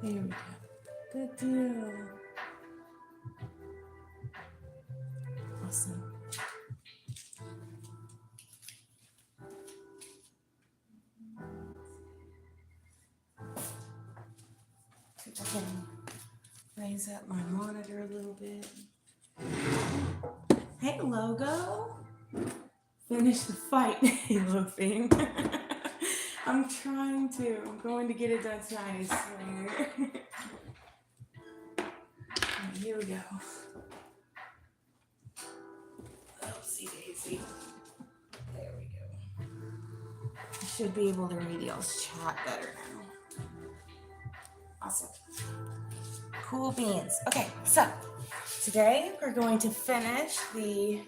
Here we go. Good deal. Awesome. I can raise up my monitor a little bit. Hey, logo. Finish the fight, little thing. I'm trying to. I'm going to get it done tonight, I swear. Right, here we go. Oopsie daisy. There we go. I should be able to read y'all's chat better now. Awesome. Cool beans. Okay, so today we're going to finish the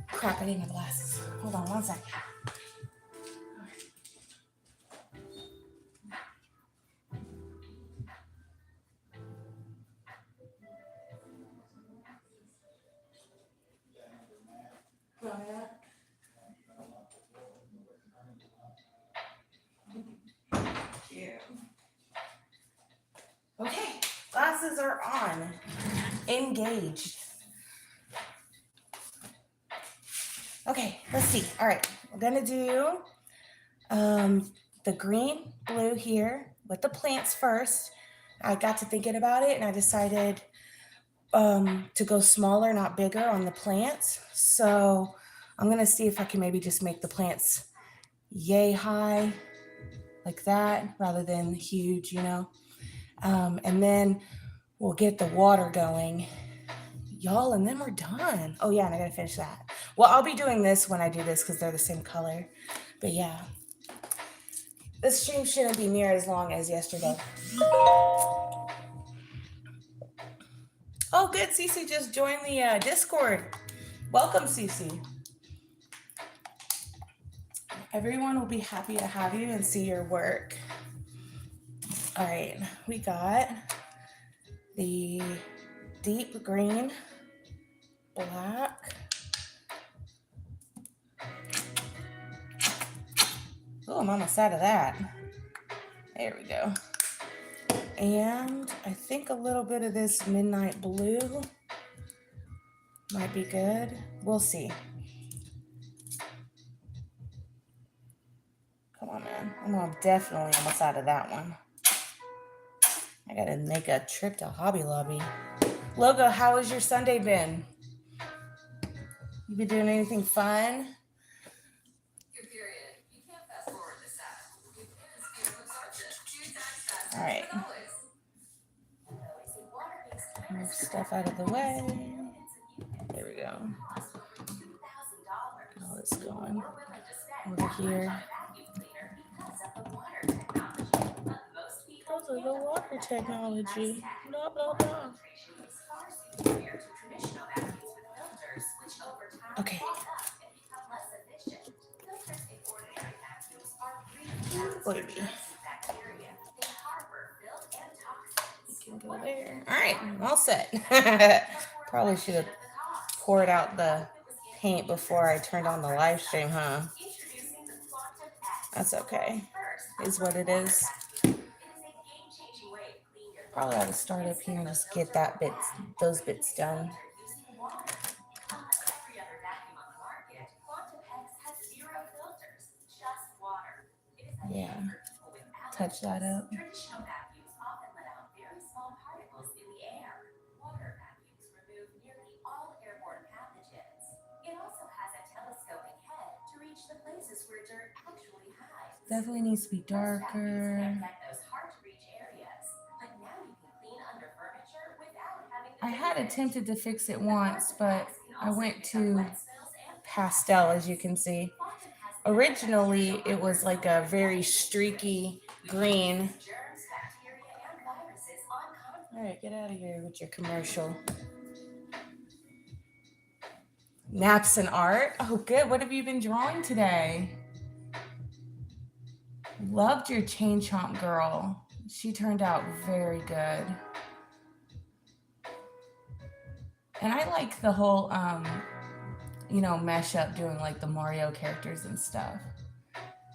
crap, I need my glasses. Hold on one second. Okay, glasses are on. Engaged. Okay, let's see. All right, we're gonna do the green, blue here with the plants first. I got to thinking about it and I decided to go smaller, not bigger on the plants. So I'm gonna see if I can maybe just make the plants yay high like that rather than huge, you know. And then we'll get the water going, y'all, and then we're done. Oh yeah, and I gotta finish that. Well, I'll be doing this when I do this because they're the same color. But yeah, this stream shouldn't be near as long as yesterday. Oh, good. Cece just joined the Discord. Welcome, Cece. Everyone will be happy to have you and see your work. All right, we got the deep green, black. Oh, I'm almost out of that. There we go. And I think a little bit of this midnight blue might be good. We'll see. Come on, man. I'm definitely almost out of that one. I gotta make a trip to Hobby Lobby. Logo, how has your Sunday been? You been doing anything fun? All right. Move stuff out of the way. There we go. Oh, it's going over here. Those are the water technology. Blah, blah, blah. Okay. Baby. You can go there. All right, all set. Probably should have poured out the paint before I turned on the live stream, huh? That's okay. Is what it is. Probably ought to start up here and just get those bits done. Yeah. Touch that up. Definitely needs to be darker. I had attempted to fix it once, but I went to Castell, as you can see. Originally, it was like a very streaky green. All right, get out of here with your commercial. Naps and art. Oh, good. What have you been drawing today? Loved your chain chomp girl. She turned out very good. And I like the whole, you know, mesh up doing like the Mario characters and stuff.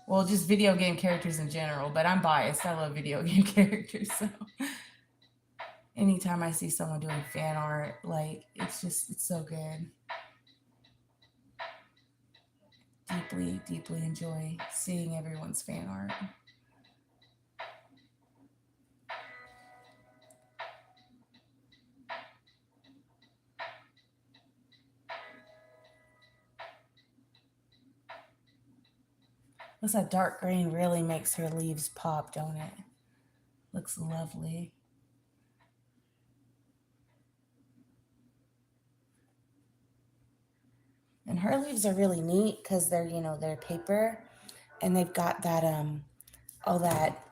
Well, just video game characters in general, but I'm biased. I love video game characters, so anytime I see someone doing fan art, like, it's so good. Deeply enjoy seeing everyone's fan art. Looks like dark green really makes her leaves pop, don't it? Looks lovely. And her leaves are really neat because they're, you know, they're paper and they've got that, all that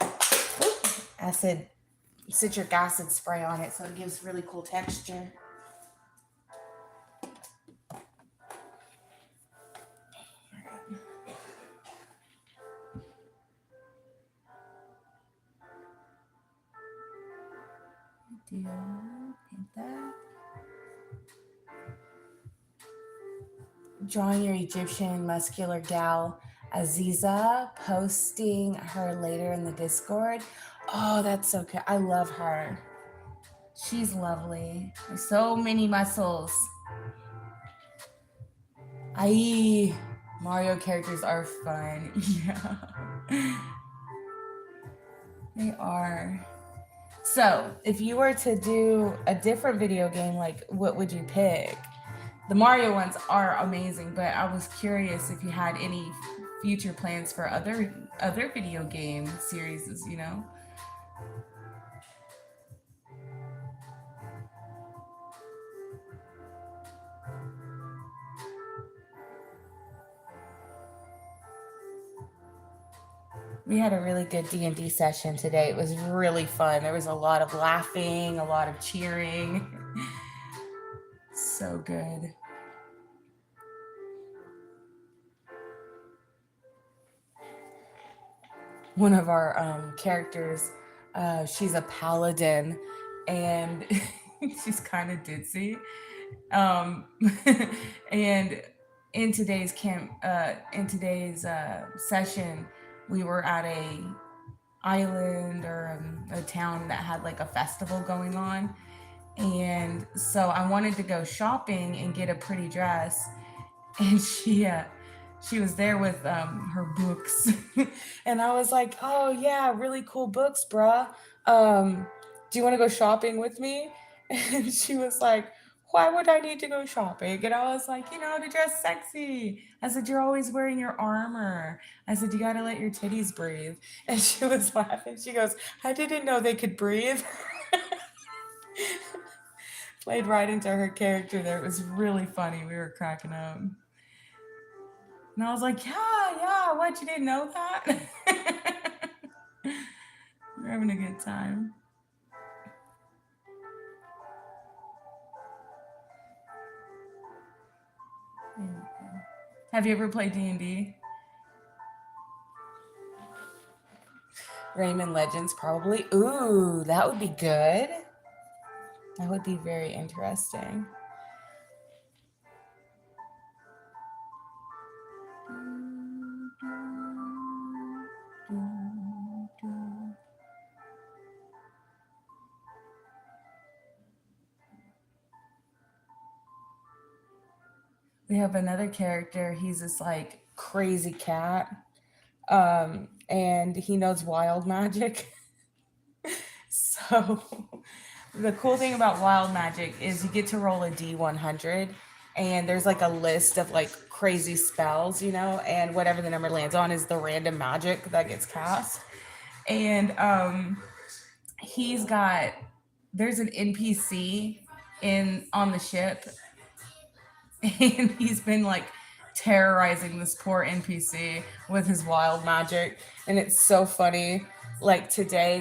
citric acid spray on it. So it gives really cool texture. Paint that. Drawing your Egyptian muscular gal Aziza, posting her later in the Discord. Oh, that's so good. I love her. She's lovely. There's so many muscles. Mario characters are fun. Yeah. They are. So, if you were to do a different video game, like, what would you pick? The Mario ones are amazing, but I was curious if you had any future plans for other video game series, you know? We had a really good D&D session today. It was really fun. There was a lot of laughing, a lot of cheering. So good. One of our characters, she's a paladin, and she's kind of ditzy. And in today's session, we were at a island or a town that had like a festival going on, and so I wanted to go shopping and get a pretty dress, and she was there with her books, and I was like, oh yeah, really cool books, bruh. Do you want to go shopping with me? And she was like, why would I need to go shopping? And I was like, you know, to dress sexy. I said, you're always wearing your armor. I said, you got to let your titties breathe. And she was laughing. She goes, I didn't know they could breathe. Played right into her character there. It was really funny. We were cracking up. And I was like, yeah, what, you didn't know that? We're having a good time. Have you ever played D&D? Rayman Legends, probably. Ooh, that would be good. That would be very interesting. We have another character. He's this like crazy cat. And he knows wild magic. So the cool thing about wild magic is you get to roll a D100, and there's like a list of like crazy spells, you know, and whatever the number lands on is the random magic that gets cast. And there's an NPC on the ship, and he's been like terrorizing this poor NPC with his wild magic, and it's so funny. Like today,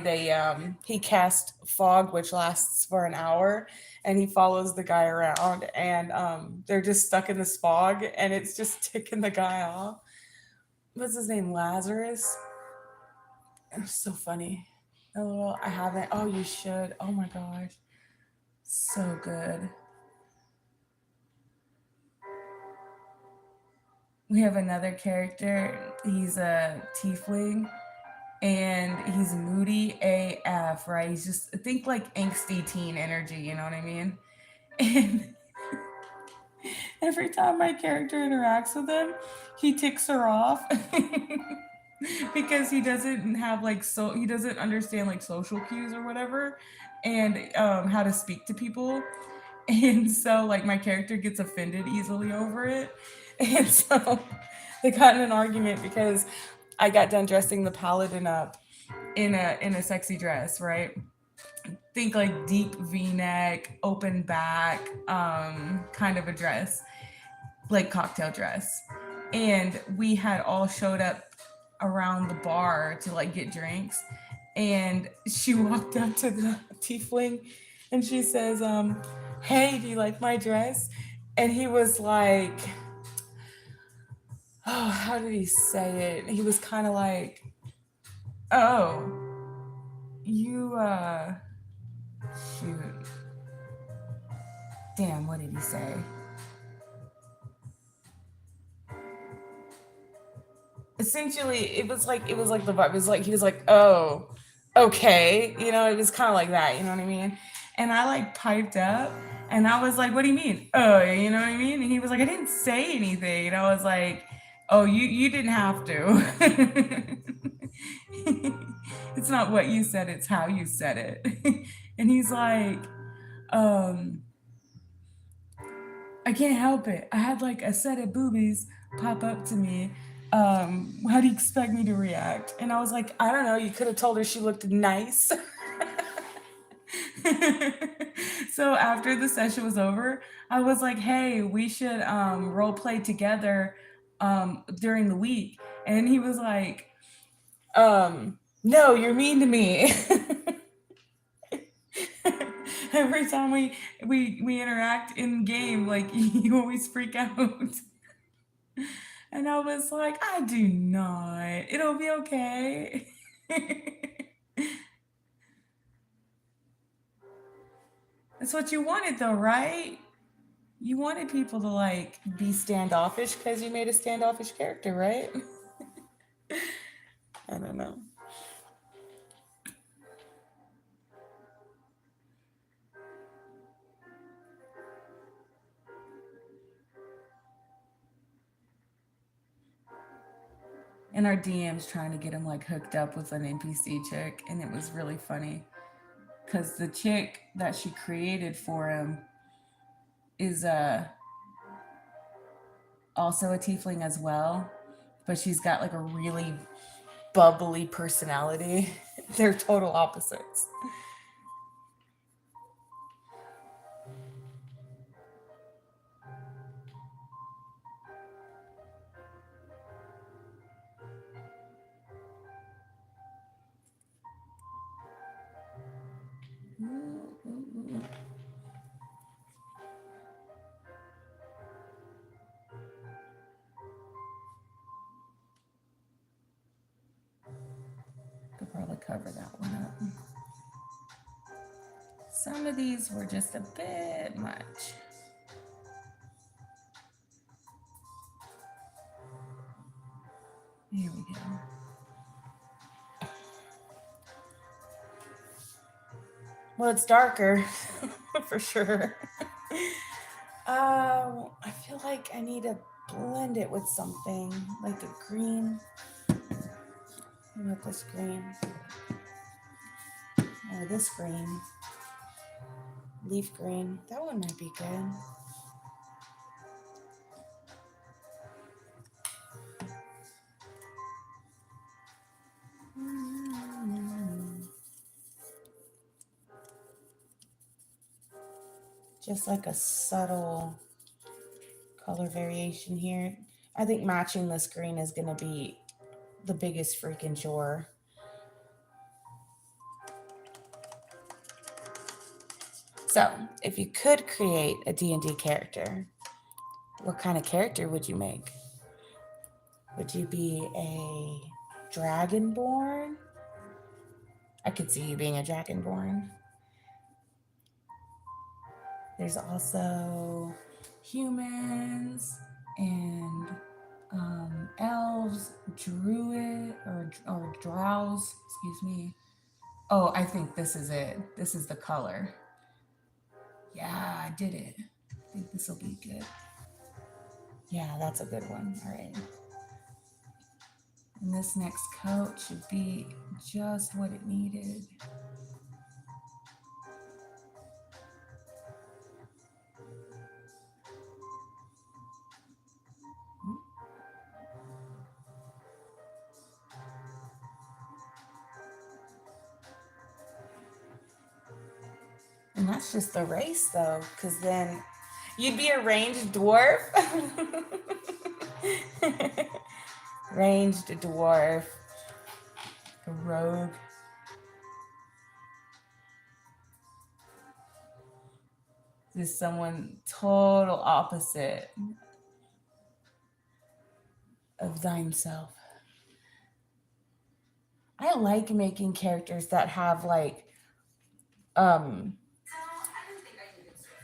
he cast fog, which lasts for an hour, and he follows the guy around, and they're just stuck in this fog, and it's just ticking the guy off. What's his name? Lazarus. It's so funny. Oh, I haven't. Oh, you should. Oh my gosh, so good. We have another character. He's a tiefling, and he's moody AF, right? He's just, think like angsty teen energy, you know what I mean? And every time my character interacts with him, he ticks her off because he doesn't have like, so he doesn't understand like social cues or whatever, and how to speak to people. And so like my character gets offended easily over it. And so they got in an argument because I got done dressing the paladin up in a sexy dress, right? Think like deep V-neck, open back, kind of a dress, like cocktail dress. And we had all showed up around the bar to like get drinks. And she walked up to the tiefling and she says, "Hey, do you like my dress?" And he was like, oh, how did he say it? He was kind of like, "Oh, you, shoot. Damn, what did he say?" Essentially, it was like the vibe. It was like he was like, "Oh, okay," it was kind of like that. You know what I mean? And I like piped up, and I was like, "What do you mean? Oh, you know what I mean?" And he was like, "I didn't say anything," and I was like, "Oh, you didn't have to." It's not what you said; it's how you said it. And he's like, um, "I can't help it. I had like a set of boobies pop up to me. How do you expect me to react?" And I was like, "I don't know. You could have told her she looked nice." So after the session was over, I was like, "Hey, we should role play together during the week." And he was like, "No, you're mean to me." Every time we interact in game, like you always freak out. And I was like, "I do not. It'll be okay." That's what you wanted though, right? You wanted people to like be standoffish because you made a standoffish character, right? I don't know. And our DM's trying to get him like hooked up with an NPC chick, and it was really funny because the chick that she created for him is also a tiefling as well, but she's got like a really bubbly personality. They're total opposites. Could probably cover that one up. Some of these were just a bit much. Here we go. Well, it's darker for sure. I feel like I need to blend it with something like a green. What about this green? Or this green. Leaf green. That one might be good. Just like a subtle color variation here. I think matching this green is going to be the biggest freaking chore. So, if you could create a D&D character, what kind of character would you make? Would you be a dragonborn? I could see you being a dragonborn. There's also humans and elves, druid or drows, excuse me. Oh, I think this is it. This is the color. Yeah, I did it. I think this will be good. Yeah, that's a good one. All right. And this next coat should be just what it needed. And that's just the race though, because then you'd be a ranged dwarf. Ranged dwarf. A rogue. This is someone total opposite of thine self. I like making characters that have like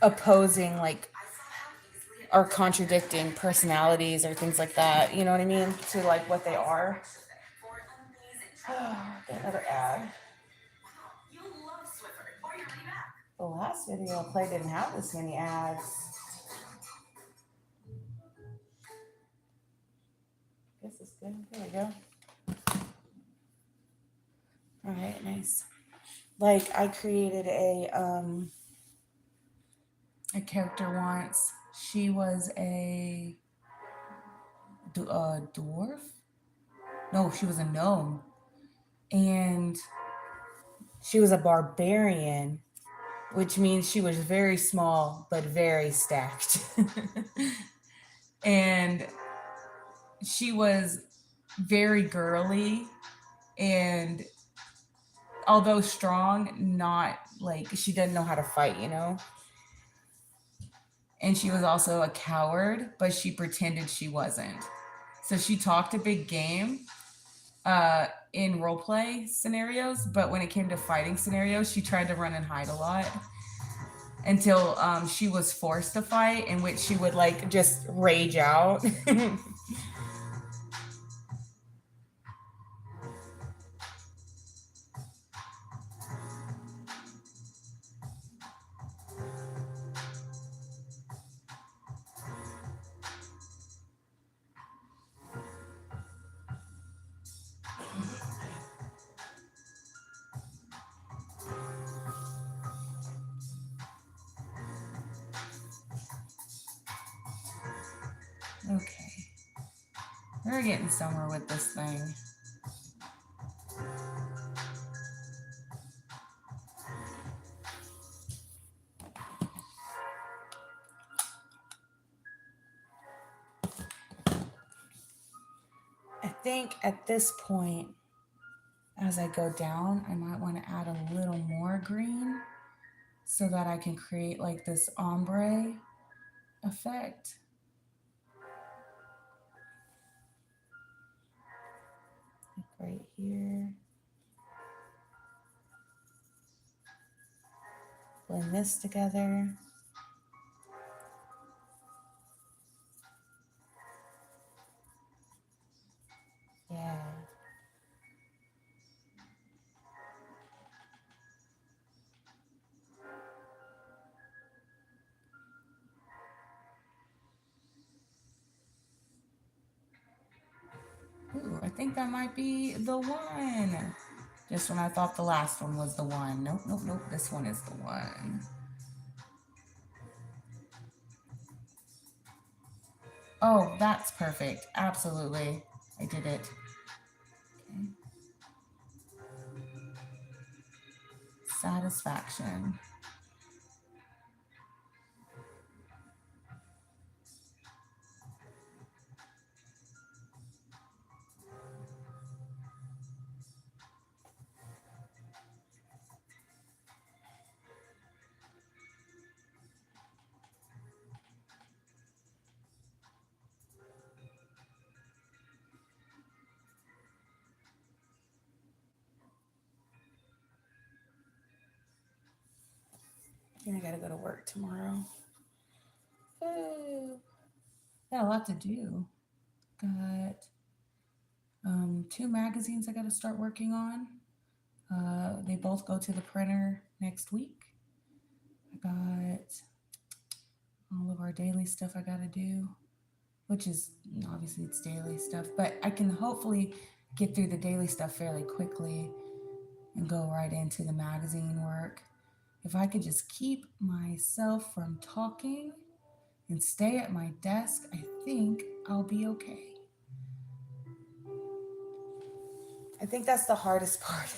opposing like or contradicting personalities or things like that, you know what I mean, to like what they are. Another ad. The last video I played didn't have this many ads. Guess it's good. There we go. All right, nice. Like I created a character once. She was a dwarf. No, she was a gnome, and she was a barbarian, which means she was very small but very stacked. And she was very girly, and although strong, not like she didn't know how to fight, you know. And she was also a coward, but she pretended she wasn't. So she talked a big game in roleplay scenarios, but when it came to fighting scenarios, she tried to run and hide a lot until she was forced to fight, in which she would like just rage out. Okay, we're getting somewhere with this thing. I think at this point, as I go down, I might want to add a little more green so that I can create like this ombre effect. Like right here. Blend this together. Yeah. Ooh, I think that might be the one. Just when I thought the last one was the one. Nope, nope, nope. This one is the one. Oh, that's perfect. Absolutely. I did it. Okay. Satisfaction. And I gotta go to work tomorrow. Ooh. Got a lot to do. Got 2 magazines I gotta start working on. They both go to the printer next week. I got all of our daily stuff I gotta do, which is obviously it's daily stuff, but I can hopefully get through the daily stuff fairly quickly and go right into the magazine work. If I could just keep myself from talking and stay at my desk, I think I'll be okay. I think that's the hardest part.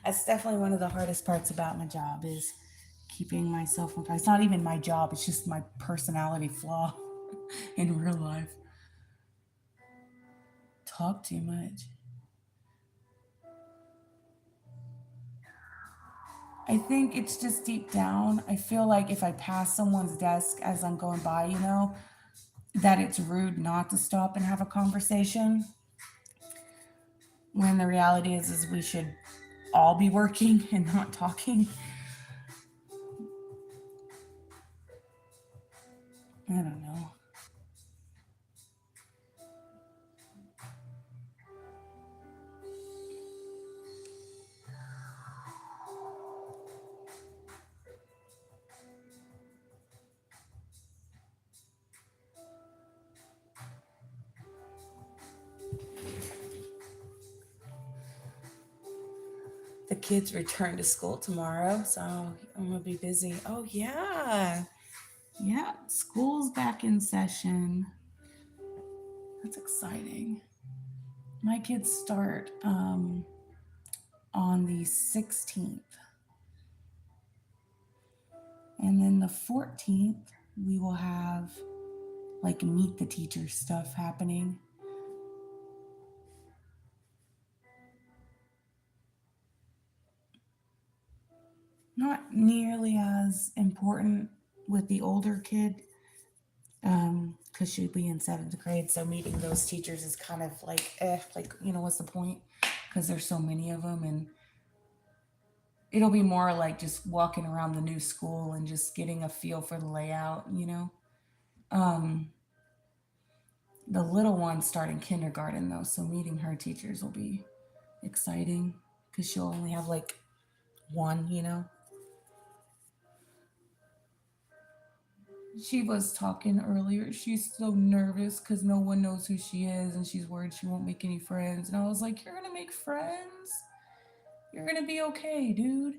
That's definitely one of the hardest parts about my job is keeping myself from talking. It's not even my job, it's just my personality flaw in real life. Talk too much. I think it's just deep down. I feel like if I pass someone's desk as I'm going by, that it's rude not to stop and have a conversation. When the reality is we should all be working and not talking. I don't know. The kids return to school tomorrow, so I'm gonna be busy. Oh yeah. Yeah, school's back in session. That's exciting. My kids start on the 16th. And then the 14th, we will have like meet the teacher stuff happening. Not nearly as important with the older kid, because she'd be in 7th grade. So meeting those teachers is kind of like, what's the point? Because there's so many of them, and it'll be more like just walking around the new school and just getting a feel for the layout. The little one's starting kindergarten though, so meeting her teachers will be exciting because she'll only have like one. She was talking earlier. She's so nervous because no one knows who she is and she's worried she won't make any friends. And I was like, you're going to make friends. You're going to be okay, dude.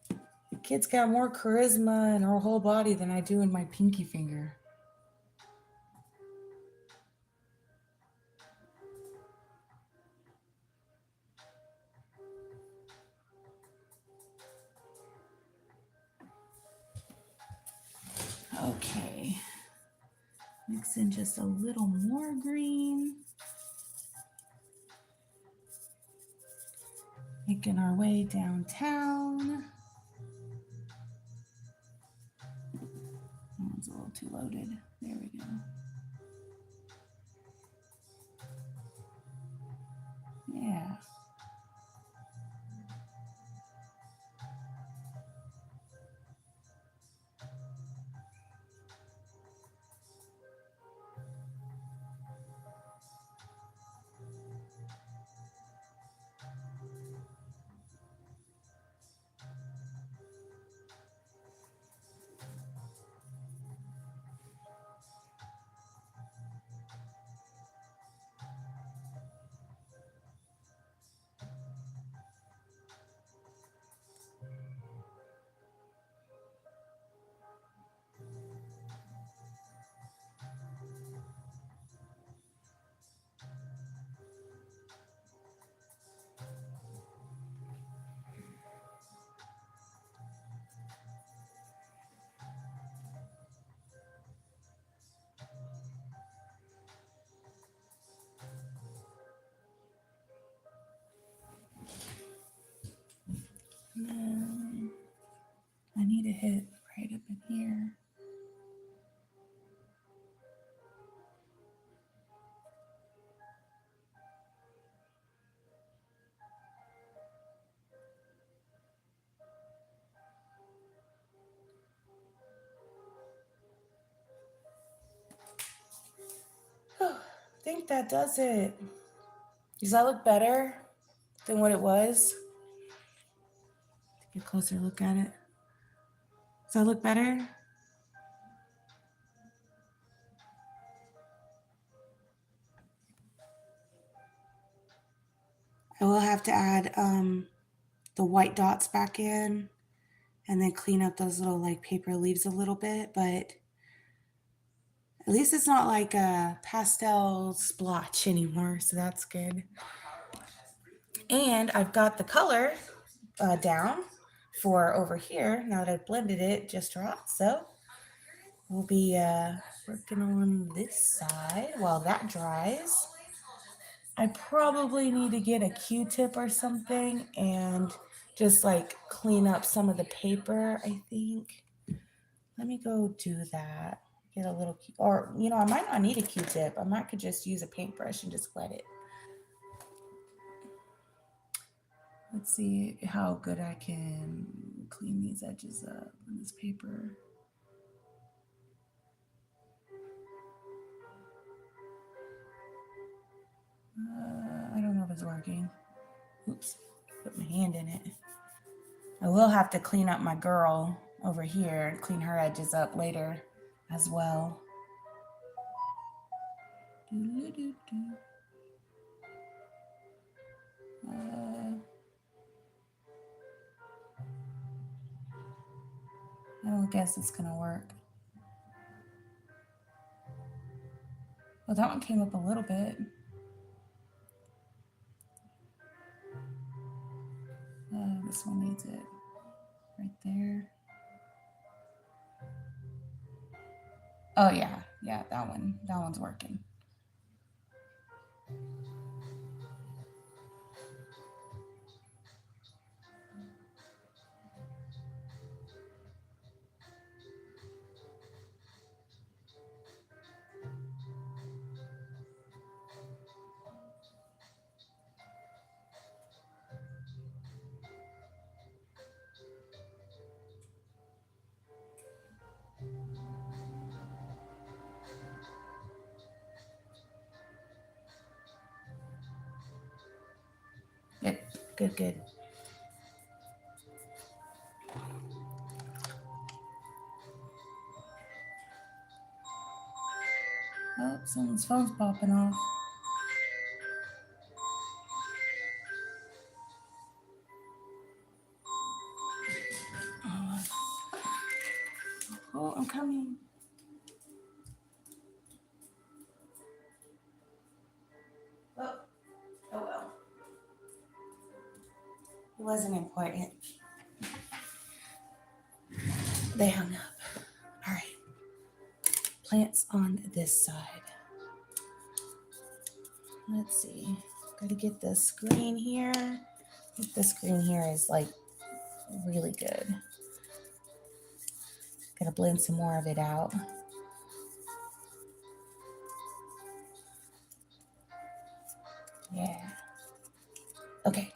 The kid's got more charisma in her whole body than I do in my pinky finger. Okay. Mix in just a little more green. Making our way downtown. That one's a little too loaded. There we go. Yeah. And then I need to hit right up in here. think that does it. Does that look better than what it was? Take a closer look at it. Does that look better? I will have to add the white dots back in and then clean up those little like paper leaves a little bit, but at least it's not like a pastel splotch anymore, so that's good. And I've got the color down for over here now that I've blended it just right. So we'll be working on this side while that dries. I probably need to get a Q-tip or something and just like clean up some of the paper, I think. Let me go do that. Get a little, or you know, I might not need a Q-tip. I might could just use a paintbrush and just wet it. Let's see how good I can clean these edges up on this paper. I don't know if it's working. Oops, put my hand in it. I will have to clean up my girl over here and clean her edges up later as well. I don't guess it's gonna work. Well, that one came up a little bit. This one needs it right there. Oh yeah, that one's working. Good. Oh, someone's phone's popping off. Oh, I'm coming. Oh well. It wasn't important. They hung up. All right. Plants on this side. Let's see. Gotta get the screen here. This green here is like really good. Gotta blend some more of it out. Yeah. Okay.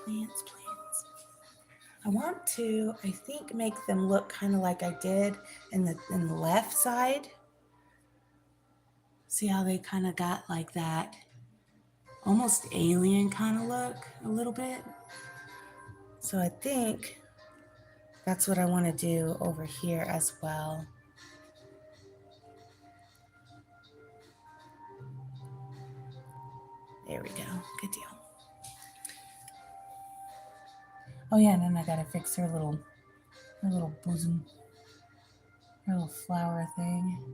Plants. I want to, I think, make them look kind of like I did in the left side. See how they kind of got like that almost alien kind of look a little bit. So I think that's what I want to do over here as well. There we go. Good deal. Oh yeah, and then I gotta fix her little bosom, her little flower thing.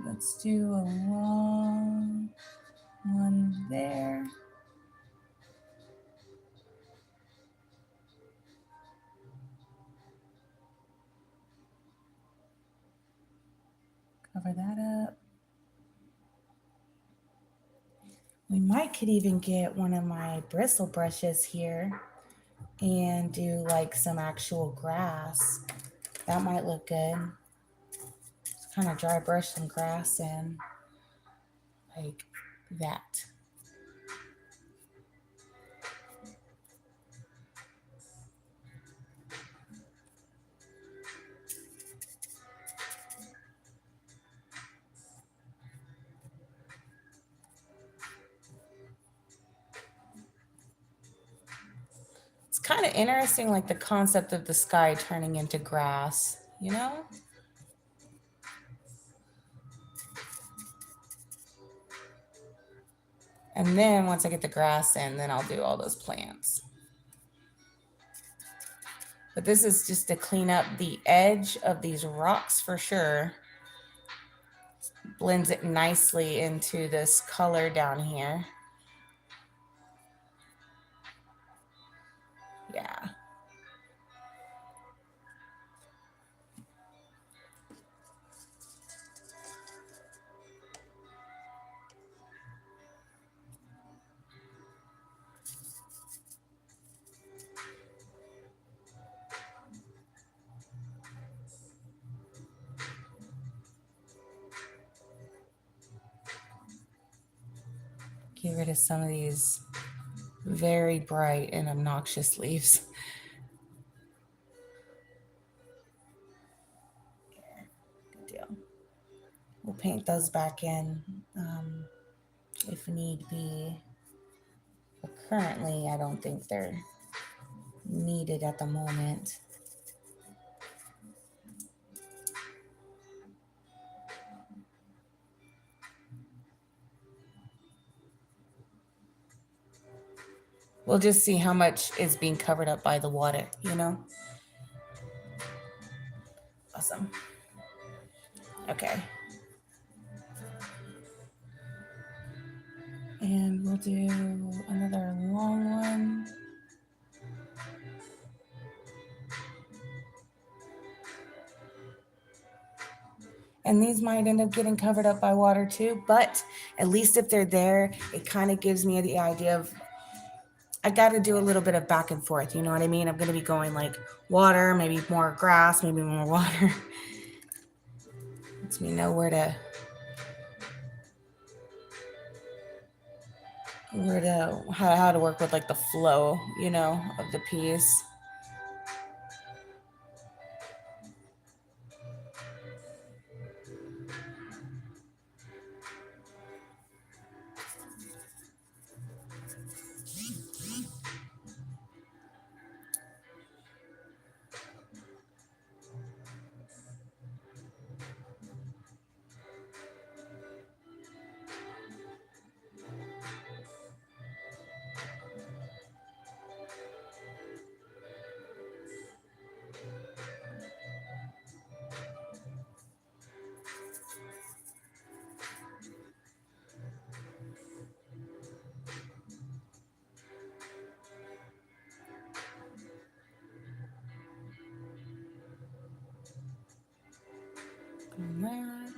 Let's do a long one there. Cover that up. We could even get one of my bristle brushes here and do like some actual grass. That might look good. Just kind of dry brush some grass in like that. kind of interesting, like the concept of the sky turning into grass, you know? And then once I get the grass in, then I'll do all those plants. But this is just to clean up the edge of these rocks for sure. Blends it nicely into this color down here. Yeah. Get rid of some of these very bright and obnoxious leaves. Good deal. We'll paint those back in if need be. But currently, I don't think they're needed at the moment. We'll just see how much is being covered up by the water, you know? Awesome. Okay. And we'll do another long one. And these might end up getting covered up by water too, but at least if they're there, it kind of gives me the idea of, I got to do a little bit of back and forth. You know what I mean? I'm going to be going like water, maybe more grass, maybe more water. Lets me know where to how to work with like the flow, you know, of the piece. And that.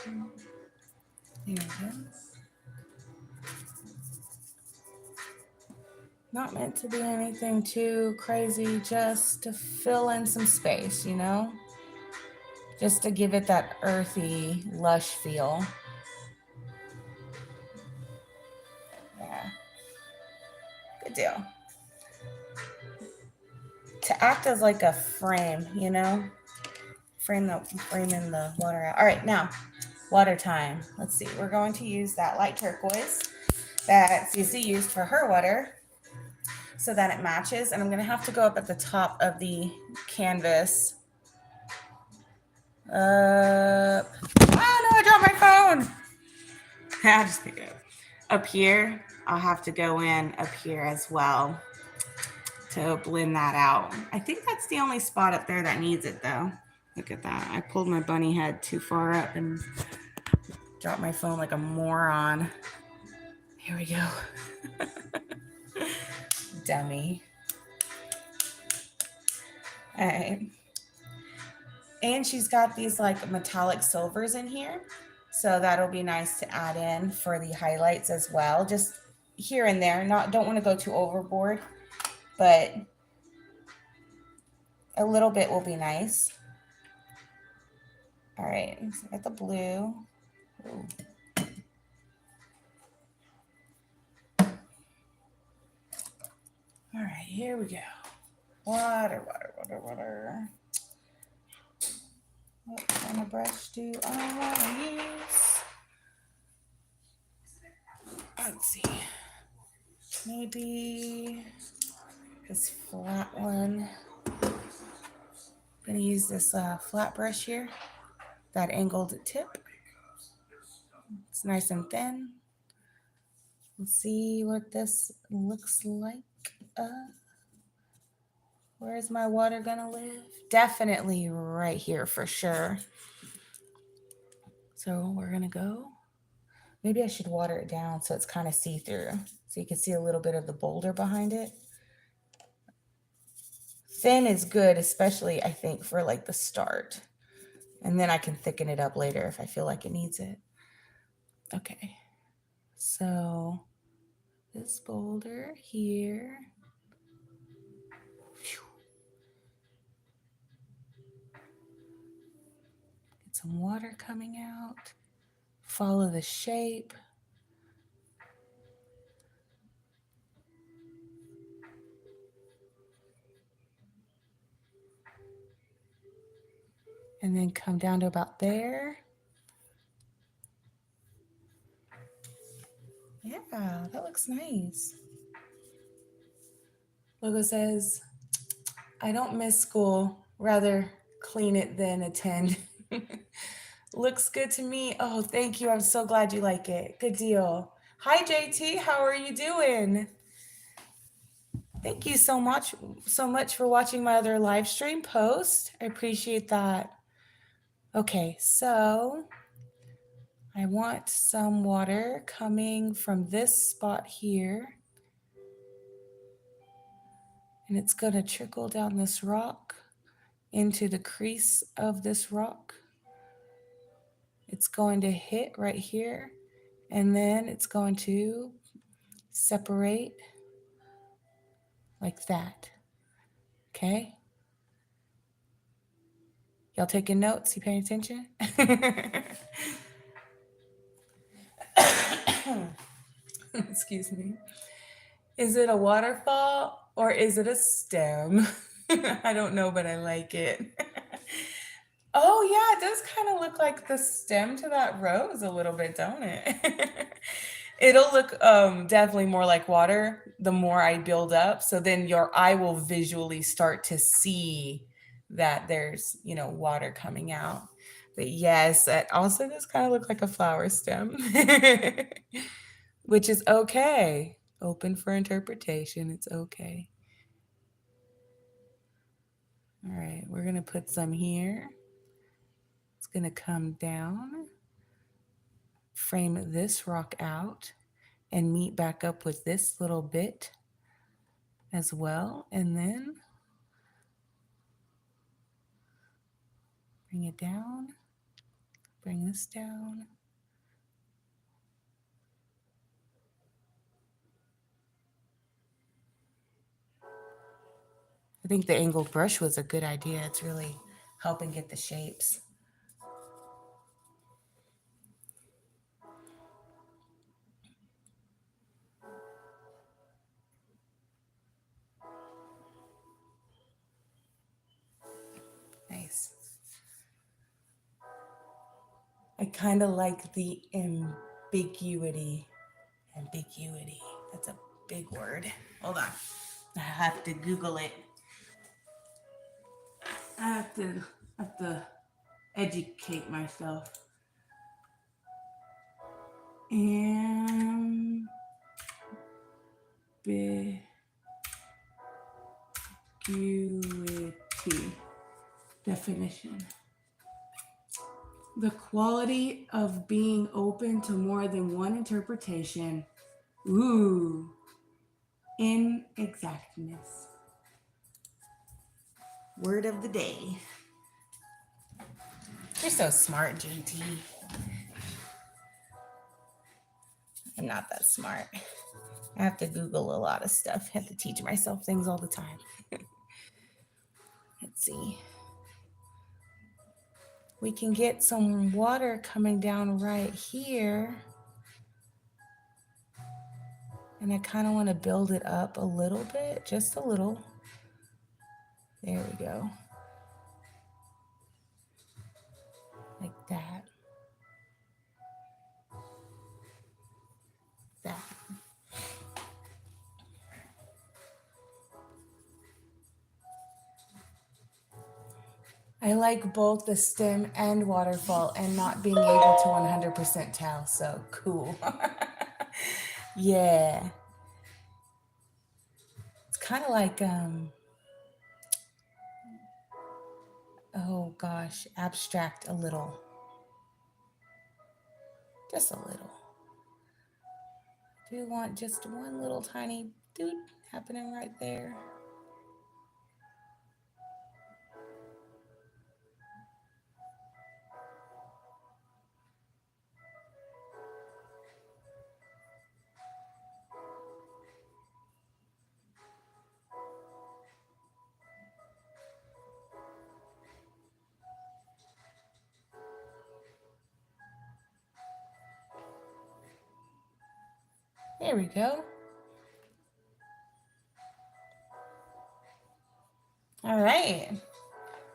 There we go. Not meant to be anything too crazy, just to fill in some space, you know? Just to give it that earthy, lush feel. Yeah. Good deal. To act as like a frame, you know? Framing the water out. All right, now, water time. Let's see. We're going to use that light turquoise that Cece used for her water so that it matches. And I'm going to have to go up at the top of the canvas. Oh, no, I dropped my phone. I'll just pick it up. Up here, I'll have to go in up here as well to blend that out. I think that's the only spot up there that needs it, though. Look at that. I pulled my bunny head too far up and dropped my phone like a moron. Here we go. Dummy. All right. And she's got these like metallic silvers in here. So that'll be nice to add in for the highlights as well. Just here and there. Don't want to go too overboard, but a little bit will be nice. All right, so I got the blue. Ooh. All right, here we go. Water. What kind of brush do I want to use? Let's see. Maybe this flat one. I'm going to use this flat brush here, that angled tip. It's nice and thin. Let's see what this looks like. Where's my water gonna live? Definitely right here for sure. So we're gonna go. Maybe I should water it down so it's kind of see-through, so you can see a little bit of the boulder behind it. Thin is good, especially I think for like the start. And then I can thicken it up later if I feel like it needs it. Okay, so this boulder here. Get some water coming out. Follow the shape. And then come down to about there. Yeah, that looks nice. Logo says, I don't miss school, rather clean it than attend. Looks good to me. Oh, thank you. I'm so glad you like it. Good deal. Hi, JT. How are you doing? Thank you so much for watching my other live stream post. I appreciate that. Okay, so I want some water coming from this spot here. And it's going to trickle down this rock into the crease of this rock. It's going to hit right here, and then it's going to separate like that. Okay? Y'all taking notes? You paying attention? Excuse me. Is it a waterfall or is it a stem? I don't know, but I like it. Oh yeah, it does kind of look like the stem to that rose a little bit, don't it? It'll look definitely more like water the more I build up. So then your eye will visually start to see that there's, water coming out. But yes, that also does kind of look like a flower stem, which is okay. Open for interpretation. It's okay. All right, we're going to put some here. It's going to come down, frame this rock out, and meet back up with this little bit as well. And then bring it down, bring this down. I think the angled brush was a good idea. It's really helping get the shapes. Nice. I kind of like the ambiguity. Ambiguity. That's a big word. Hold on. I have to Google it. I have to educate myself. Ambiguity definition. The quality of being open to more than one interpretation. Ooh. Inexactness. Word of the day. You're so smart, JT. I'm not that smart. I have to Google a lot of stuff. I have to teach myself things all the time. Let's see. We can get some water coming down right here. And I kind of want to build it up a little bit, just a little. There we go. Like that. That. I like both the stem and waterfall and not being able to 100% tell, so cool. Yeah. It's kind of like, oh gosh, abstract a little. Just a little. Do you want just one little tiny dude happening right there? There we go. All right.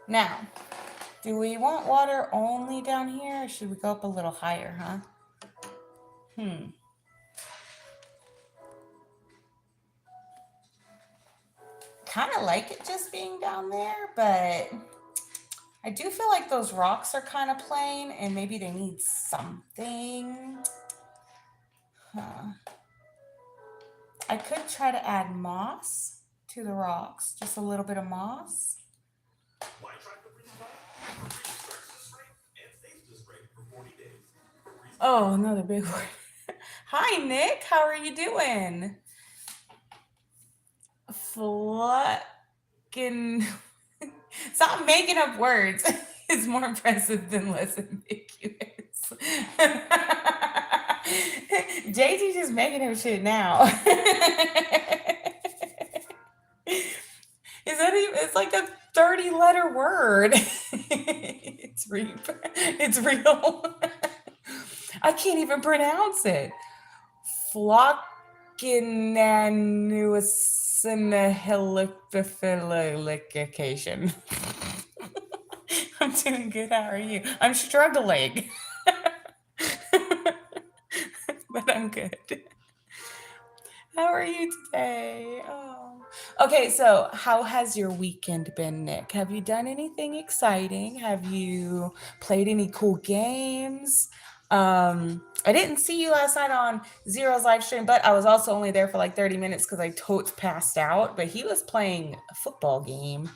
Now, do we want water only down here, or should we go up a little higher, huh? Kind of like it just being down there, but I do feel like those rocks are kind of plain and maybe they need something. Huh. I could try to add moss to the rocks, just a little bit of moss. Oh, another big word. Hi, Nick. How are you doing? Fucking. Stop making up words. It's more impressive than less ambiguous. JT just making up shit now. Is that even, it's like a 30-letter word. It's real. It's real. I can't even pronounce it. Floccinahilification. I'm doing good. How are you? I'm struggling. But I'm good. How are you today? Oh. Okay, so how has your weekend been, Nick? Have you done anything exciting? Have you played any cool games? I didn't see you last night on Zero's live stream, but I was also only there for like 30 minutes because I totes passed out. But he was playing a football game.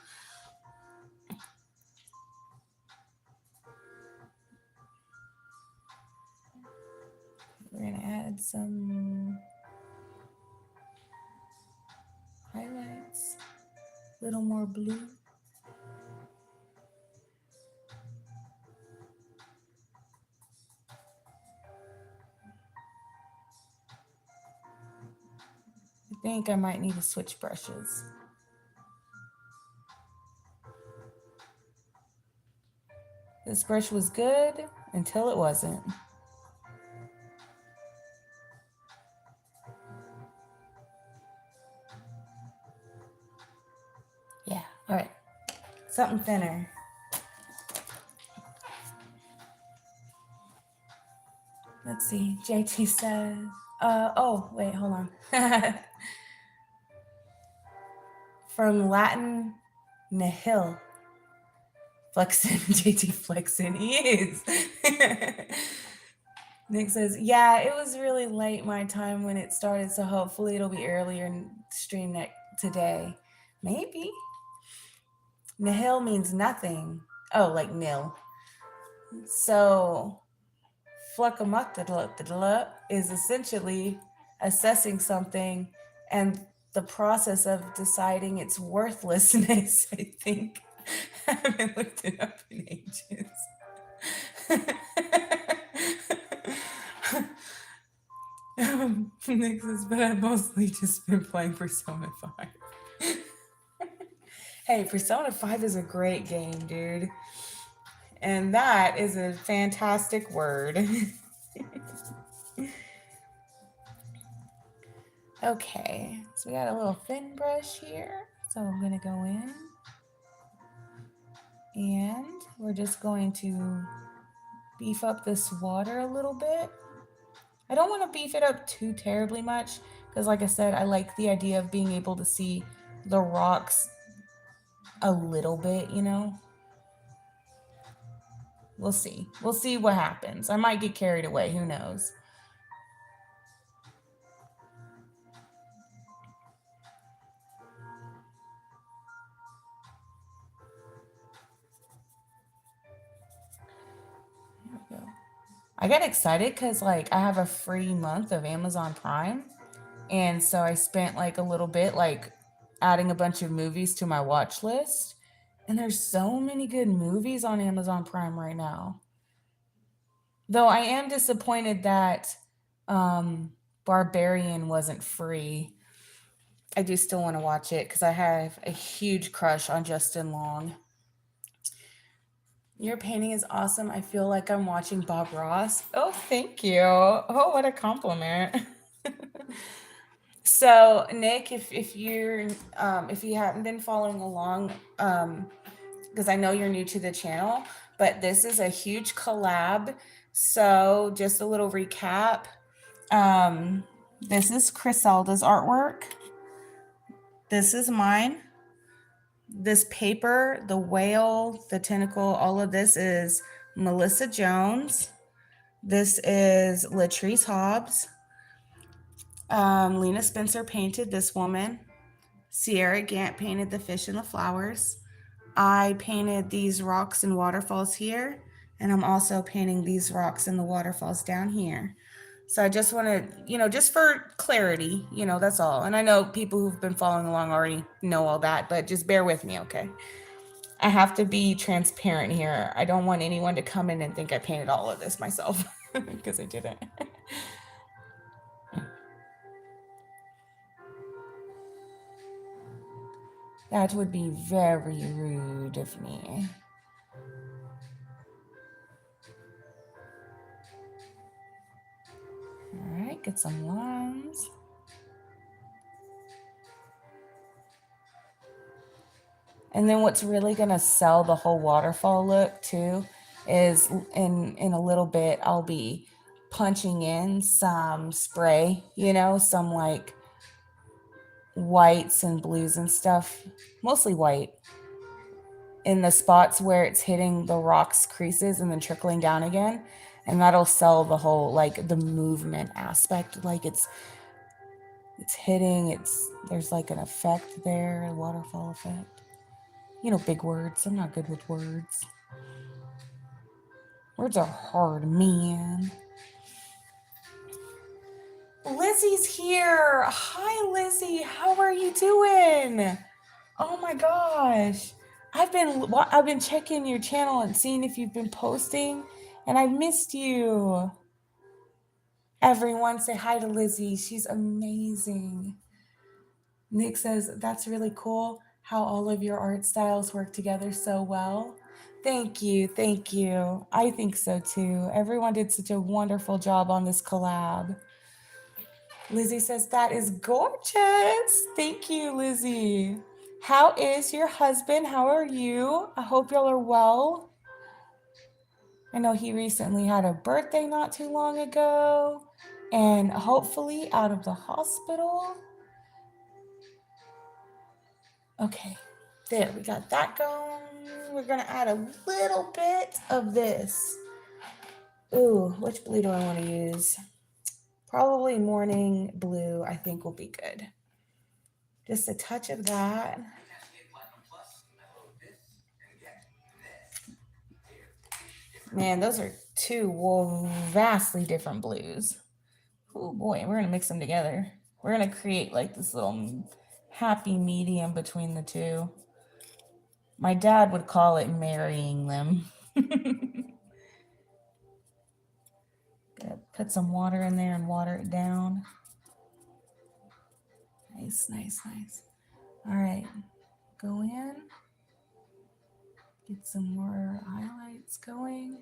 We're gonna add some highlights, a little more blue. I think I might need to switch brushes. This brush was good until it wasn't. Yeah, all right. Something thinner. Let's see. JT says, oh, wait, hold on. From Latin, nihil. Flexin, JT flexin. He is. Nick says, yeah, it was really late my time when it started, so hopefully it'll be earlier in stream today. Maybe. Nihil means nothing. Oh, like nil. So fluckamuctadla is essentially assessing something and the process of deciding its worthlessness, I think. I haven't looked it up in ages. Nick says, but I've mostly just been playing Persona 5. Hey, Persona 5 is a great game, dude. And that is a fantastic word. Okay, so we got a little thin brush here. So I'm gonna go in and we're just going to beef up this water a little bit. I don't want to beef it up too terribly much because like I said, I like the idea of being able to see the rocks a little bit, you know. We'll see. We'll see what happens. I might get carried away, who knows. There we go. I got excited because like I have a free month of Amazon Prime. And so I spent like a little bit like adding a bunch of movies to my watch list. And there's so many good movies on Amazon Prime right now. Though I am disappointed that Barbarian wasn't free. I do still want to watch it because I have a huge crush on Justin Long. Your painting is awesome. I feel like I'm watching Bob Ross. Oh, thank you. Oh, what a compliment. So, Nick, if you haven't been following along, because I know you're new to the channel, but this is a huge collab. So, just a little recap. This is Criselda's artwork. This is mine. This paper, the whale, the tentacle, all of this is Melissa Jones. This is Latrice Hobbs. Lena Spencer painted this woman. Sierra Gant painted the fish and the flowers. I painted these rocks and waterfalls here, and I'm also painting these rocks and the waterfalls down here. So I just want to, just for clarity, that's all. And I know people who've been following along already know all that, but just bear with me, okay? I have to be transparent here. I don't want anyone to come in and think I painted all of this myself because I didn't. That would be very rude of me. All right, get some lines. And then what's really gonna sell the whole waterfall look too is in a little bit I'll be punching in some spray, some like whites and blues and stuff, mostly white, in the spots where it's hitting the rocks creases and then trickling down again. And that'll sell the whole, like the movement aspect, like it's hitting, there's like an effect there, a waterfall effect. Big words. I'm not good with words. Words are hard, man. Lizzie's here. Hi, Lizzie. How are you doing? Oh my gosh. I've been checking your channel and seeing if you've been posting, and I missed you. Everyone say hi to Lizzie. She's amazing. Nick says, that's really cool how all of your art styles work together so well. Thank you. Thank you. I think so too. Everyone did such a wonderful job on this collab. Lizzie says, that is gorgeous. Thank you, Lizzie. How is your husband? How are you? I hope y'all are well. I know he recently had a birthday not too long ago and hopefully out of the hospital. Okay, there, we got that going. We're gonna add a little bit of this. Ooh, which blue do I want to use? Probably morning blue, I think will be good. Just a touch of that. Man, those are two vastly different blues. Oh boy, we're gonna mix them together. We're gonna create like this little happy medium between the two. My dad would call it marrying them. Put some water in there and water it down. Nice, nice, nice. All right, go in. Get some more highlights going.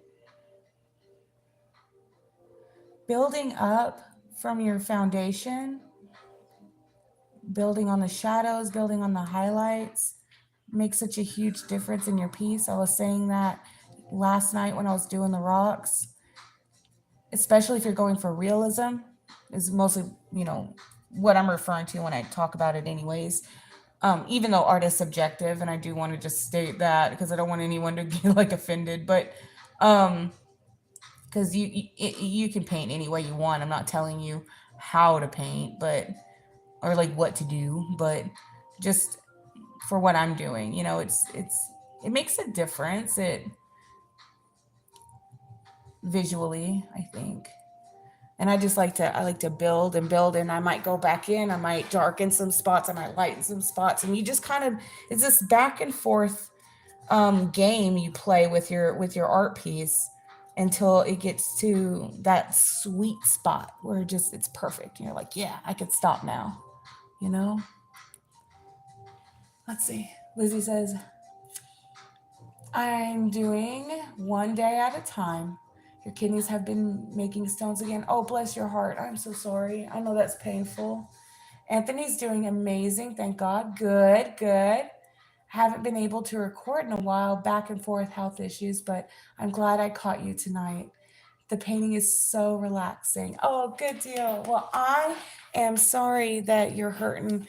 Building up from your foundation, building on the shadows, building on the highlights makes such a huge difference in your piece. I was saying that last night when I was doing the rocks, especially if you're going for realism, is mostly, you know, what I'm referring to when I talk about it anyways. Even though art is subjective, and I do want to just state that because I don't want anyone to get like offended, but because you can paint any way you want. I'm not telling you how to paint, but or like what to do, but just for what I'm doing, you know, it makes a difference. It visually, I think. And I like to build and build, and I might go back in, I might darken some spots, I might lighten some spots, and you just kind of, it's this back and forth game you play with your art piece until it gets to that sweet spot where just it's perfect. You're like, yeah, I could stop now, you know. Let's see. Lizzie says, I'm doing one day at a time. Your kidneys have been making stones again. Oh, bless your heart. I'm so sorry. I know that's painful. Anthony's doing amazing. Thank God. Good, good. Haven't been able to record in a while, back and forth health issues, but I'm glad I caught you tonight. The painting is so relaxing. Oh, good deal. Well, I am sorry that you're hurting,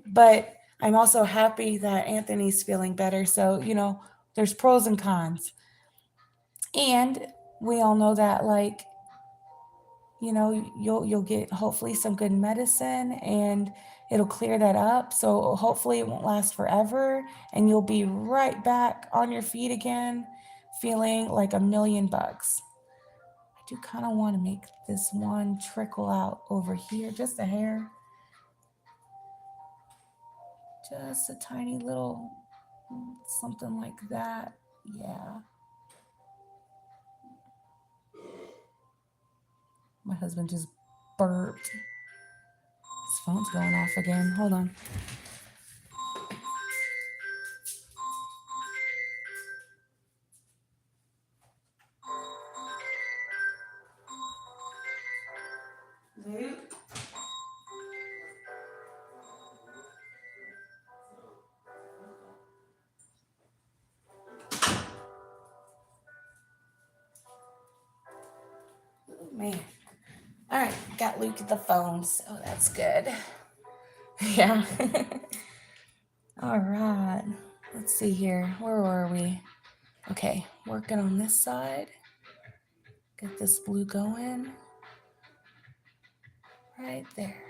but I'm also happy that Anthony's feeling better. So, you know, there's pros and cons. And we all know that, like, you know, you'll get hopefully some good medicine and it'll clear that up. So hopefully it won't last forever and you'll be right back on your feet again, feeling like $1,000,000. I do kind of want to make this one trickle out over here, just a hair, just a tiny little something like that. Yeah. My husband just burped. His phone's going off again. Hold on. Luke? Oh, man. All right, got Luke at the phone, so that's good. Yeah. All right. Let's see here. Where were we? Okay, working on this side. Get this blue going. Right there.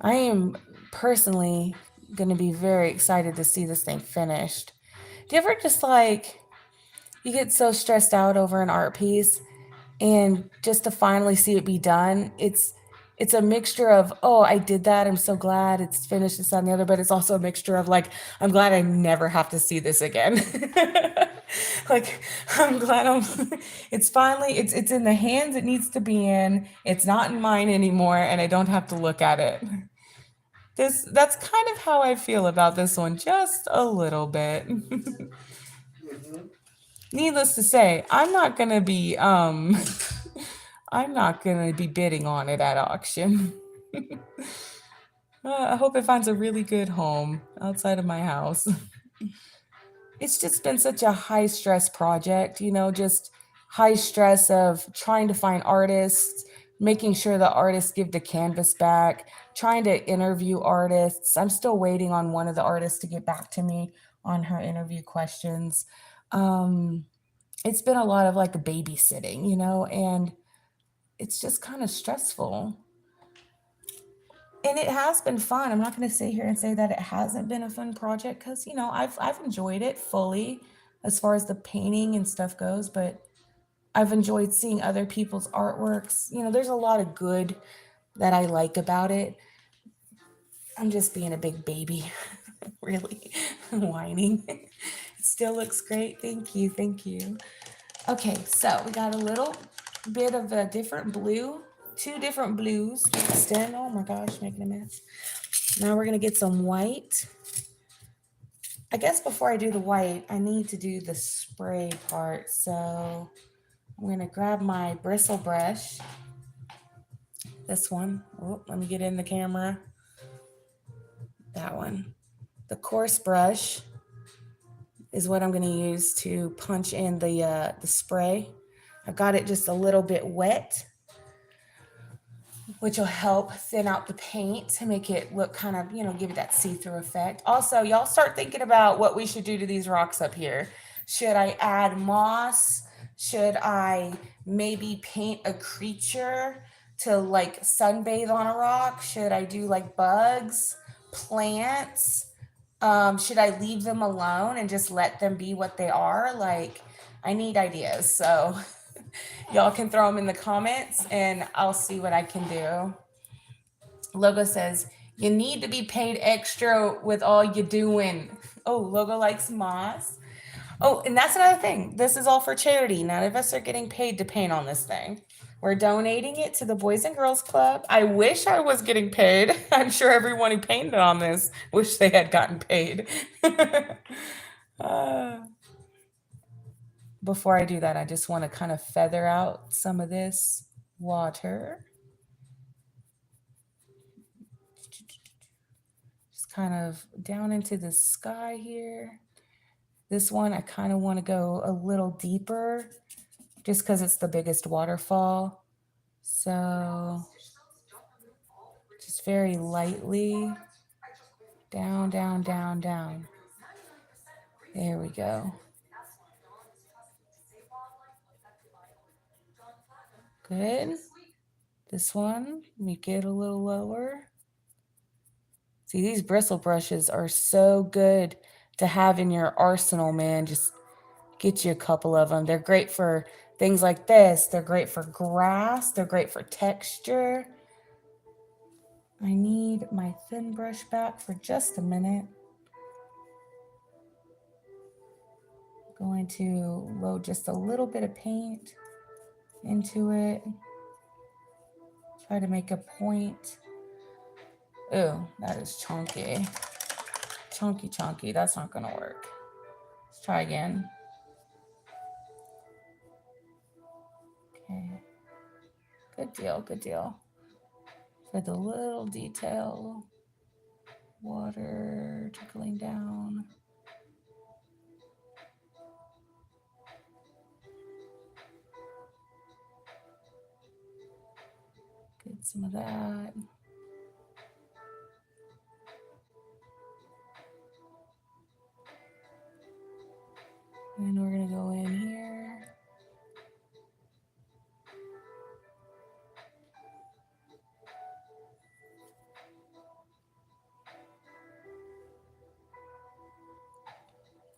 I am personally going to be very excited to see this thing finished. Do you ever just like, you get so stressed out over an art piece and just to finally see it be done, it's a mixture of, oh, I did that, I'm so glad it's finished, this, that, and the other, but it's also a mixture of like, I'm glad I never have to see this again. Like, I'm glad it's finally, it's in the hands it needs to be in, it's not in mine anymore, and I don't have to look at it. That's kind of how I feel about this one, just a little bit. Needless to say, I'm not gonna be I'm not gonna be bidding on it at auction. I hope it finds a really good home outside of my house. It's just been such a high stress project, you know, just high stress of trying to find artists, making sure the artists give the canvas back, trying to interview artists. I'm still waiting on one of the artists to get back to me on her interview questions. It's been a lot of like babysitting, you know, and it's just kind of stressful. And it has been fun. I'm not going to sit here and say that it hasn't been a fun project because, you know, I've enjoyed it fully as far as the painting and stuff goes, but I've enjoyed seeing other people's artworks. You know, there's a lot of good that I like about it. I'm just being a big baby, really whining. It still looks great. Thank you. Thank you. Okay, so we got a little bit of a different blue, 2 different blues to extend. Oh my gosh, making a mess. Now we're gonna get some white. I guess before I do the white, I need to do the spray part. So I'm gonna grab my bristle brush This one. Oh, let me get in the camera. That one. The coarse brush is what I'm going to use to punch in the spray. I got it just a little bit wet, which will help thin out the paint to make it look kind of, give it that see-through effect. Also, y'all start thinking about what we should do to these rocks up here. Should I add moss? Should I maybe paint a creature to like sunbathe on a rock? Should I do like bugs, plants? Should I leave them alone and just let them be what they are? Like, I need ideas. So y'all can throw them in the comments and I'll see what I can do. Logo says, you need to be paid extra with all you doing. Oh, Logo likes moss. Oh, and that's another thing. This is all for charity. None of us are getting paid to paint on this thing. We're donating it to the Boys and Girls Club. I wish I was getting paid. I'm sure everyone who painted on this wish they had gotten paid. Before I do that, I just want to kind of feather out some of this water. Just kind of down into the sky here. This one, I kind of want to go a little deeper just because it's the biggest waterfall. So just very lightly down, down, down, down. There we go. Good. This one, let me get a little lower. See, these bristle brushes are so good to have in your arsenal, man. Just get you a couple of them. They're great for things like this. They're great for grass. They're great for texture. I need my thin brush back for just a minute. Going to load just a little bit of paint into it. Try to make a point. Oh, that is chunky. Chunky, chunky. That's not gonna work. Let's try again. Okay. Good deal, good deal. For the little detail. Water trickling down. Get some of that. And we're gonna go in here.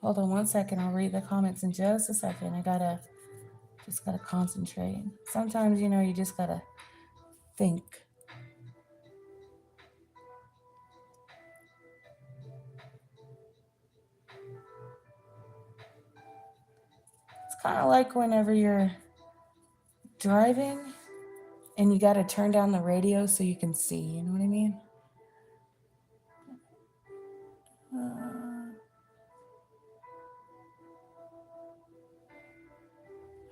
Hold on one second. I'll read the comments in just a second. I just gotta concentrate. Sometimes, you just gotta think. It's kind of like whenever you're driving and you gotta turn down the radio so you can see, you know what I mean?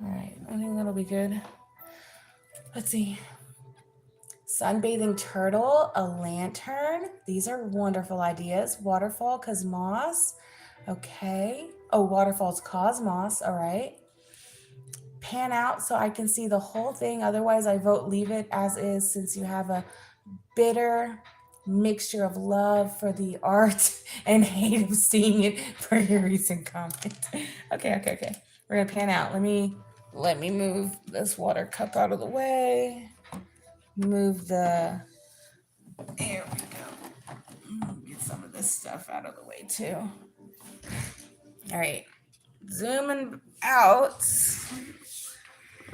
All right, I think that'll be good. Let's see. Sunbathing turtle, a lantern. These are wonderful ideas. Waterfall, cosmos. Okay. Oh, waterfalls, cosmos. All right. Pan out so I can see the whole thing. Otherwise, I vote leave it as is since you have a bitter mixture of love for the art and hate of seeing it for your recent comment. Okay. We're gonna pan out. Let me move this water cup out of the way. Move the, there we go. Get some of this stuff out of the way too. All right, zooming out,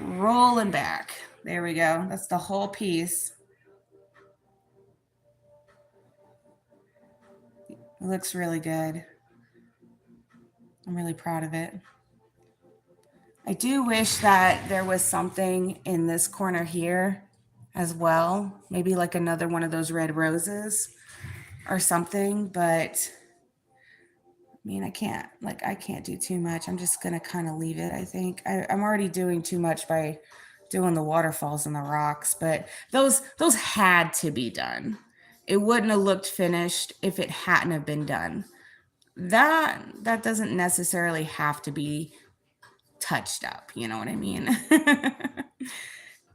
rolling back. There we go. That's the whole piece. It looks really good. I'm really proud of it. I do wish that there was something in this corner here as well. Maybe like another one of those red roses or something, but I mean, I can't do too much. I'm just gonna kind of leave it, I think. I'm already doing too much by doing the waterfalls and the rocks, but those had to be done. It wouldn't have looked finished if it hadn't have been done. That doesn't necessarily have to be touched up, you know what I mean?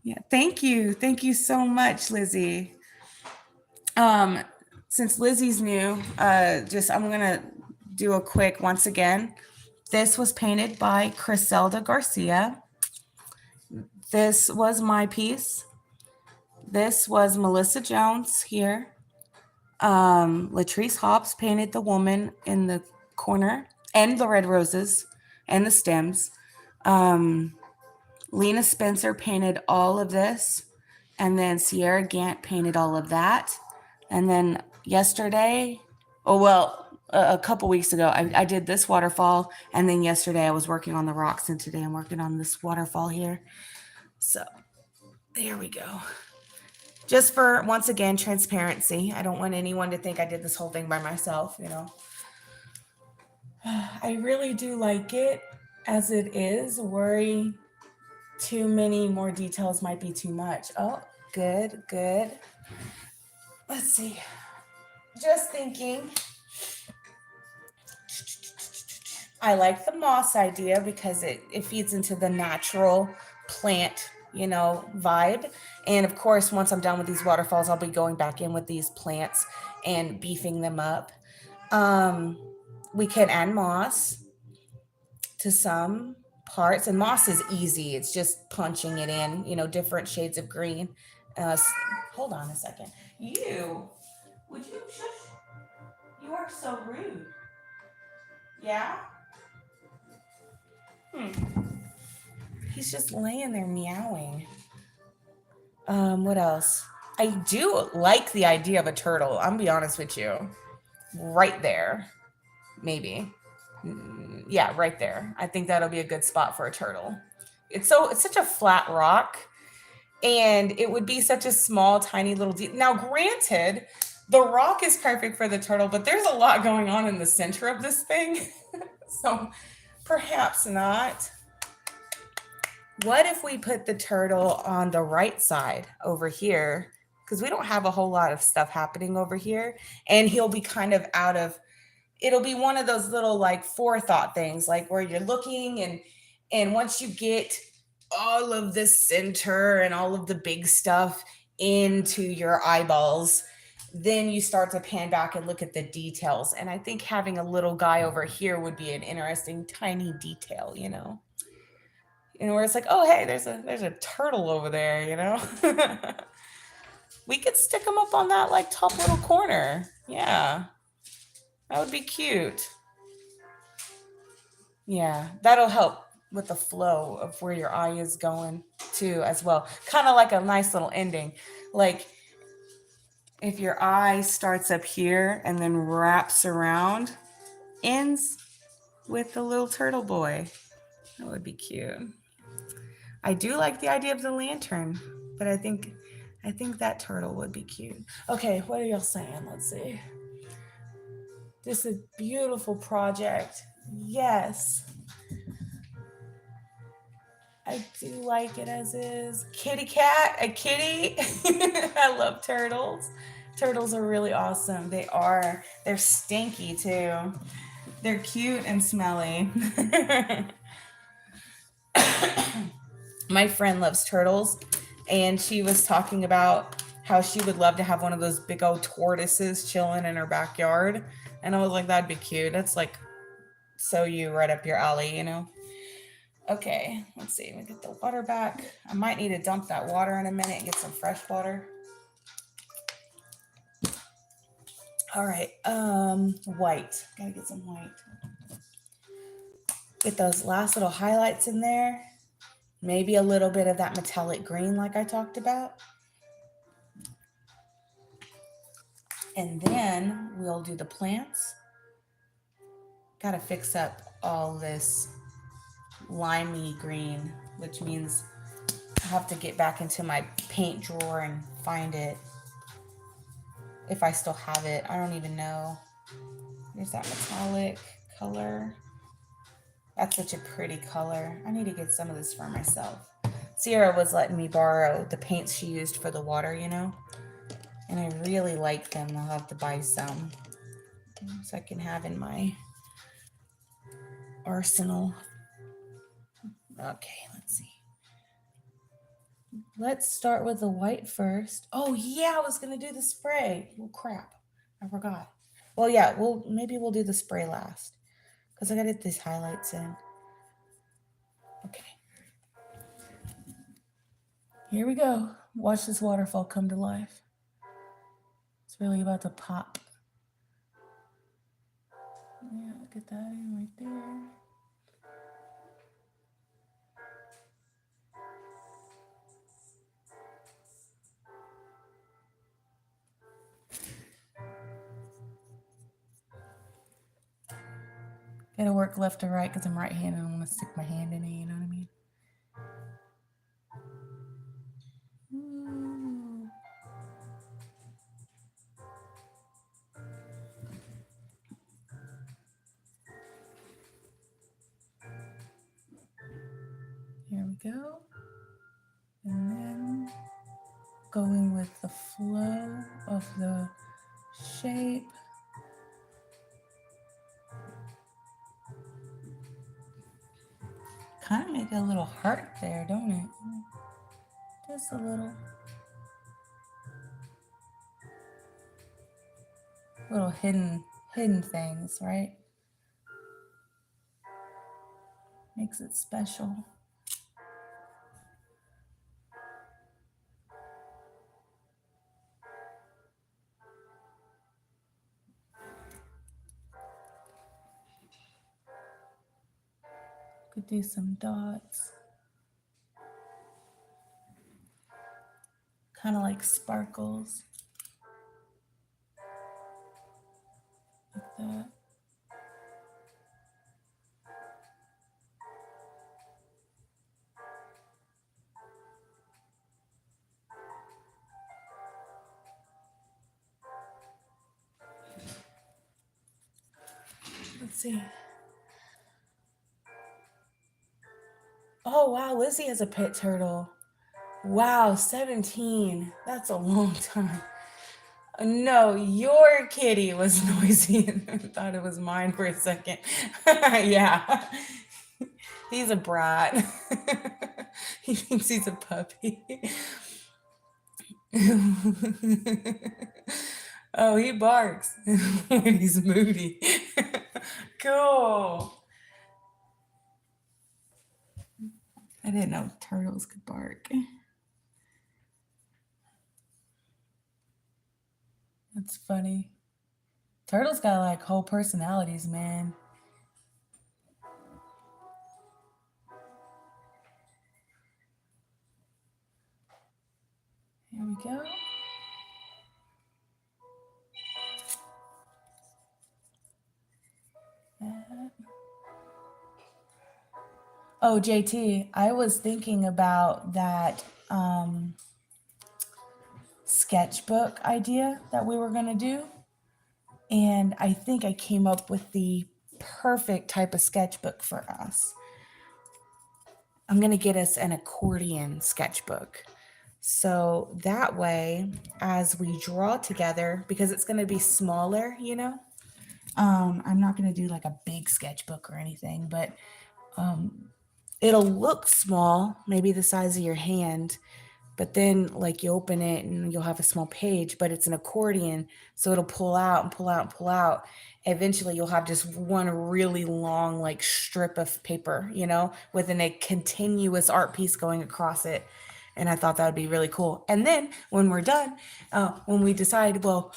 Yeah, thank you. Thank you so much, Lizzie. Since Lizzie's new, I'm gonna do a quick once again. This was painted by Criselda Garcia. This was my piece. This was Melissa Jones here. Latrice Hobbs painted the woman in the corner and the red roses and the stems. Lena Spencer painted all of this. And then Sierra Gant painted all of that. And then yesterday, a couple weeks ago, I did this waterfall. And then yesterday I was working on the rocks. And today I'm working on this waterfall here. So there we go. Just for, once again, transparency. I don't want anyone to think I did this whole thing by myself, you know. I really do like it as it is. Worry too many more details might be too much. Oh, good, good. Let's see. Just thinking. I like the moss idea because it feeds into the natural plant, you know, vibe. And of course, once I'm done with these waterfalls, I'll be going back in with these plants and beefing them up. We can add moss to some parts, and moss is easy. It's just punching it in, you know, different shades of green. Hold on a second. Would you shush? You are so rude. Yeah? He's just laying there meowing. What else? I do like the idea of a turtle. I'm gonna be honest with you. Right there. Maybe. Yeah, right there. I think that'll be a good spot for a turtle. It's such a flat rock, and it would be such a small, tiny little now, granted, the rock is perfect for the turtle, but there's a lot going on in the center of this thing. So perhaps not. What if we put the turtle on the right side over here? Because we don't have a whole lot of stuff happening over here, and he'll be kind of it'll be one of those little like forethought things, like where you're looking and once you get all of the center and all of the big stuff into your eyeballs, then you start to pan back and look at the details. And I think having a little guy over here would be an interesting tiny detail, you know, and where it's like, oh, hey, there's a turtle over there, you know. We could stick him up on that like top little corner. Yeah. That would be cute. Yeah, that'll help with the flow of where your eye is going too as well. Kind of like a nice little ending. Like if your eye starts up here and then wraps around, ends with the little turtle boy. That would be cute. I do like the idea of the lantern, but I think that turtle would be cute. Okay, what are y'all saying? Let's see. This is a beautiful project. Yes. I do like it as is. Kitty cat, a kitty. I love turtles. Turtles are really awesome. They are. They're stinky too. They're cute and smelly. My friend loves turtles, and she was talking about how she would love to have one of those big old tortoises chilling in her backyard. And I was like, that'd be cute. That's like so you right up your alley, you know? Okay, let's see. Let me get the water back. I might need to dump that water in a minute and get some fresh water. All right, white. Gotta get some white. Get those last little highlights in there. Maybe a little bit of that metallic green like I talked about. And then we'll do the plants. Gotta fix up all this limey green, which means I have to get back into my paint drawer and find it. If I still have it, I don't even know. There's that metallic color. That's such a pretty color. I need to get some of this for myself. Sierra was letting me borrow the paints she used for the water, you know, and I really like them. I'll have to buy some so I can have in my arsenal. Okay, let's see. Let's start with the white first. Oh yeah, I was gonna do the spray. Oh crap, I forgot. Well, yeah, maybe we'll do the spray last because I gotta get these highlights in. Okay. Here we go. Watch this waterfall come to life. It's really about to pop. Yeah, get that in right there. Gotta work left to right because I'm right-handed. I don't want to stick my hand in it, you know what I mean? Ooh. Here we go. And then going with the flow of the shape. Kind of make a little heart there, don't it? Just a little. Little hidden things, right? Makes it special. Could do some dots. Kind of like sparkles. Like that. Let's see. Oh, wow. Lizzie has a pet turtle. Wow, 17. That's a long time. No, your kitty was noisy and I thought it was mine for a second. Yeah. He's a brat. He thinks he's a puppy. Oh, he barks when he's moody. Cool. I didn't know turtles could bark. That's funny. Turtles got like whole personalities, man. Here we go. Oh, JT, I was thinking about that sketchbook idea that we were going to do. And I think I came up with the perfect type of sketchbook for us. I'm going to get us an accordion sketchbook. So that way, as we draw together, because it's going to be smaller, you know, I'm not going to do like a big sketchbook or anything, but it'll look small, maybe the size of your hand, but then like you open it and you'll have a small page, but it's an accordion. So it'll pull out and pull out and pull out. Eventually you'll have just one really long like strip of paper, you know, with a continuous art piece going across it. And I thought that would be really cool. And then when we're done, when we decide, well,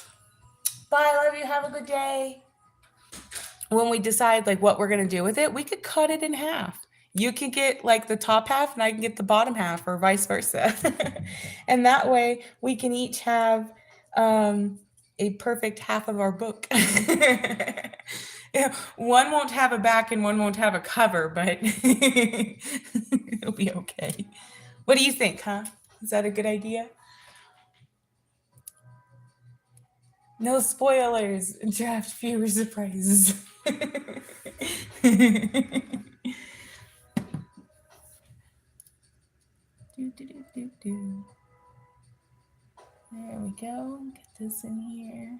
bye, love you, have a good day. When we decide like what we're going to do with it, we could cut it in half. You can get like the top half and I can get the bottom half or vice versa. And that way we can each have a perfect half of our book. One won't have a back and one won't have a cover, but it'll be okay. What do you think, huh? Is that a good idea? No spoilers. Draft fewer surprises. Do There we go. Get this in here.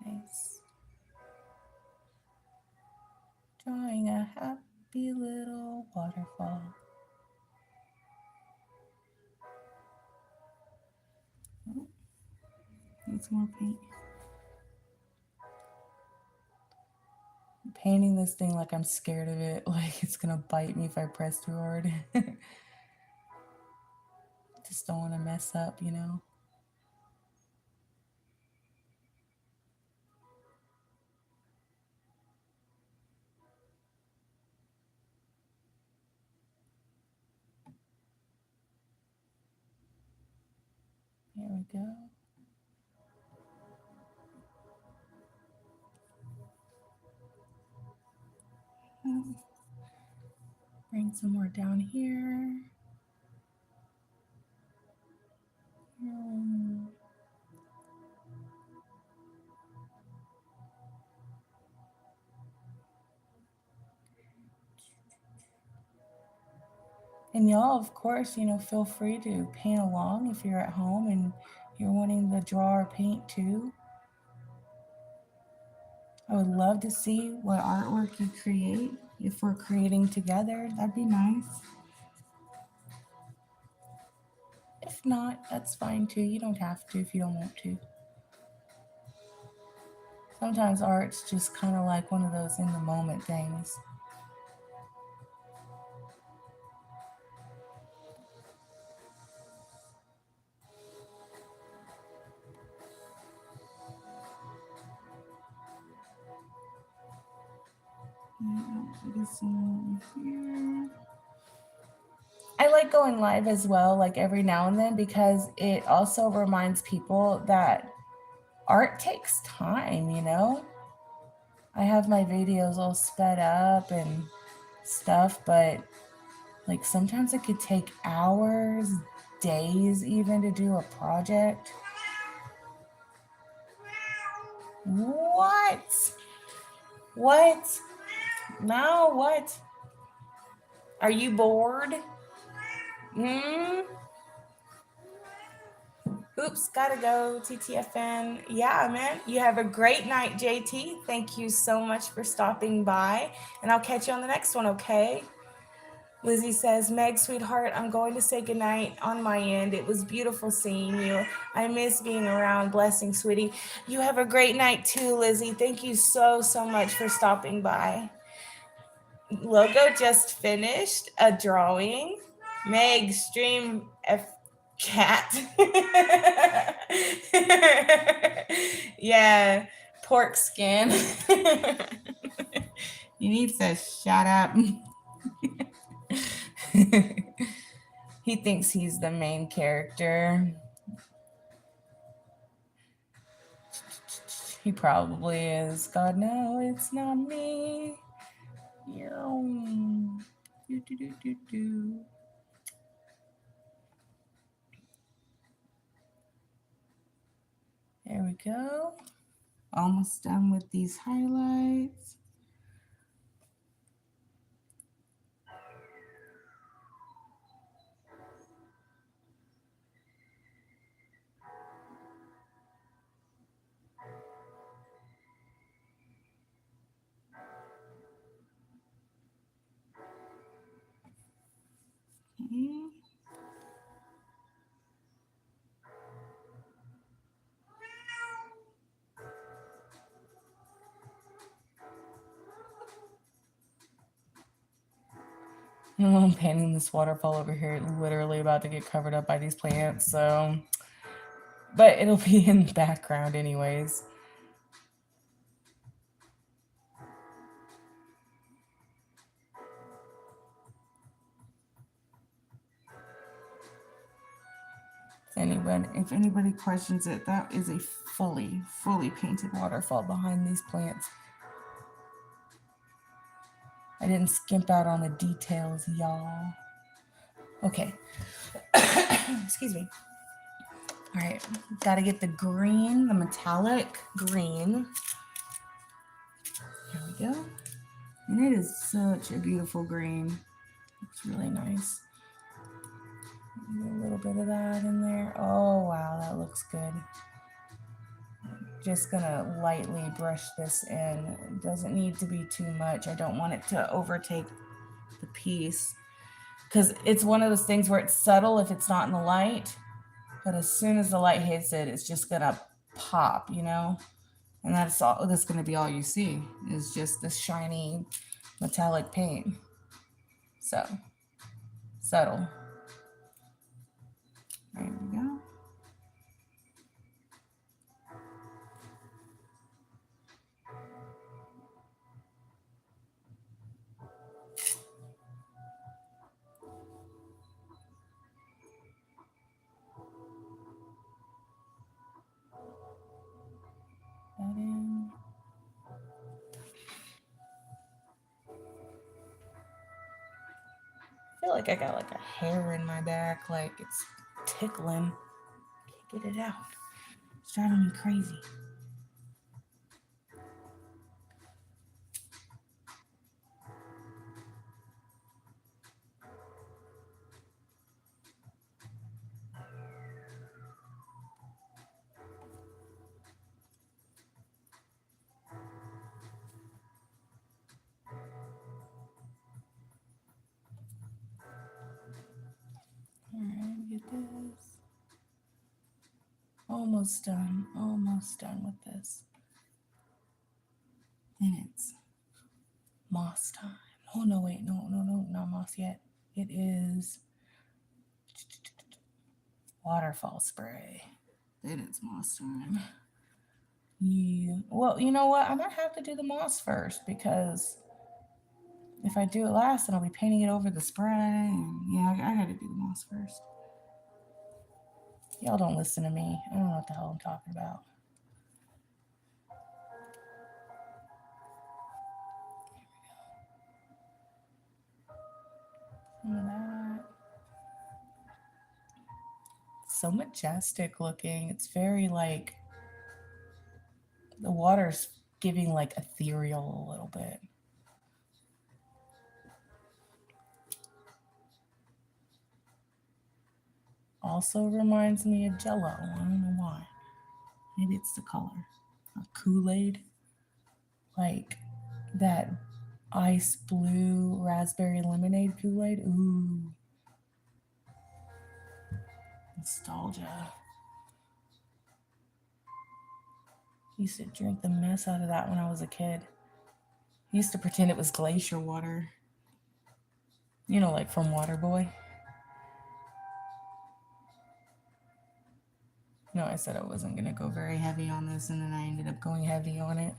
Nice. Drawing a happy little waterfall. Oh, need some more paint. I'm painting this thing like I'm scared of it, like it's gonna bite me if I press too hard. Just don't want to mess up, you know. There we go. Bring some more down here. And y'all, of course, you know, feel free to paint along if you're at home and you're wanting to draw or paint too. I would love to see what artwork you create. If we're creating together, that'd be nice. If not, that's fine too. You don't have to if you don't want to. Sometimes art's just kind of like one of those in the moment things. I like going live as well, like every now and then, because it also reminds people that art takes time, you know? I have my videos all sped up and stuff, but like sometimes it could take hours, days even to do a project. What? What? No, what? Are you bored? Oops, gotta go, TTFN. Yeah, man, you have a great night, JT. Thank you so much for stopping by, and I'll catch you on the next one, okay? Lizzie says, Meg, sweetheart, I'm going to say goodnight on my end. It was beautiful seeing you. I miss being around. Blessings, sweetie. You have a great night too, Lizzie. Thank you so much for stopping by. Logo just finished a drawing. Meg, stream F cat. Yeah, pork skin. You need to shut up. He thinks he's the main character. He probably is. God, no, it's not me. There we go. Almost done with these highlights. Okay. I'm painting this waterfall over here, literally about to get covered up by these plants, so, but it'll be in the background anyways. If anybody questions it, that is a fully painted waterfall behind these plants. I didn't skimp out on the details, y'all. Okay. Excuse me. All right, gotta get the green, the metallic green. There we go. And it is such a beautiful green. It's really nice. A little bit of that in there. Oh, wow, that looks good. Just gonna lightly brush this in. It doesn't need to be too much. I don't want it to overtake the piece. Because it's one of those things where it's subtle if it's not in the light. But as soon as the light hits it, it's just gonna pop, you know? And that's all. That's gonna be all you see is just this shiny metallic paint. So subtle. There we go. That in. I feel like I got like a hair in my back, like it's tickling. Can't get it out. It's driving me crazy. All right, get this. Almost done with this. And it's moss time. Oh, no, wait, no, not moss yet. It is waterfall spray. Then it's moss time. Yeah. Well, you know what? I might have to do the moss first because if I do it last, then I'll be painting it over the spray. And yeah, I gotta do the moss first. Y'all don't listen to me. I don't know what the hell I'm talking about. Some of that. So majestic looking. It's very like the water's giving like ethereal a little bit. Also reminds me of Jello. I don't know why. Maybe it's the color. Kool-Aid. Like that ice blue raspberry lemonade Kool-Aid. Ooh. Nostalgia. Used to drink the mess out of that when I was a kid. Used to pretend it was glacier water. You know, like from Waterboy. No, I said I wasn't going to go very heavy on this, and then I ended up going heavy on it.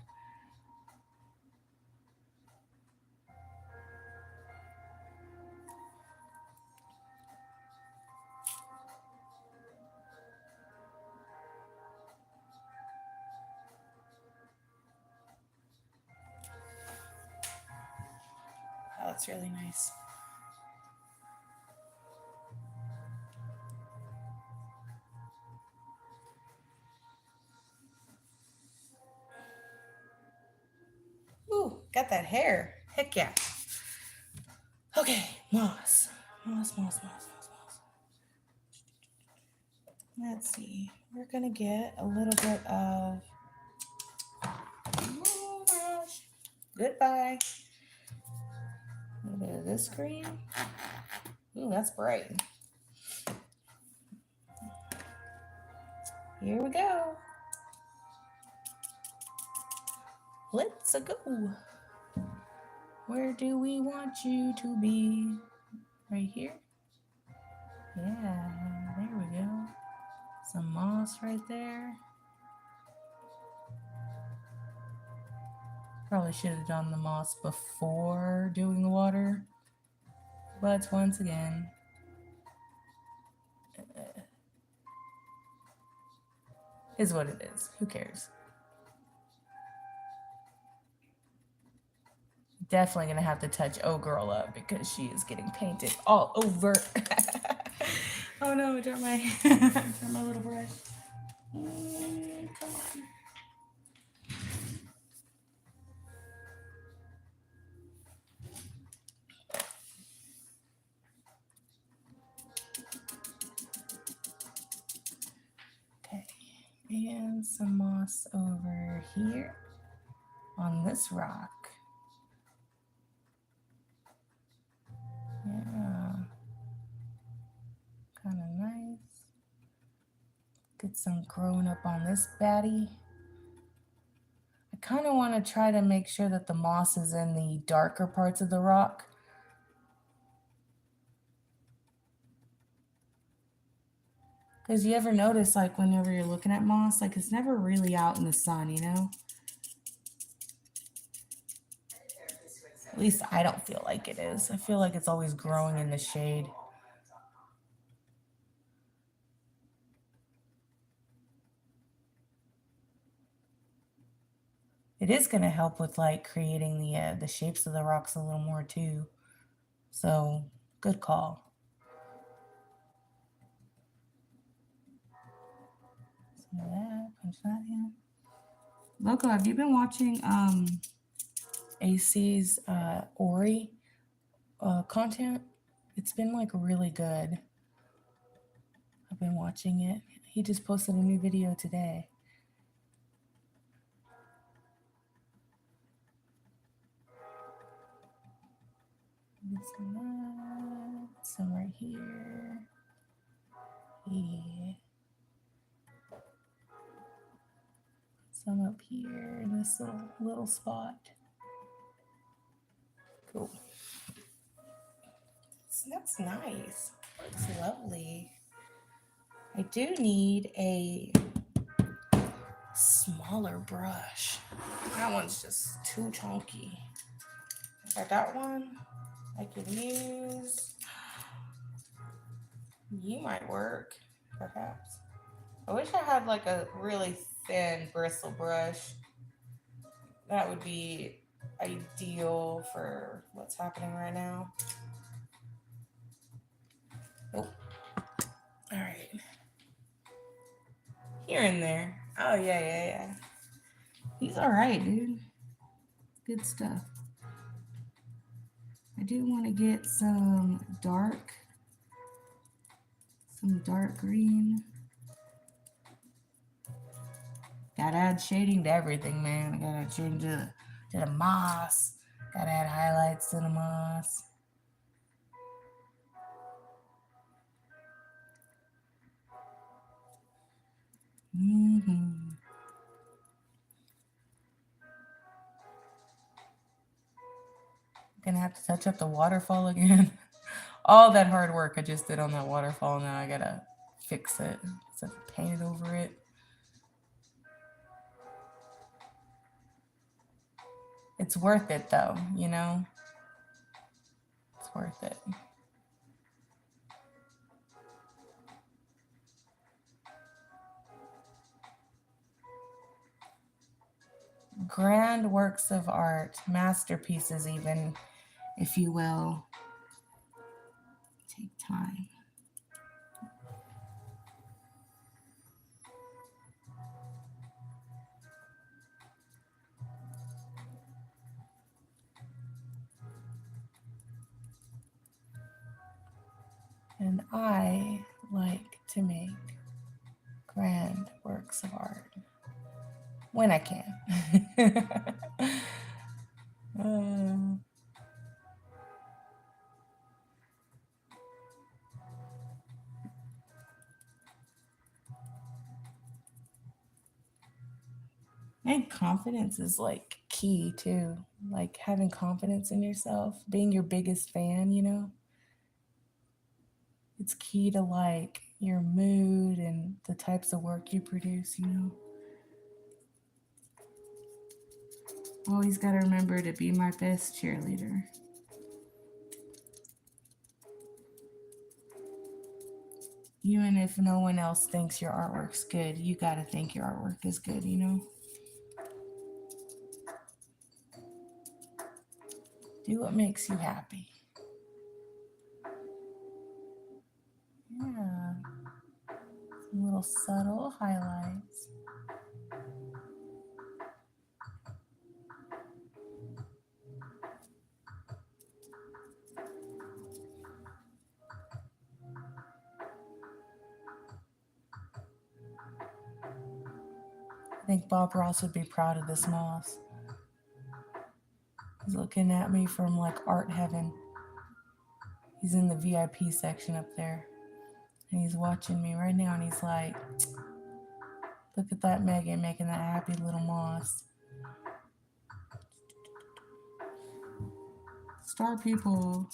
Oh, that's really nice. Ooh, got that hair. Heck yeah. Okay, moss. Let's see. We're gonna get a little bit of. Oh gosh. Goodbye. A little bit of this green. Ooh, that's bright. Here we go. Let's go. Where do we want you to be? Right here? Yeah, there we go. Some moss right there. Probably should have done the moss before doing the water. But once again, is what it is. Who cares? Definitely gonna have to touch Oh Girl up because she is getting painted all over. Oh no, I dropped my little brush. Come on. And some moss over here on this rock. Yeah, kind of nice. Get some growing up on this baddie. I kind of want to try to make sure that the moss is in the darker parts of the rock. Because you ever notice, like, whenever you're looking at moss, like, it's never really out in the sun, you know? At least I don't feel like it is. I feel like it's always growing in the shade. It is going to help with, like, creating the shapes of the rocks a little more, too. So, good call. Some of that, punch that in. Loco, have you been watching AC's Ori content? It's been like really good. I've been watching it. He just posted a new video today. Some that, some right here. Yeah. Some up here in this little spot. Cool. That's nice. Looks lovely. I do need a smaller brush. That one's just too chunky. I got one I could use. You might work, perhaps. I wish I had like a really thin bristle brush. That would be ideal for what's happening right now. Oh, all right. Here and there. Oh, yeah. He's all right, dude. Good stuff. I do want to get some dark green. Gotta add shading to everything, man. I gotta change to the moss. Gotta add highlights to the moss. Gonna have to touch up the waterfall again. All that hard work I just did on that waterfall, now I gotta fix it. So I painted over it. It's worth it though, you know? It's worth it. Grand works of art, masterpieces even, if you will, take time. And I like to make grand works of art when I can. And confidence is like key too. Like having confidence in yourself, being your biggest fan, you know? It's key to like your mood and the types of work you produce, you know? Always got to remember to be my best cheerleader. Even if no one else thinks your artwork's good, you got to think your artwork is good, you know? Do what makes you happy. Yeah. Some little subtle highlights. I think Bob Ross would be proud of this moss. He's looking at me from like art heaven. He's in the VIP section up there. And he's watching me right now and he's like, look at that Megan making that happy little moss. Star people.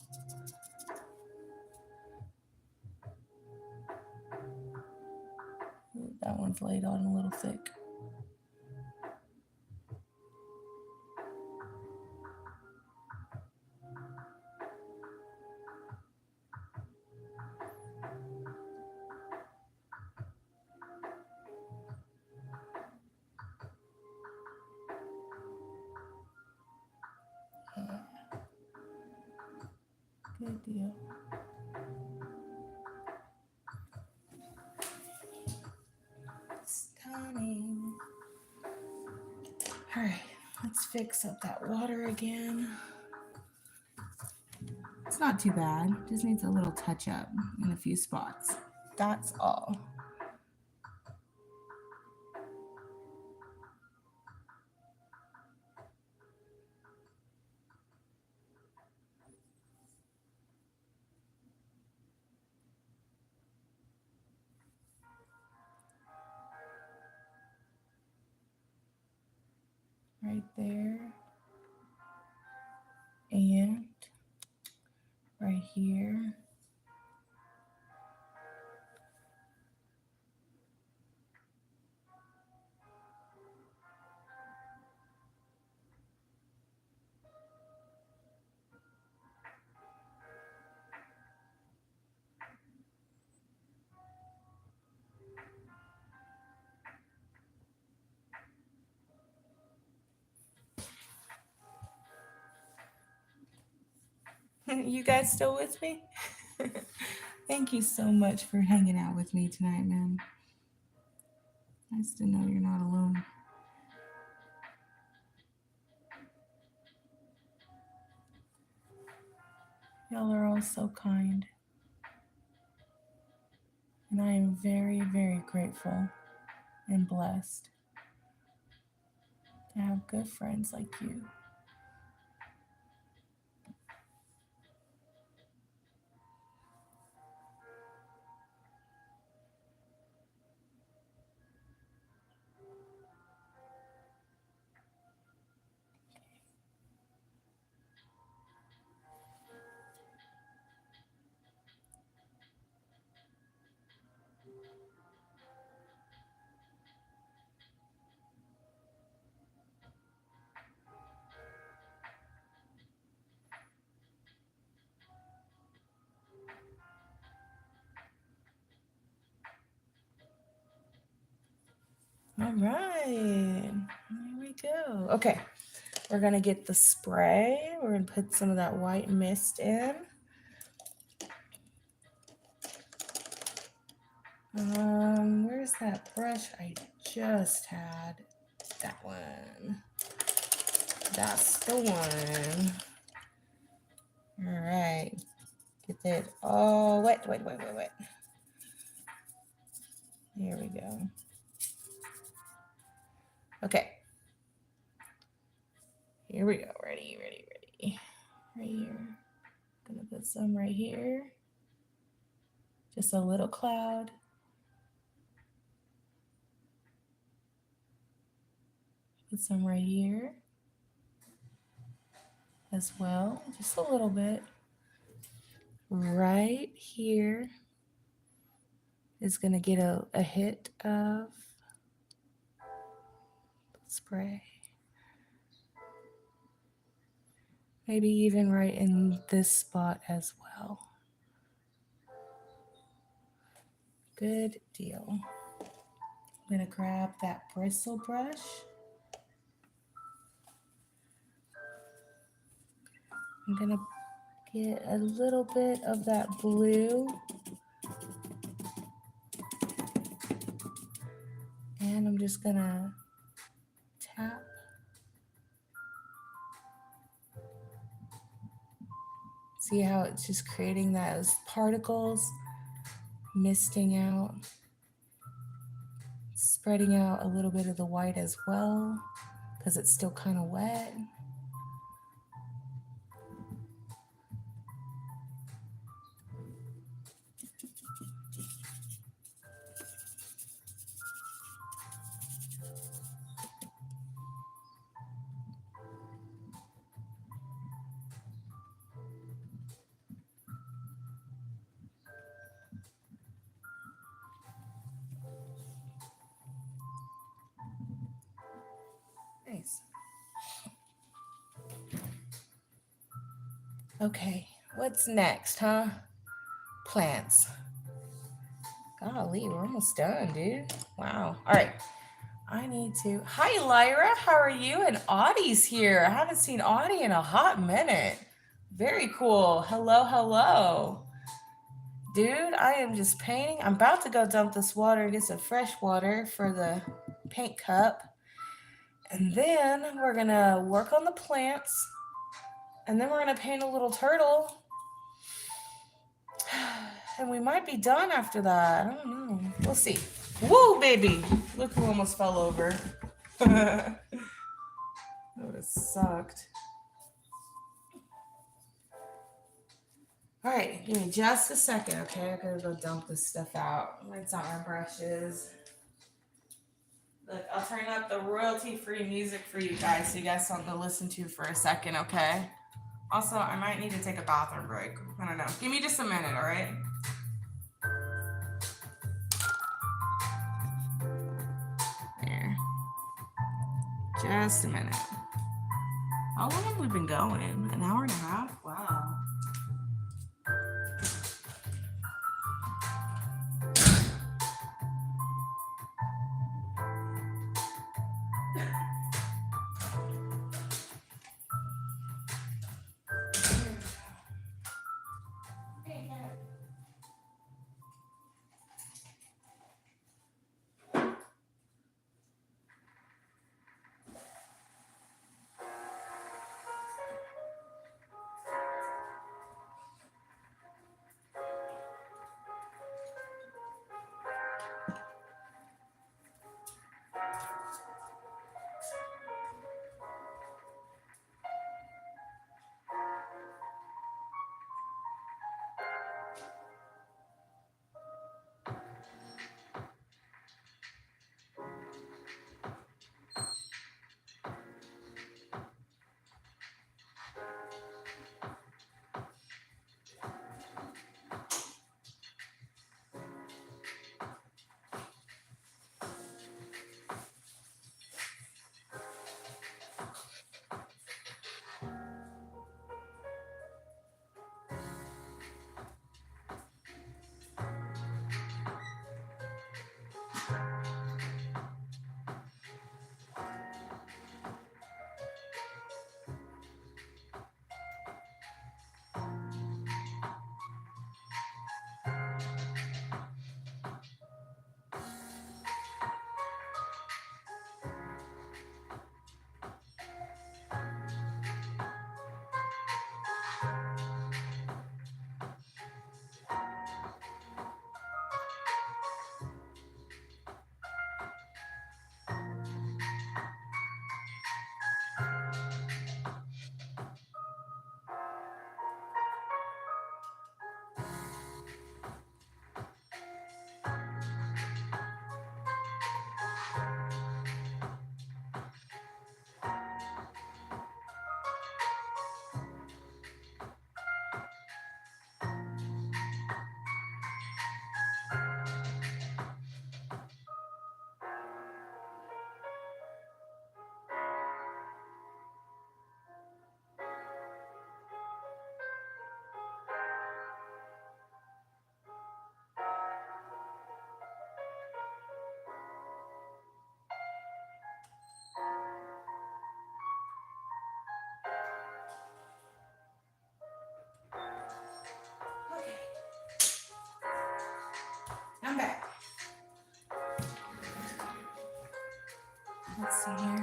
That one's laid on a little thick. Good deal. Stunning. All right, let's fix up that water again. It's not too bad. Just needs a little touch up in a few spots. That's all. Right there. And right here. You guys still with me? Thank you so much for hanging out with me tonight, man. Nice to know you're not alone. Y'all are all so kind. And I am very, very grateful and blessed to have good friends like you. All right, here we go. Okay, we're gonna get the spray. We're gonna put some of that white mist in. Where's that brush I just had? That one. That's the one. All right, get it all wet. Here we go. Okay. Here we go. Ready. Right here. Gonna put some right here. Just a little cloud. Put some right here as well. Just a little bit. Right here is gonna get a hit of spray. Maybe even right in this spot as well. Good deal. I'm gonna grab that bristle brush. I'm gonna get a little bit of that blue. And I'm just gonna tap. See how it's just creating those particles, misting out. Spreading out a little bit of the white as well, because it's still kind of wet. Nice. Okay, what's next, huh? Plants. Golly, we're almost done, dude. Wow. All right. I need to. Hi, Lyra. How are you? And Audie's here. I haven't seen Audie in a hot minute. Very cool. Hello, hello. Dude, I am just painting. I'm about to go dump this water and get some fresh water for the paint cup. And then we're going to work on the plants. And then we're going to paint a little turtle. And we might be done after that. I don't know. We'll see. Woo, baby. Look who almost fell over. That would have sucked. All right, give me just a second, okay? I gotta go dump this stuff out. Rinse out my brushes. Look, I'll turn up the royalty-free music for you guys so you guys have something to listen to for a second, okay? Also, I might need to take a bathroom break. I don't know. Give me just a minute, all right? There. Just a minute. How long have we been going? An hour and a half? Wow. I'm back. Let's see here.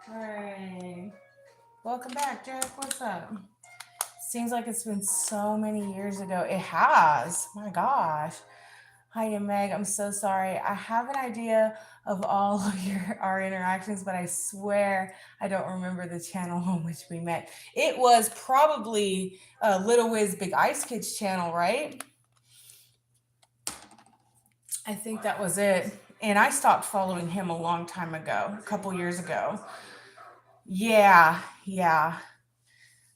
All right. Welcome back, Jack. What's up? Seems like it's been so many years ago. It has. My gosh. Hi, Meg. I'm so sorry. I have an idea of all of our interactions, but I swear I don't remember the channel on which we met. It was probably Little Wiz Big Ice Kids channel, right? I think that was it. And I stopped following him a long time ago, a couple years ago. Yeah, yeah.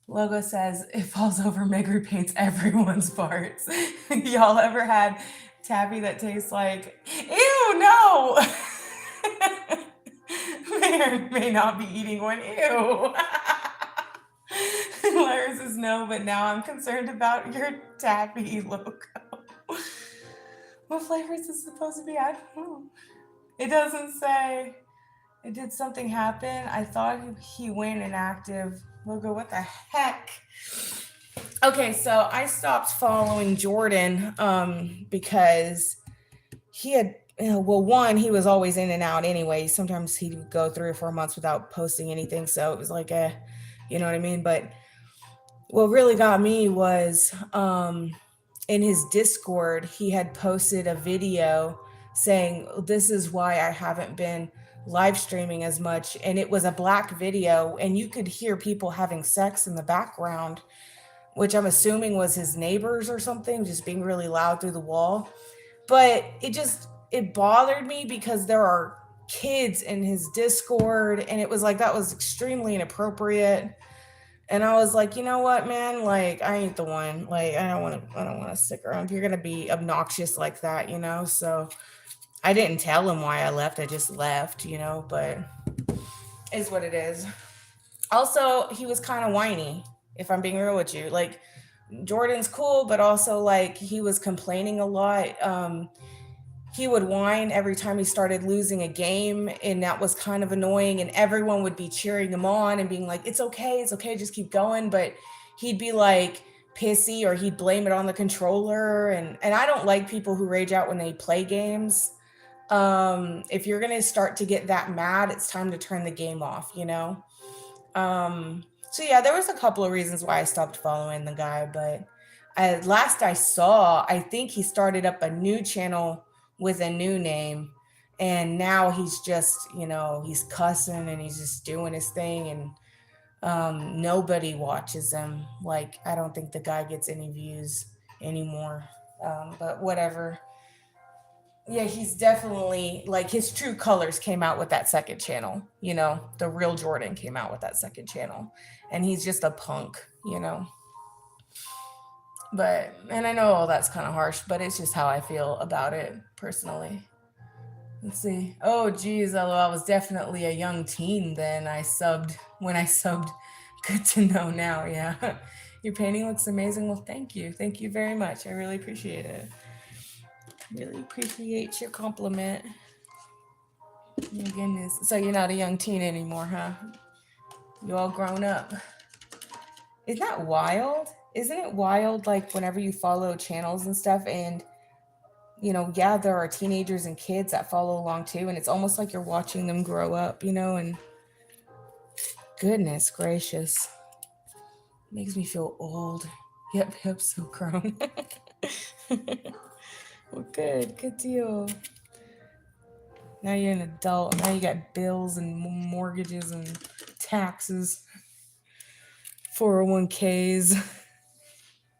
Logo says it falls over Megri paints everyone's parts. Y'all ever had taffy that tastes like, ew, no! May or may not be eating one. Ew. Larry says no, but now I'm concerned about your taffy logo. What flavor is this supposed to be? I don't know. It doesn't say. Did something happen? I thought he went inactive. Logo, what the heck? Okay, so I stopped following Jordan because he had, well, one, he was always in and out anyway. Sometimes he'd go 3 or 4 months without posting anything. So it was like, you know what I mean? But what really got me was in his Discord, he had posted a video saying, this is why I haven't been live streaming as much. And it was a black video, and you could hear people having sex in the background, which I'm assuming was his neighbors or something, just being really loud through the wall. But it bothered me because there are kids in his Discord, and it was like that was extremely inappropriate. And I was like, you know what, man? Like, I ain't the one. Like, I don't want to stick around. You're gonna be obnoxious like that, you know. So I didn't tell him why I left. I just left, you know. But is what it is. Also, he was kind of whiny. If I'm being real with you, like Jordan's cool, but also like he was complaining a lot. He would whine every time he started losing a game, and that was kind of annoying, and everyone would be cheering him on and being like, it's okay, just keep going. But he'd be like pissy, or he'd blame it on the controller, and I don't like people who rage out when they play games. If you're gonna start to get that mad, it's time to turn the game off, you know. So yeah, there was a couple of reasons why I stopped following the guy, but last I saw, I think he started up a new channel with a new name, and now he's just, you know, he's cussing and he's just doing his thing, and nobody watches him. Like, I don't think the guy gets any views anymore. But whatever. Yeah, he's definitely like his true colors came out with that second channel. You know, the real Jordan came out with that second channel, and he's just a punk, you know. But, and I know all that's kind of harsh, but it's just how I feel about it personally. Let's see. Oh, geez, although I was definitely a young teen then. When I subbed. Good to know now, yeah. Your painting looks amazing. Well, thank you. Thank you very much. I really appreciate it. Really appreciate your compliment. My goodness. So you're not a young teen anymore, huh? You all grown up. Isn't that wild? Isn't it wild, like, whenever you follow channels and stuff, and, you know, yeah, there are teenagers and kids that follow along too, and it's almost like you're watching them grow up, you know, and goodness gracious. Makes me feel old. Yep, so grown. Well, good deal. Now you're an adult. Now you got bills and mortgages and taxes, 401ks,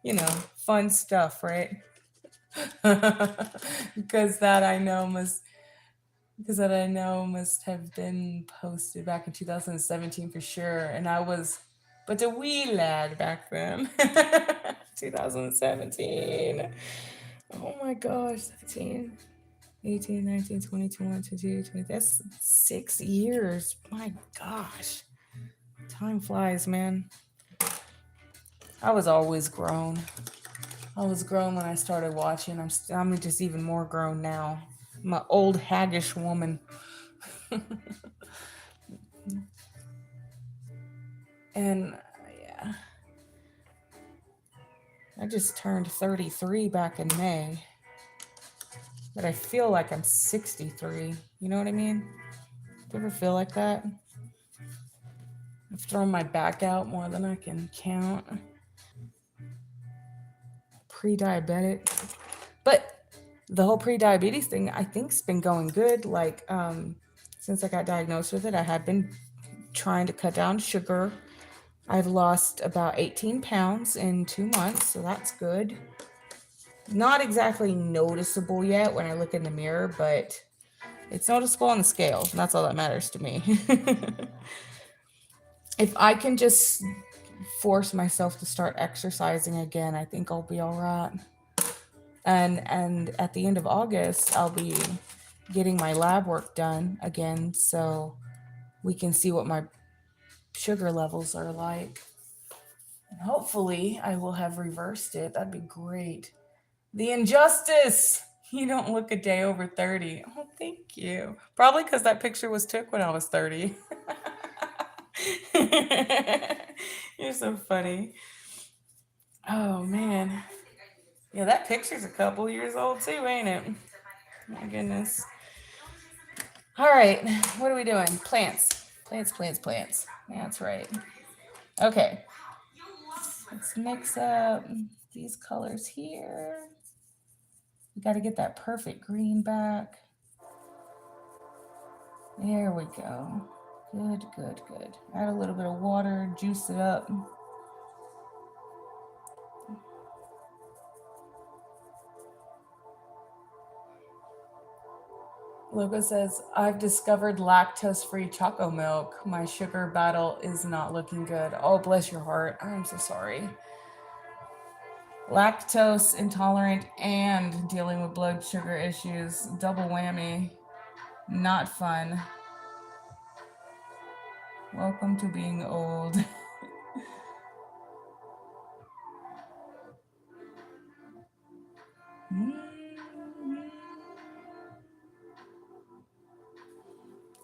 you know, fun stuff, right? Because that I know must have been posted back in 2017 for sure. And I was but a wee lad back then. 2017. Oh my gosh, 17. 18, 19, 20, 21, 22, 20. That's 6 years. My gosh. Time flies, man. I was always grown. I was grown when I started watching. I'm just even more grown now. I'm an old haggish woman. And yeah. I just turned 33 back in May. But I feel like I'm 63. You know what I mean? Do you ever feel like that? I've thrown my back out more than I can count. Pre-diabetic. But the whole pre-diabetes thing, I think, has been going good. Like, since I got diagnosed with it, I had been trying to cut down sugar. I've lost about 18 pounds in 2 months, so that's good. Not exactly noticeable yet when I look in the mirror, but it's noticeable on the scales, and that's all that matters to me. If I can just force myself to start exercising again, I think I'll be all right. And at the end of August, I'll be getting my lab work done again, so we can see what my sugar levels are like. And hopefully, I will have reversed it. That'd be great. The injustice! You don't look a day over 30. Oh, thank you. Probably because that picture was took when I was 30. You're so funny. Oh, man. Yeah, that picture's a couple years old too, ain't it? My goodness. All right, what are we doing? Plants. Plants, plants, plants. That's right. Okay. Let's mix up these colors here. We got to get that perfect green back. There we go. Good, good, good. Add a little bit of water, juice it up. Logo says, I've discovered lactose-free choco milk. My sugar battle is not looking good. Oh, bless your heart. I'm so sorry. Lactose intolerant and dealing with blood sugar issues. Double whammy. Not fun. Welcome to being old.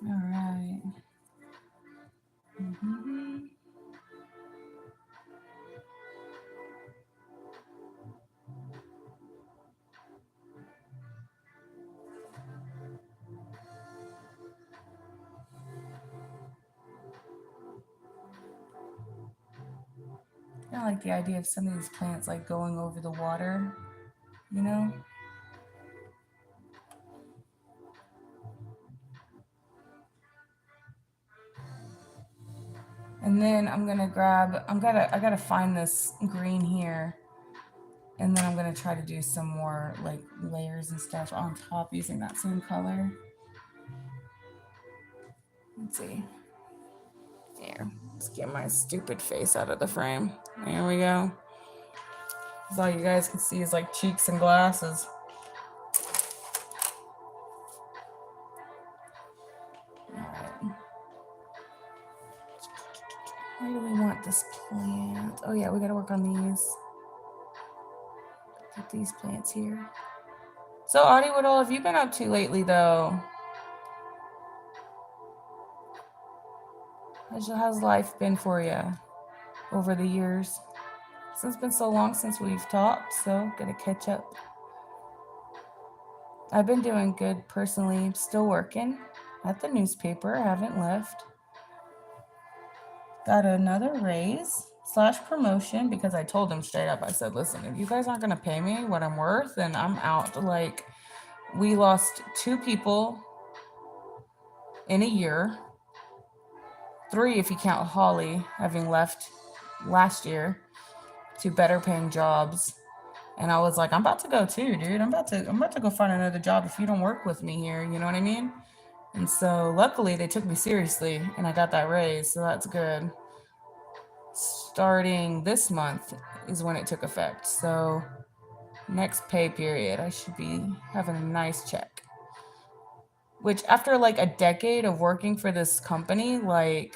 All right. I like the idea of some of these plants like going over the water, you know? And then I'm gonna grab, I gotta find this green here. And then I'm gonna try to do some more like layers and stuff on top using that same color. Let's see. There, let's get my stupid face out of the frame. There we go. Because all you guys can see is like cheeks and glasses. Alright. Where do we want this plant? Oh yeah, we gotta work on these. Get these plants here. So Audie, what all have you been up to lately though? How's life been for you over the years? It's been so long since we've talked, so gotta catch up. I've been doing good personally. Still working at the newspaper. I haven't left. Got another raise / promotion because I told them straight up. I said, listen, if you guys aren't gonna pay me what I'm worth, then I'm out. Like, we lost 2 people in a year. 3 if you count Holly having left last year to better paying jobs. And I was like, I'm about to go too, dude. I'm about to go find another job if you don't work with me here. You know what I mean? And so luckily they took me seriously and I got that raise. So that's good. Starting this month is when it took effect. So next pay period, I should be having a nice check. Which after like a decade of working for this company, like,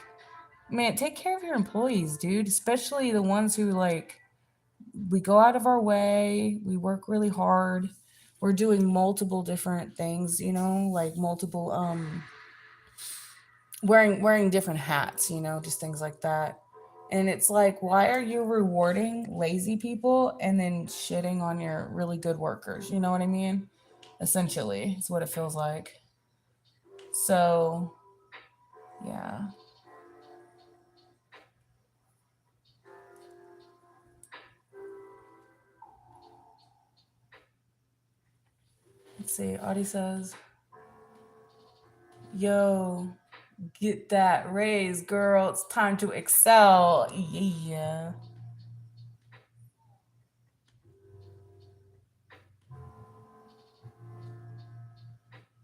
man, take care of your employees, dude. Especially the ones who like, we go out of our way, we work really hard, we're doing multiple different things, you know, like multiple wearing different hats, you know, just things like that. And it's like, why are you rewarding lazy people and then shitting on your really good workers? You know what I mean? Essentially, it's what it feels like. So yeah. Let's see. Audie says, yo, get that raise, girl. It's time to excel. Yeah.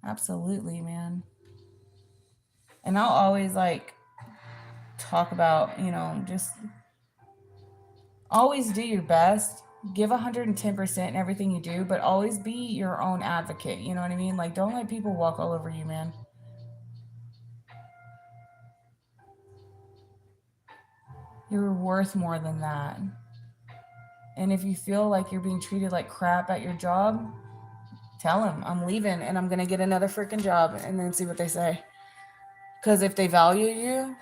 Absolutely, man. And I'll always like talk about, just always do your best. Give 110% in everything you do, but always be your own advocate. You know what I mean? Like, don't let people walk all over you, man. You're worth more than that. And if you feel like you're being treated like crap at your job, tell them I'm leaving and I'm going to get another freaking job, and then see what they say. Because if they value you,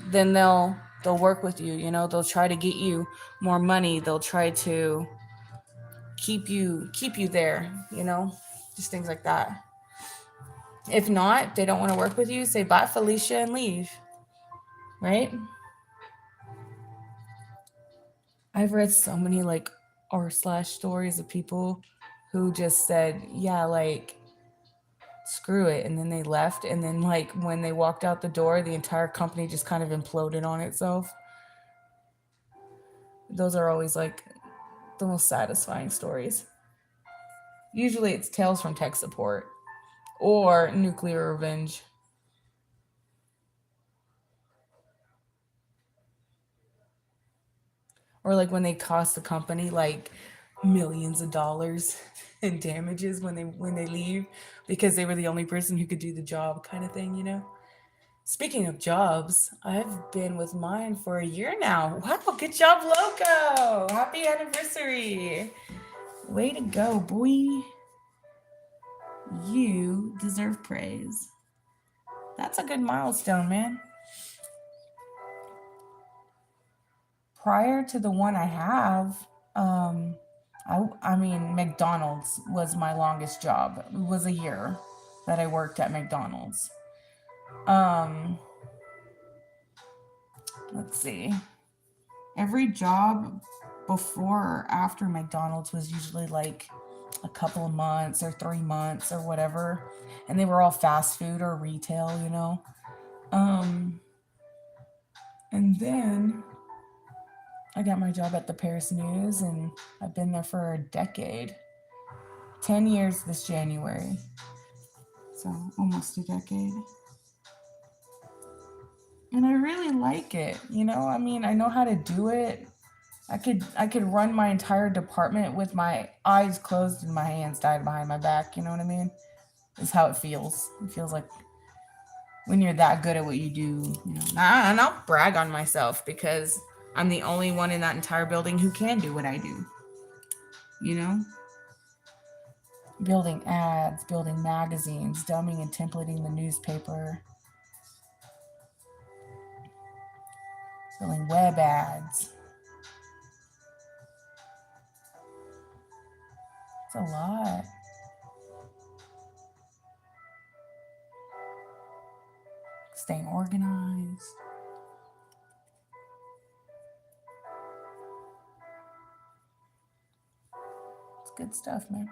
then they'll work with you. They'll try to get you more money. They'll try to keep you there, just things like that. If not, if they don't want to work with you, say bye, Felicia, and leave. Right? I've read so many like r/ stories of people who just said, yeah, like, screw it, and then they left, and then like when they walked out the door, the entire company just kind of imploded on itself. Those are always like the most satisfying stories. Usually it's tales from tech support or nuclear revenge. Or like when they cost the company like millions of dollars in damages when they leave because they were the only person who could do the job, kind of thing. Speaking of jobs, I've been with mine for a year now. Wow, good job, Loco! Happy anniversary! Way to go, boy. You deserve praise. That's a good milestone, man. Prior to the one I have, I mean, McDonald's was my longest job. It was a year that I worked at McDonald's. Let's see. Every job before or after McDonald's was usually like a couple of months or 3 months or whatever. And they were all fast food or retail. And then I got my job at the Paris News, and I've been there for a decade. 10 years this January. So almost a decade. And I really like it. I mean, I know how to do it. I could run my entire department with my eyes closed and my hands tied behind my back. You know what I mean? Is how it feels. It feels like when you're that good at what you do. And I'll brag on myself because I'm the only one in that entire building who can do what I do. Building ads, building magazines, dumbing and templating the newspaper, building web ads. It's a lot. Staying organized. It's good stuff, man.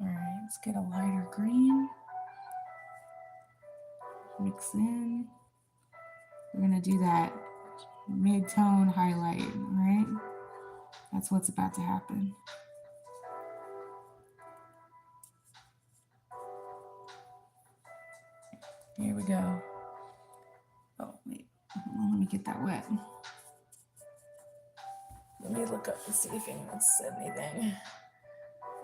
All right, let's get a lighter green. Mix in. We're going to do that mid-tone highlight, right? That's what's about to happen. Here we go. Oh, wait. Let me get that wet. Let me look up and see if anyone said anything.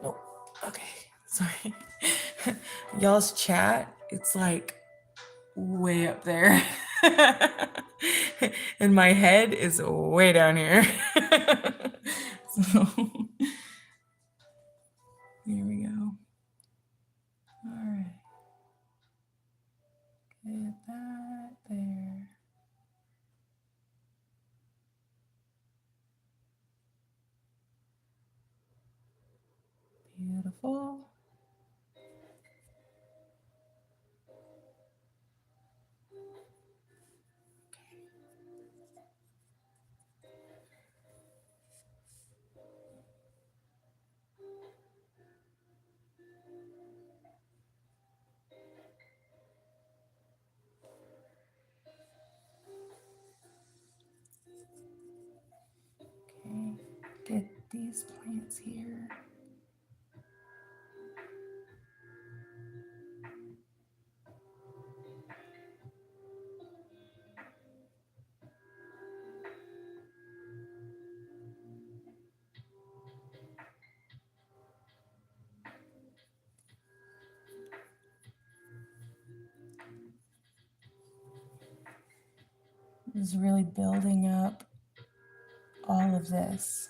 Nope. Okay. Sorry. Y'all's chat, it's like way up there. And my head is way down here. So here we go. All right. Get that there. Beautiful. Okay, get these plants here. Is really building up all of this.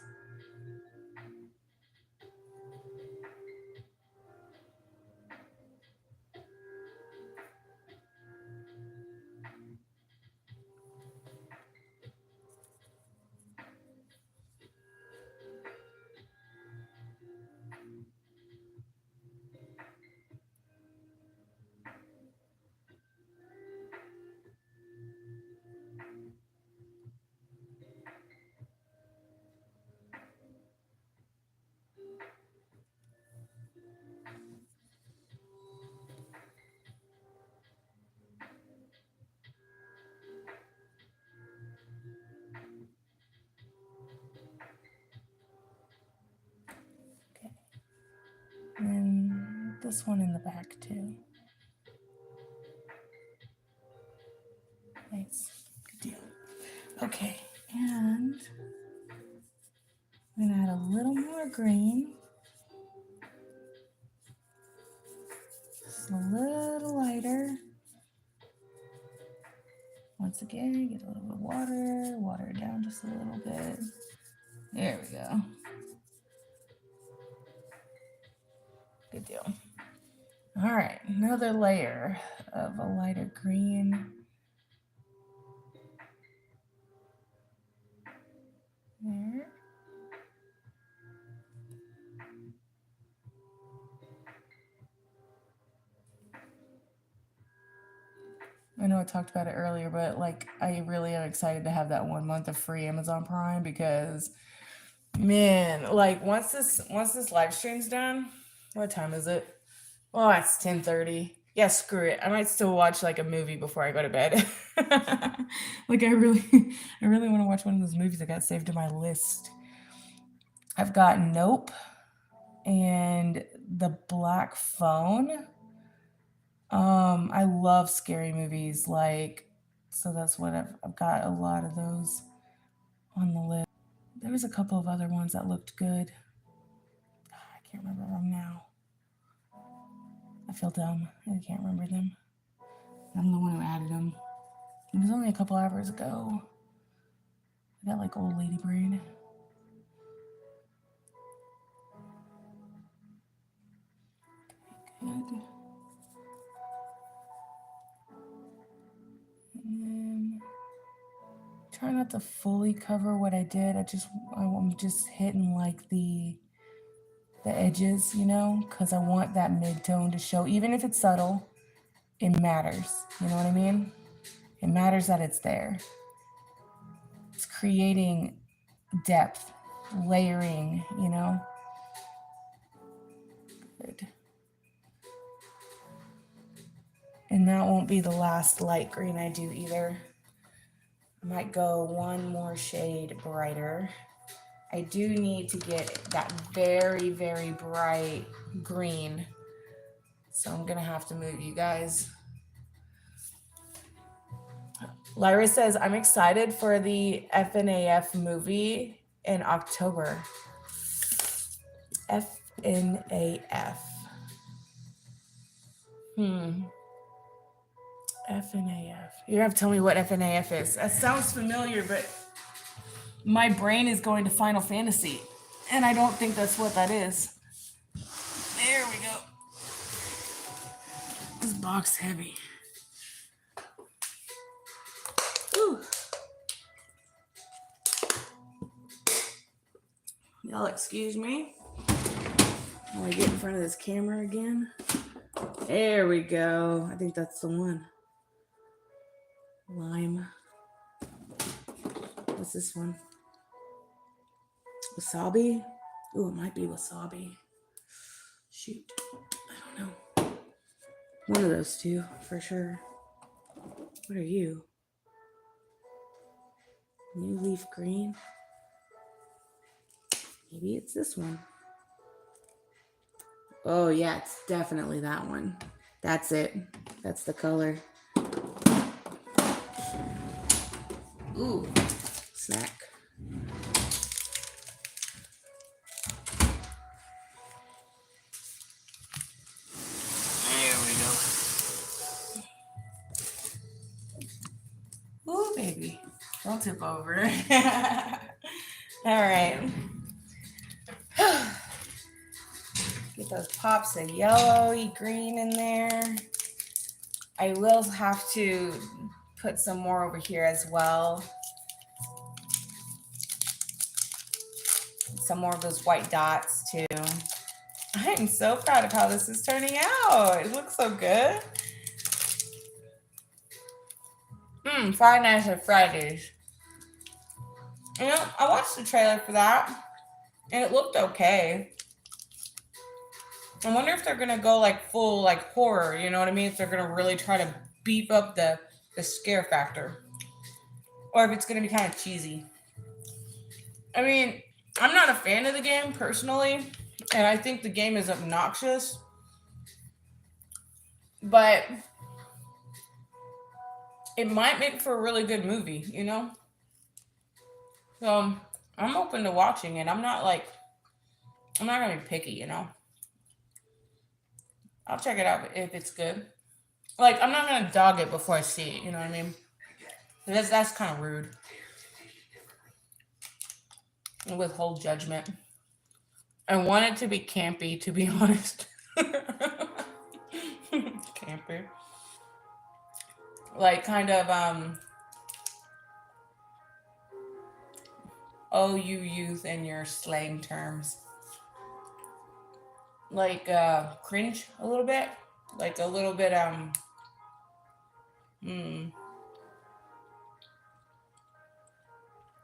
Okay. And this one in the back too. Nice. Good deal. Okay, and I'm gonna add a little more green. Just a little lighter. Once again, get a little bit of water it down just a little bit. There we go. Good deal. All right, another layer of a lighter green. There. I know I talked about it earlier, but like I really am excited to have that 1 month of free Amazon Prime because man, like once this live stream's done, what time is it? Oh, it's 10:30. Yeah, screw it. I might still watch like a movie before I go to bed. Like I really want to watch one of those movies that got saved to my list. I've got Nope and The Black Phone. I love scary movies, like, so that's what I've got a lot of those on the list. There was a couple of other ones that looked good. I can't remember them now. I feel dumb. I can't remember them. I'm the one who added them. It was only a couple hours ago. I got like old lady brain. Good. And then try not to fully cover what I did. I'm just hitting like the edges, you know, because I want that mid-tone to show. Even if it's subtle, it matters. You know what I mean? It matters that it's there. It's creating depth, layering, you know? Good. And that won't be the last light green I do either. I might go one more shade brighter. I do need to get that very, very bright green. So I'm gonna have to move you guys. Lyra says, I'm excited for the FNAF movie in October. FNAF. FNAF. You're gonna have to tell me what FNAF is. That sounds familiar, but my brain is going to Final Fantasy, and I don't think that's what that is. There we go. This box is heavy. Whew. Y'all excuse me while I get in front of this camera again. There we go. I think that's the one. Lime. What's this one? Wasabi? Ooh, it might be wasabi. Shoot. I don't know. One of those two, for sure. What are you? New leaf green. Maybe it's this one. Oh yeah, it's definitely that one. That's it. That's the color. Ooh, snack. There we go. Ooh, baby. Don't tip over. All right. Get those pops of yellowy green in there. I will have to put some more over here as well. Some more of those white dots too. I am so proud of how this is turning out. It looks so good. Five Nights at Freddy's. You know, I watched the trailer for that and it looked okay. I wonder if they're gonna go like full like horror, you know what I mean? If they're gonna really try to beef up the scare factor. Or if it's gonna be kind of cheesy. I mean, I'm not a fan of the game personally, and I think the game is obnoxious. But it might make for a really good movie, you know? So I'm open to watching it. I'm not gonna be picky, you know? I'll check it out if it's good. Like, I'm not gonna dog it before I see it, you know what I mean? That's kind of rude. And withhold judgment. I want it to be campy, to be honest. Campy. Like, kind of, oh, you youth in your slang terms. Like, cringe a little bit. Like, a little bit,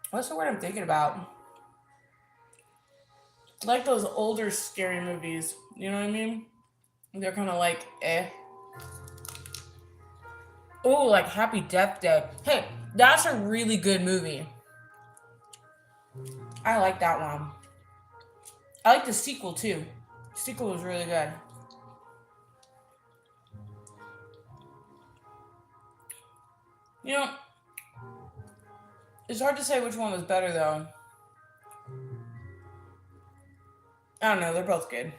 what's the word I'm thinking about? Like those older scary movies. You know what I mean? They're kind of like, eh. Oh, like Happy Death Day. Hey, that's a really good movie. I like that one. I like the sequel too. The sequel was really good. You know, it's hard to say which one was better though. I don't know, they're both good.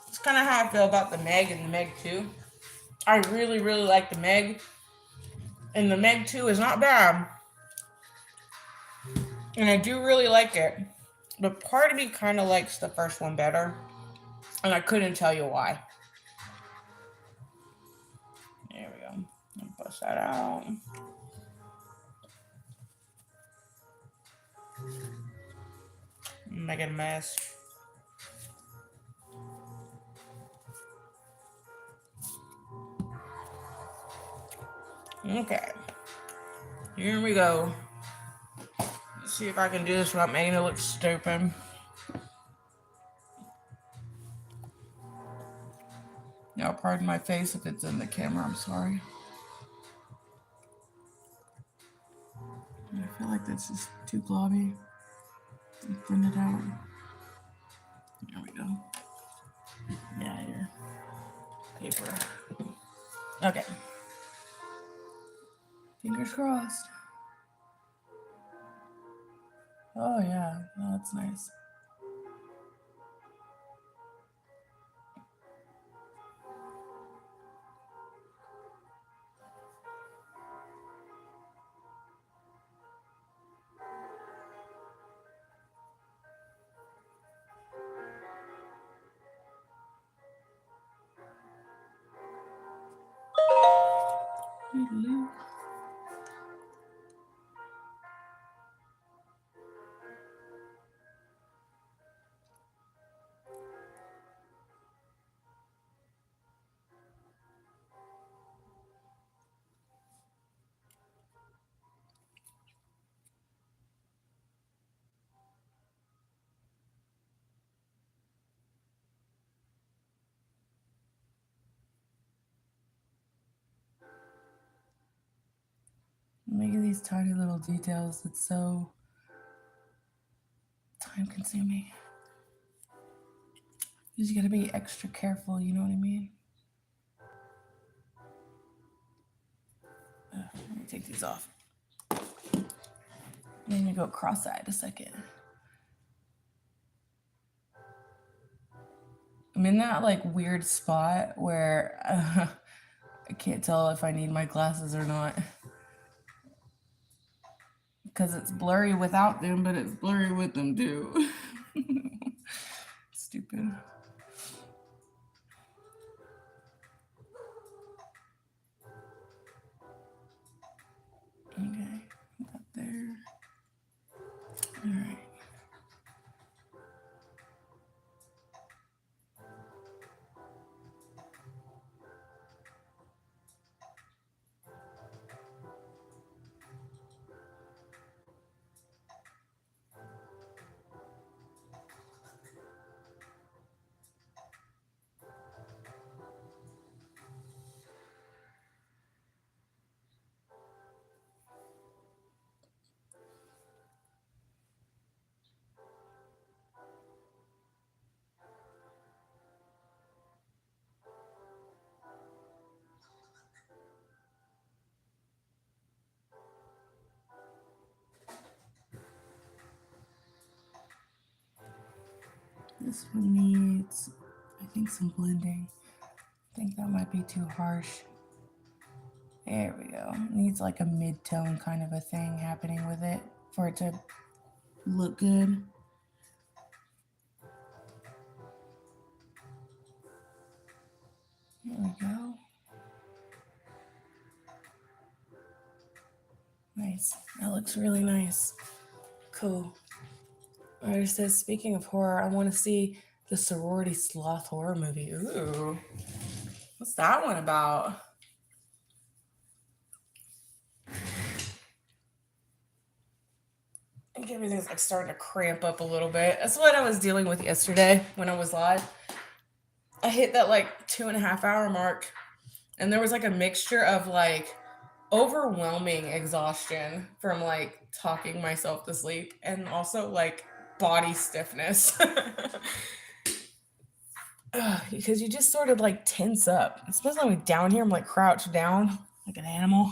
It's kind of how I feel about the Meg and the Meg 2. I really, really like the Meg. And the Meg 2 is not bad. And I do really like it. But part of me kind of likes the first one better. And I couldn't tell you why. There we go. I'll bust that out. Make it a mess. Okay. Here we go. Let's see if I can do this without making it look stupid. Now, pardon my face if it's in the camera. I'm sorry. I feel like this is too globby. Thin it out. There we go. Yeah, here. Paper. Okay. Fingers crossed. Oh, yeah. Oh, that's nice. Making these tiny little details, it's so time consuming. You just gotta be extra careful, you know what I mean? Let me take these off. I'm gonna go cross-eyed a second. I'm in that like weird spot where I can't tell if I need my glasses or not. Because it's blurry without them, but it's blurry with them too. Stupid. Okay, up there. All right. This one needs, I think, some blending. I think that might be too harsh. There we go. Needs like a mid-tone kind of a thing happening with it for it to look good. There we go. Nice. That looks really nice. Cool. Artist says, speaking of horror, I want to see the Sorority Sloth horror movie. Ooh. What's that one about? I think everything's like starting to cramp up a little bit. That's what I was dealing with yesterday when I was live. I hit that like 2.5 hour mark, and there was like a mixture of like overwhelming exhaustion from like talking myself to sleep and also like body stiffness. Because you just sort of like tense up, especially when down here I'm like crouched down like an animal.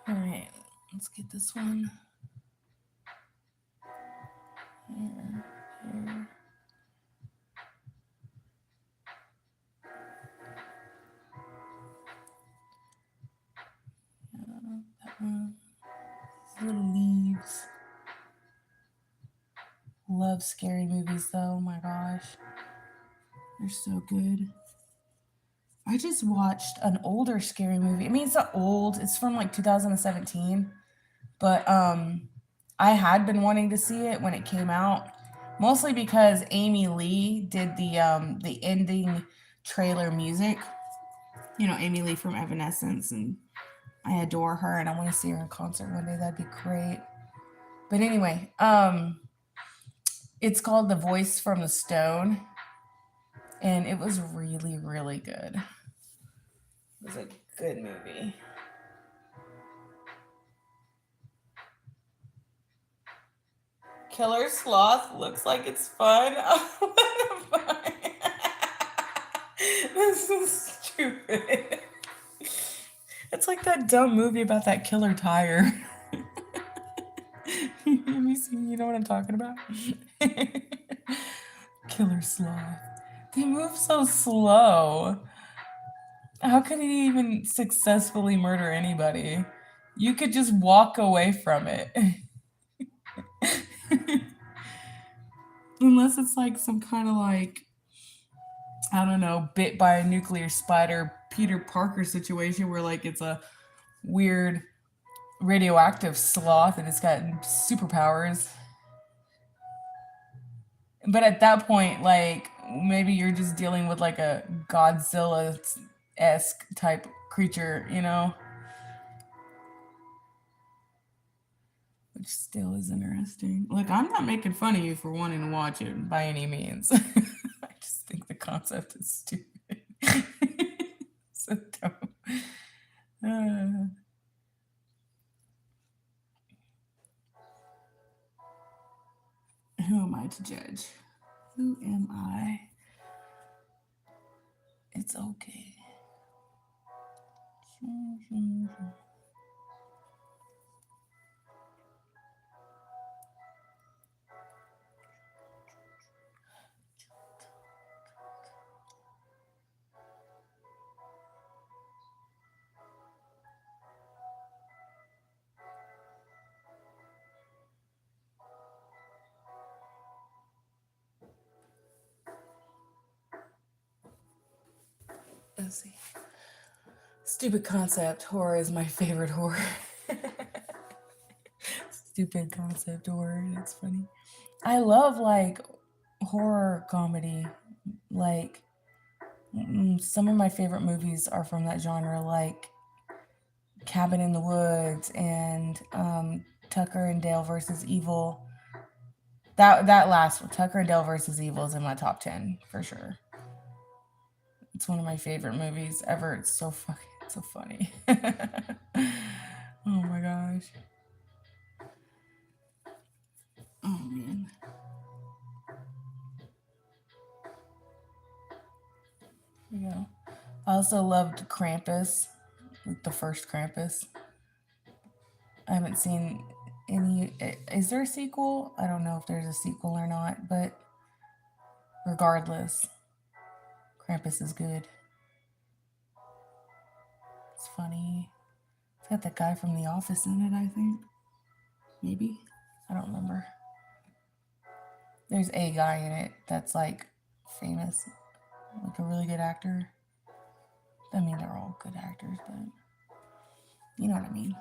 All right, let's get this one. Here. That one. These little leaves. Love scary movies though. Oh my gosh, they're so good. I just watched an older scary movie. I mean, it's not old. It's from like 2017. But I had been wanting to see it when it came out, mostly because Amy Lee did the ending trailer music. You know, Amy Lee from Evanescence, and I adore her, and I want to see her in concert one day. That'd be great. But anyway, it's called The Voice from the Stone, and it was really, really good. It was a good movie. Killer Sloth looks like it's fun. Oh, what a fun. This is stupid. It's like that dumb movie about that killer tire. You know what I'm talking about? Killer Sloth. They move so slow. How could he even successfully murder anybody? You could just walk away from it. Unless it's like some kind of like, I don't know, bit by a nuclear spider Peter Parker situation where like it's a weird radioactive sloth and it's got superpowers. But at that point, like maybe you're just dealing with like a Godzilla-esque type creature, you know? Which still is interesting. Like, I'm not making fun of you for wanting to watch it by any means. I just think the concept is stupid. So dumb. I to judge? Who am I? It's okay. Let's see. Stupid concept horror is my favorite horror. Stupid concept horror. It's funny. I love like horror comedy. Like some of my favorite movies are from that genre, like Cabin in the Woods and Tucker and Dale versus Evil. That last one, Tucker and Dale versus Evil, is in my top 10 for sure. It's one of my favorite movies ever. It's so funny. Oh my gosh. Oh man. Here we go. I also loved Krampus, like the first Krampus. I haven't seen any. Is there a sequel? I don't know if there's a sequel or not, but regardless, Krampus is good. It's funny. It's got that guy from The Office in it, I think. Maybe. I don't remember. There's a guy in it that's like famous, like a really good actor. I mean, they're all good actors, but you know what I mean.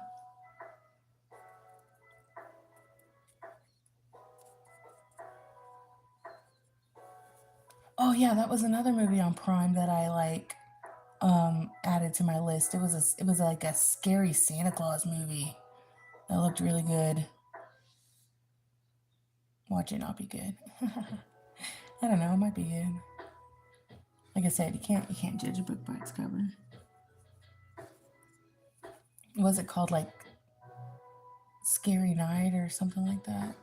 Oh yeah, that was another movie on Prime that I like added to my list. It was like a scary Santa Claus movie that looked really good. Watch it not be good. I don't know, it might be good. Like I said, you can't judge a book by its cover. Was it called like Scary Night or something like that?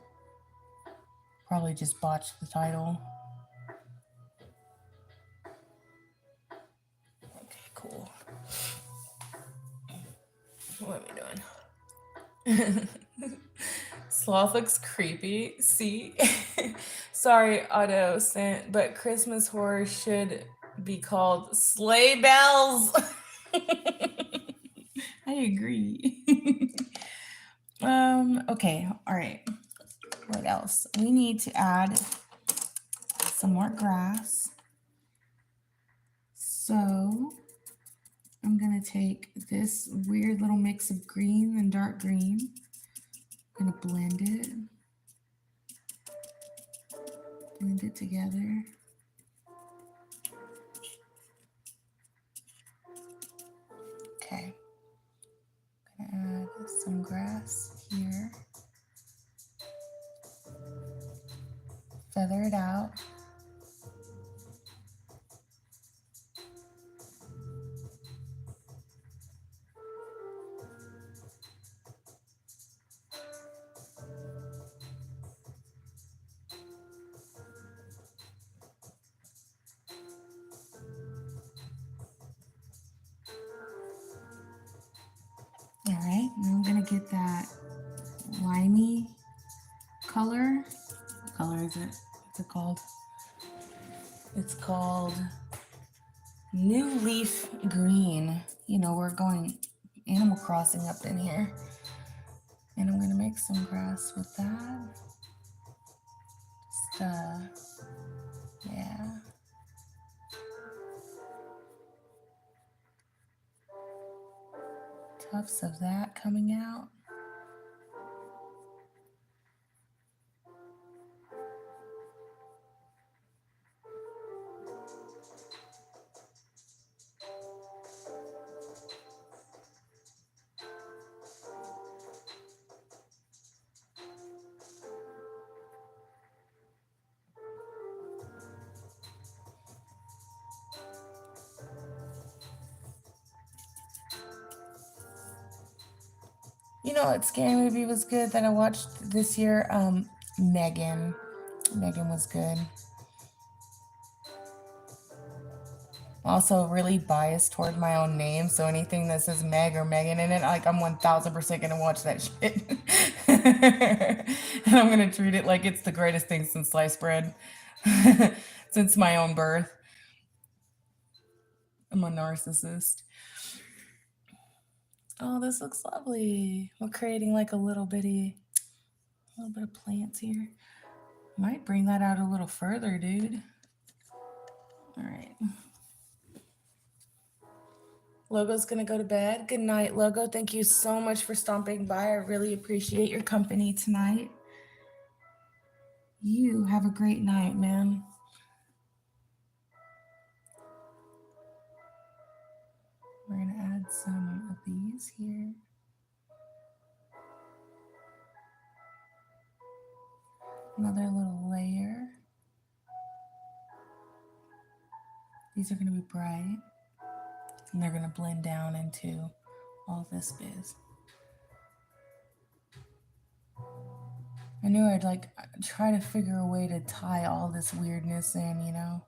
Probably just botched the title. Okay, cool. What am I doing? Sloth looks creepy. See? Sorry, Auto sent, but Christmas horror should be called Sleigh Bells. I agree. Okay, all right. What else? We need to add some more grass. So I'm gonna take this weird little mix of green and dark green. I'm gonna blend it together. Okay. I'm gonna add some grass here. Feather it out. All right, now I'm gonna get that limey color. What color is it? What's it called? It's called New Leaf Green. You know, we're going Animal Crossing up in here. And I'm gonna make some grass with that. Just, yeah. Tufts of that coming out. You know what scary movie was good that I watched this year? Megan. Megan was good. Also really biased toward my own name, so anything that says Meg or Megan in it, like I'm 1000% gonna watch that shit. And I'm gonna treat it like it's the greatest thing since sliced bread. Since my own birth. I'm a narcissist. Oh, this looks lovely. We're creating like a little bit of plants here. Might bring that out a little further, dude. All right. Logo's gonna go to bed. Good night, Logo. Thank you so much for stopping by. I really appreciate your company tonight. You have a great night, man. We're gonna add some of these here. Another little layer. These are gonna be bright, and they're gonna blend down into all this biz. I knew I'd like try to figure a way to tie all this weirdness in, you know?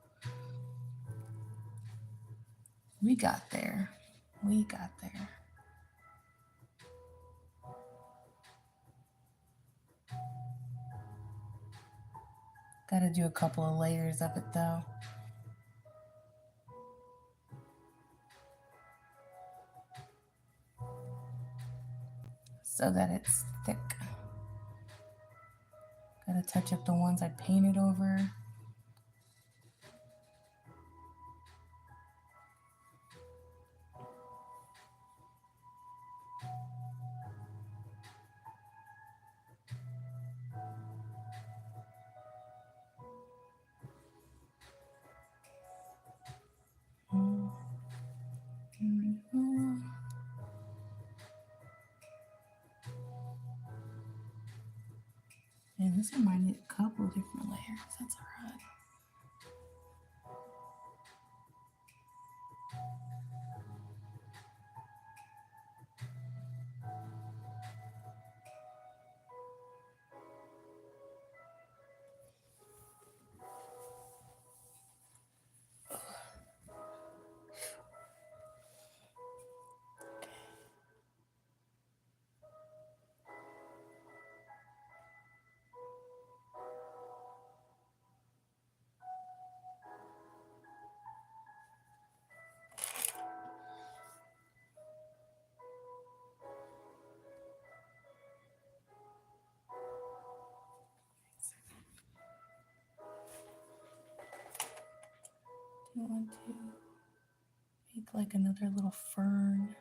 We got there. We got there. Gotta do a couple of layers of it though. So that it's thick. Gotta touch up the ones I painted over. And this one might need a couple different layers. That's all right. Do you want to make like another little fern?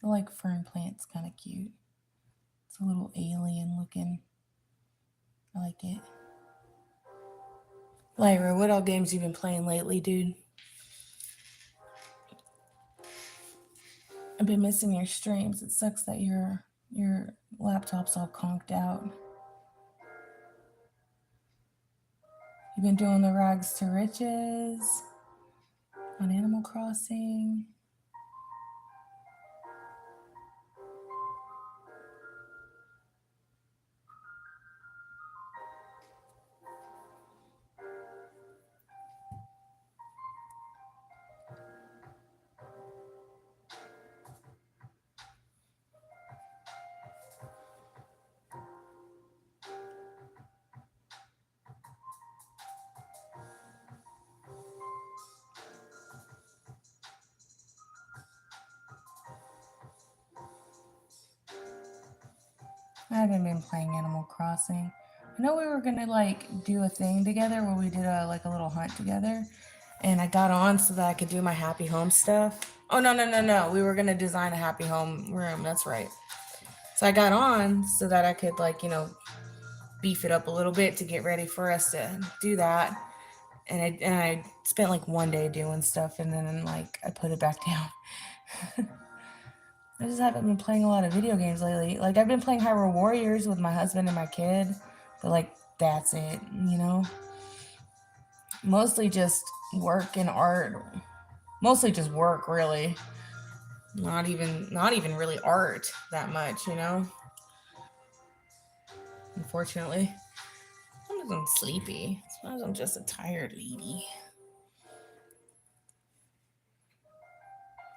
I like fern plants, kind of cute. It's a little alien looking. I like it. Lyra, what all games you been playing lately, dude? I've been missing your streams. It sucks that your laptop's all conked out. You've been doing the rags to riches on Animal Crossing. I haven't been playing Animal Crossing. I know we were gonna like do a thing together where we did a little hunt together, and I got on so that I could do my happy home stuff. Oh no. We were gonna design a happy home room. That's right. So I got on so that I could like, you know, beef it up a little bit to get ready for us to do that. And I spent like one day doing stuff, and then like I put it back down. I just haven't been playing a lot of video games lately. Like I've been playing Hyrule Warriors with my husband and my kid, but like that's it, you know? Mostly just work and art. Mostly just work, really. Not even really art that much, you know? Unfortunately. Sometimes I'm sleepy. Sometimes I'm just a tired lady.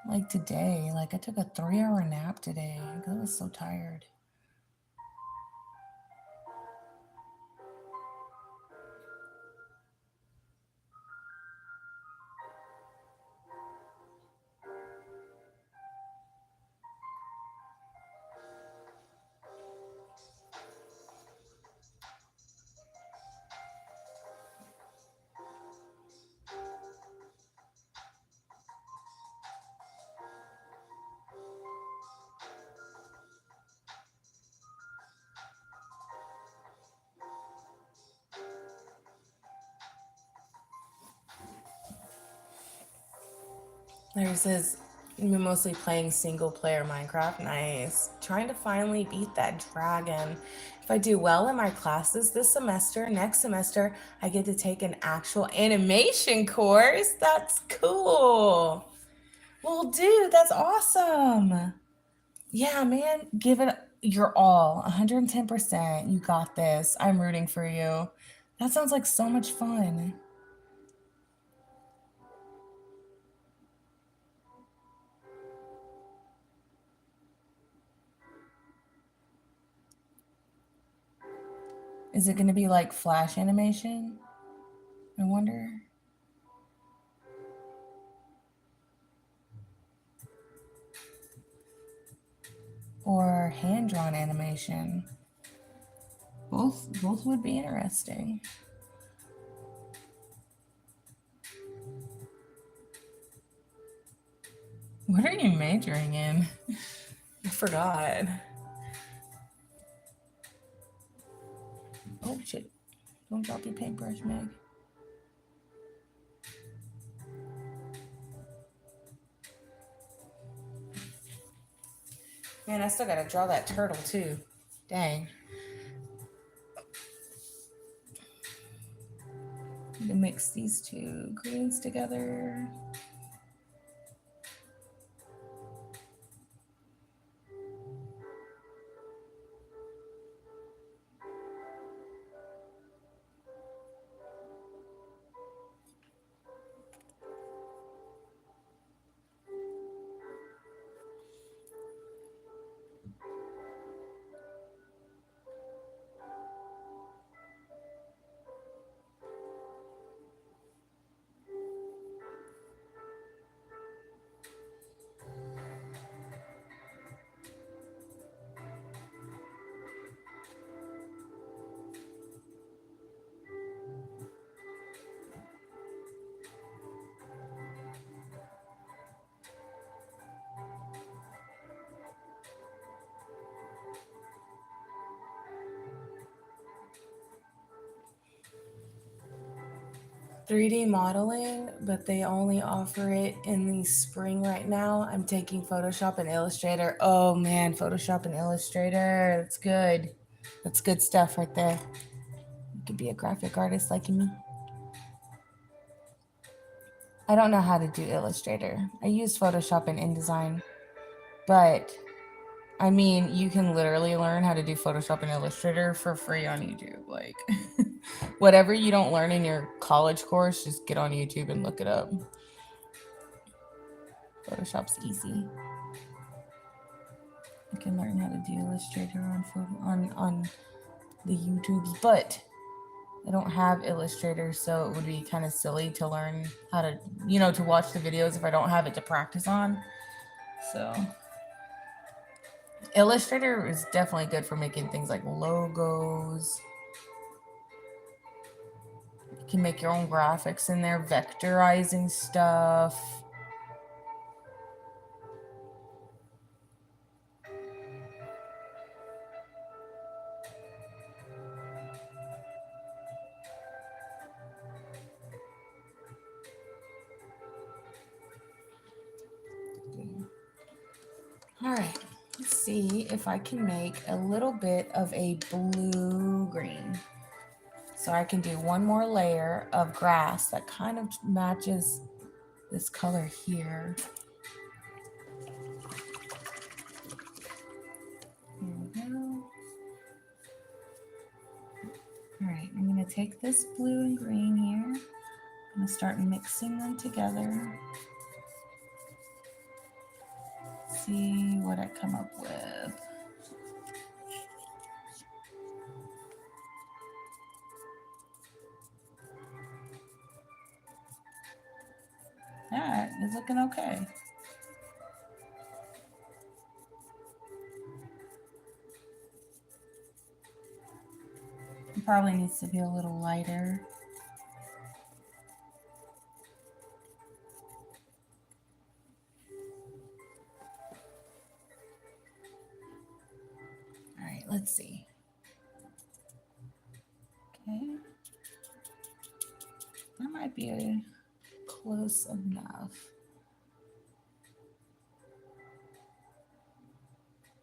Like today, like I took a 3-hour nap today because I was so tired. There's this, we're mostly playing single player Minecraft. Nice. Trying to finally beat that dragon. If I do well in my classes this semester, next semester, I get to take an actual animation course. That's cool. Well, dude, that's awesome. Yeah, man, give it your all. 110%. You got this. I'm rooting for you. That sounds like so much fun. Is it going to be like flash animation? I wonder. Or hand-drawn animation. Both would be interesting. What are you majoring in? I forgot. Oh shit. Don't drop your paintbrush, Meg. Man, I still gotta draw that turtle too. Dang. To mix these two greens together. .3D modeling, but they only offer it in the spring right now. I'm taking Photoshop and Illustrator. Oh man, Photoshop and Illustrator. That's good. That's good stuff right there. You could be a graphic artist like me. I don't know how to do Illustrator. I use Photoshop and InDesign, but I mean, you can literally learn how to do Photoshop and Illustrator for free on YouTube. Like, whatever you don't learn in your college course, just get on YouTube and look it up. Photoshop's easy. You can learn how to do Illustrator on the YouTubes, but I don't have Illustrator, so it would be kind of silly to learn how to, to watch the videos if I don't have it to practice on. So Illustrator is definitely good for making things like logos. You can make your own graphics in there, vectorizing stuff. All right, let's see if I can make a little bit of a blue-green. So I can do one more layer of grass that kind of matches this color here. Here we go. All right, I'm gonna take this blue and green here. I'm gonna start mixing them together. See what I come up with. All right, it's looking okay. It probably needs to be a little lighter. All right, let's see. Okay. That might be close enough.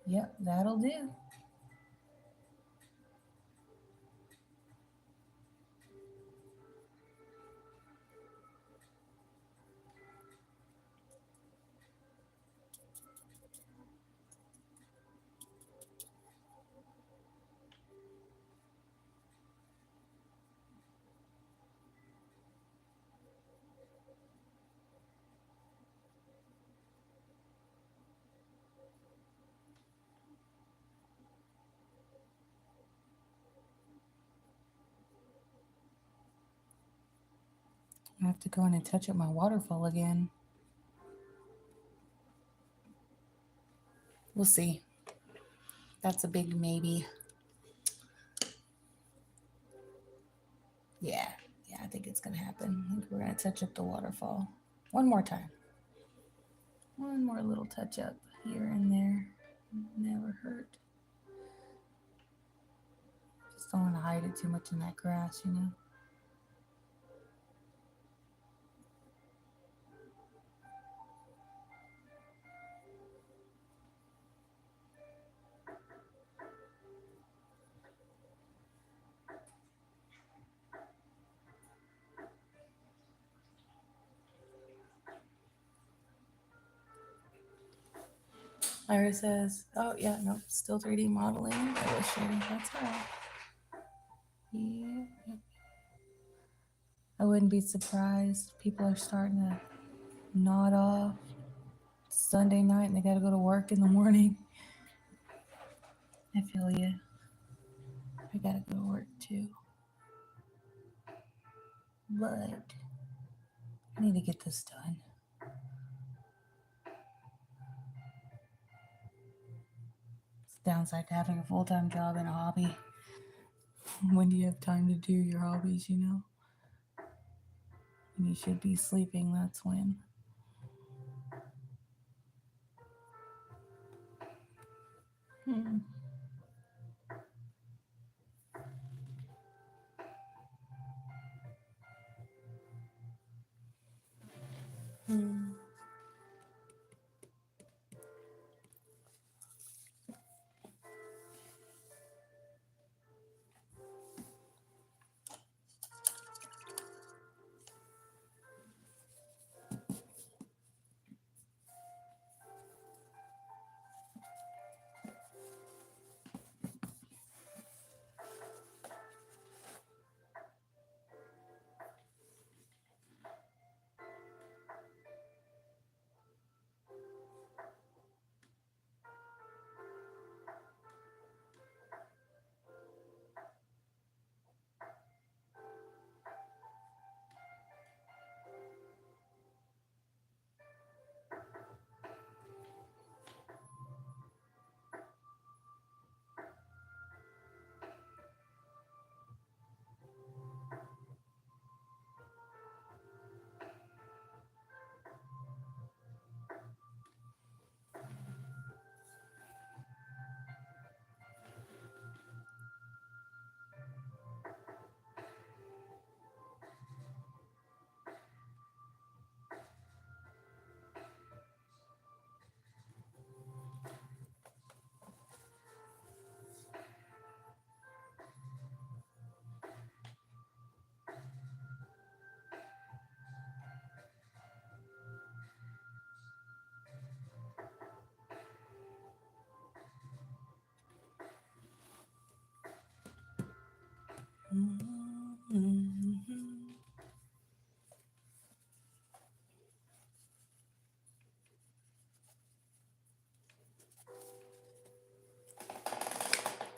Yep, that'll do. I have to go in and touch up my waterfall again. We'll see. That's a big maybe. Yeah, I think it's gonna happen. I think we're gonna touch up the waterfall one more time. One more little touch up here and there. Never hurt. Just don't want to hide it too much in that grass, you know. Lyra says, oh yeah, nope, still 3D modeling, illustrating, that's all right. Yeah. I wouldn't be surprised. People are starting to nod off. It's Sunday night and they gotta go to work in the morning. I feel you. I gotta go to work too. But I need to get this done. It's the downside to having a full-time job and a hobby. When do you have time to do your hobbies, you know? When you should be sleeping, that's when. Hmm.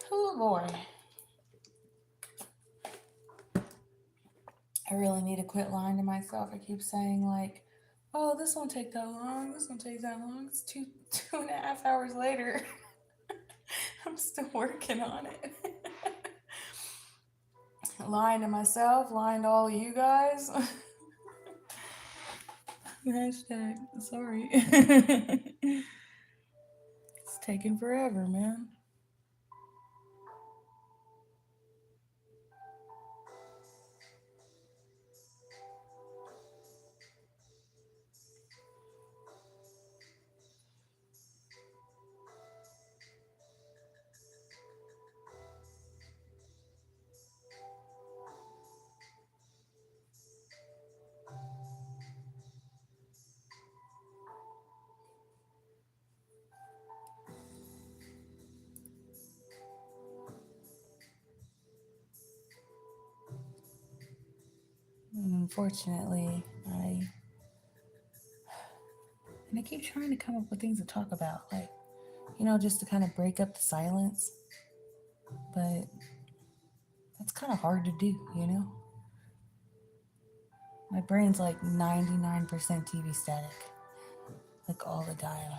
Oh boy. I really need to quit lying to myself. I keep saying like, oh, this won't take that long. This won't take that long. It's two and a half hours later. I'm still working on it. Lying to myself, lying to all of you guys. Hashtag sorry. It's taking forever, man. And unfortunately, I keep trying to come up with things to talk about, like, just to kind of break up the silence. But that's kind of hard to do. My brain's like 99% TV static, like all the time.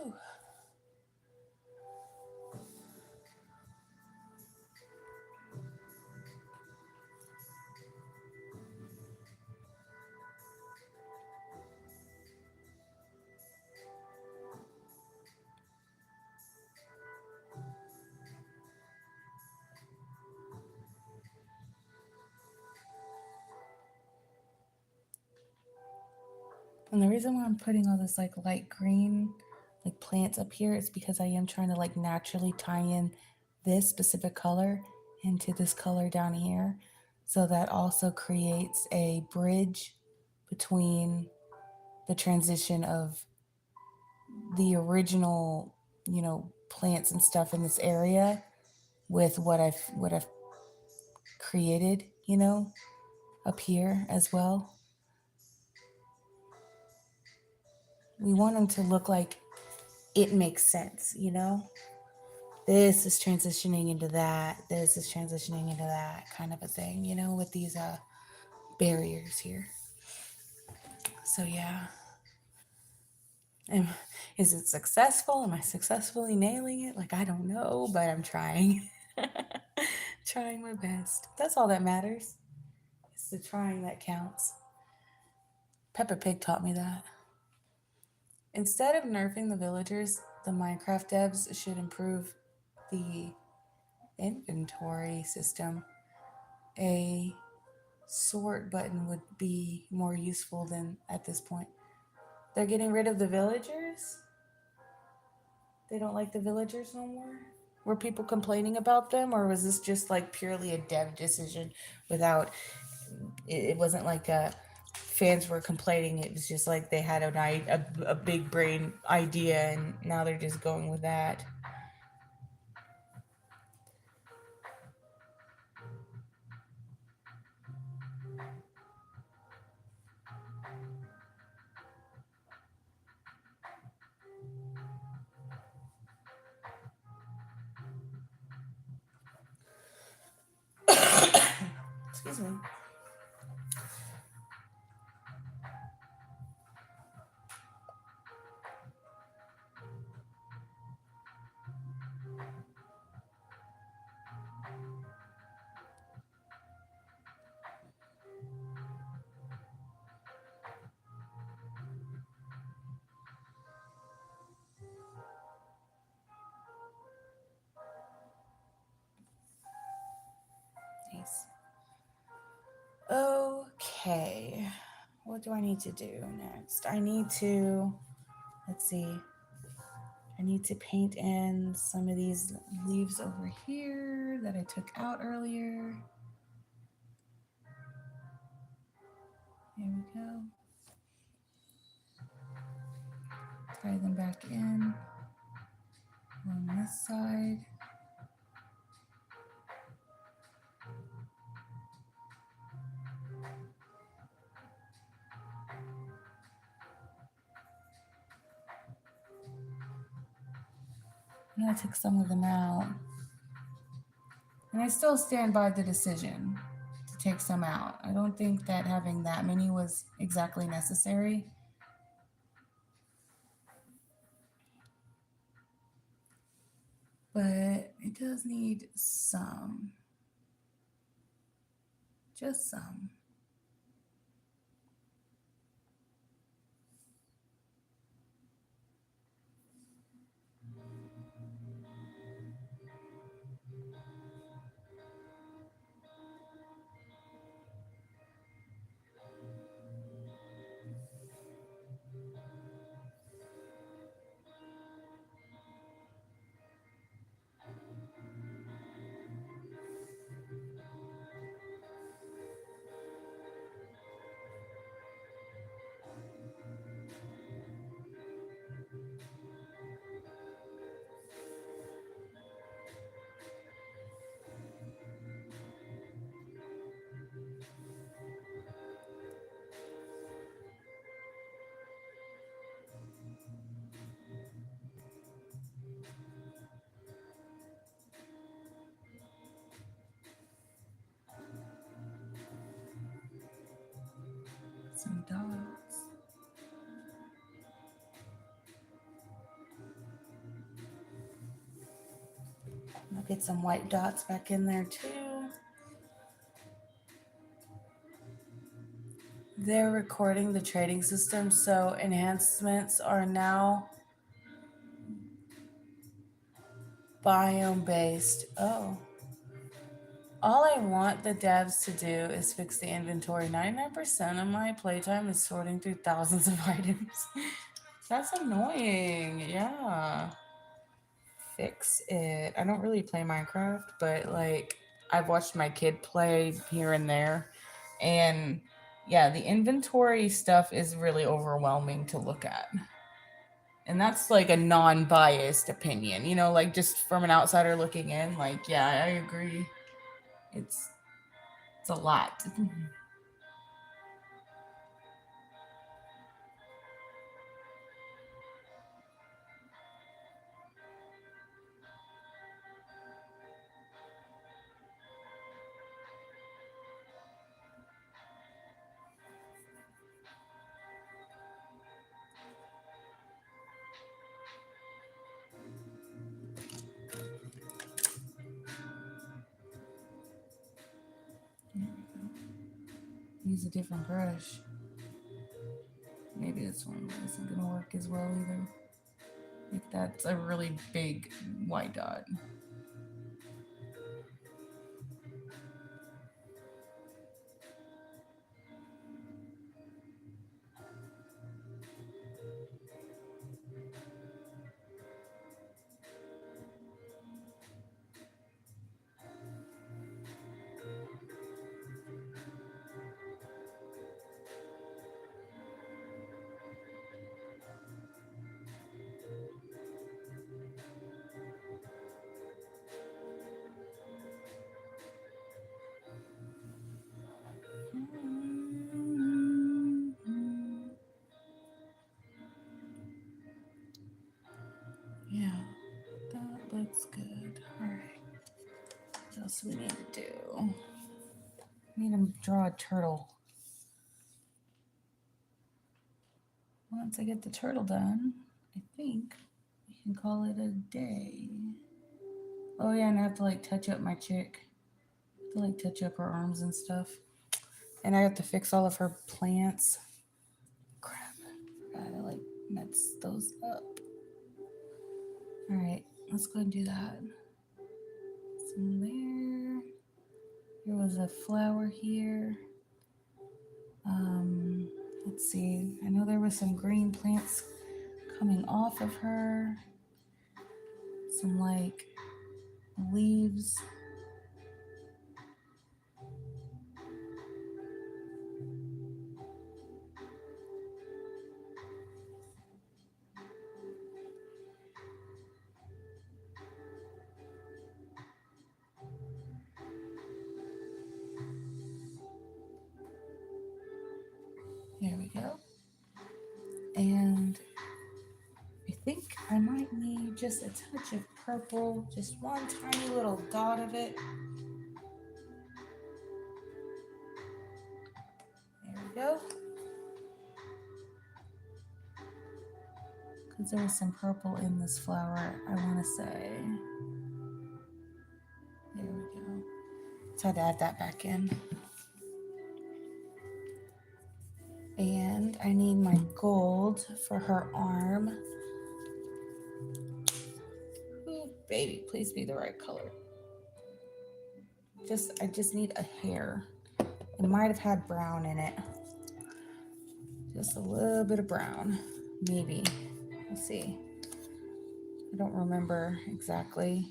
Ooh. And the reason why I'm putting all this like light green, like plants up here is because I am trying to like naturally tie in this specific color into this color down here. So that also creates a bridge between the transition of the original, plants and stuff in this area with what I've created, up here as well. We want them to look like it makes sense. This is transitioning into that. This is transitioning into that kind of a thing, with these barriers here. So yeah. Is it successful? Am I successfully nailing it? Like, I don't know, but I'm trying. Trying my best. That's all that matters. It's the trying that counts. Peppa Pig taught me that. Instead of nerfing the villagers, the Minecraft devs should improve the inventory system. A sort button would be more useful than at this point. They're getting rid of the villagers? They don't like the villagers no more? Were people complaining about them, or was this just like purely a dev decision without it wasn't like fans were complaining, it was just like they had a big brain idea and now they're just going with that. Excuse me. Nice. Okay. What do I need to do next? Let's see. I need to paint in some of these leaves over here that I took out earlier. There we go. Tie them back in on this side. I'm gonna take some of them out. And I still stand by the decision to take some out. I don't think that having that many was exactly necessary. But it does need some. Just some. Some dots. I'll get some white dots back in there too. They're recording the trading system, so enhancements are now biome based. Oh. All I want the devs to do is fix the inventory. 99% of my playtime is sorting through thousands of items. That's annoying. Yeah. Fix it. I don't really play Minecraft, but like I've watched my kid play here and there. And yeah, the inventory stuff is really overwhelming to look at. And that's like a non-biased opinion, you know, like just from an outsider looking in, like, yeah, I agree. It's a lot. Use a different brush. Maybe this one isn't gonna work as well either. Like that's a really big white dot. Yeah, that looks good. All right. What else do we need to do? We need to draw a turtle. Once I get the turtle done, I think we can call it a day. Oh yeah, and I have to like touch up my chick. I have to like touch up her arms and stuff. And I have to fix all of her plants. Crap. Gotta like mess those up. All right, let's go and do that. Some there. There was a flower here. Let's see. I know there was some green plants coming off of her. some like leaves. There we go. And I think I might need just a touch of purple, just one tiny little dot of it. There we go. Because there was some purple in this flower, I want to say. There we go. So I had to add that back in. And I need my gold for her arm. Ooh, baby, please be the right color. I just need a hair. It might have had brown in it. Just a little bit of brown, maybe. Let's see. I don't remember exactly.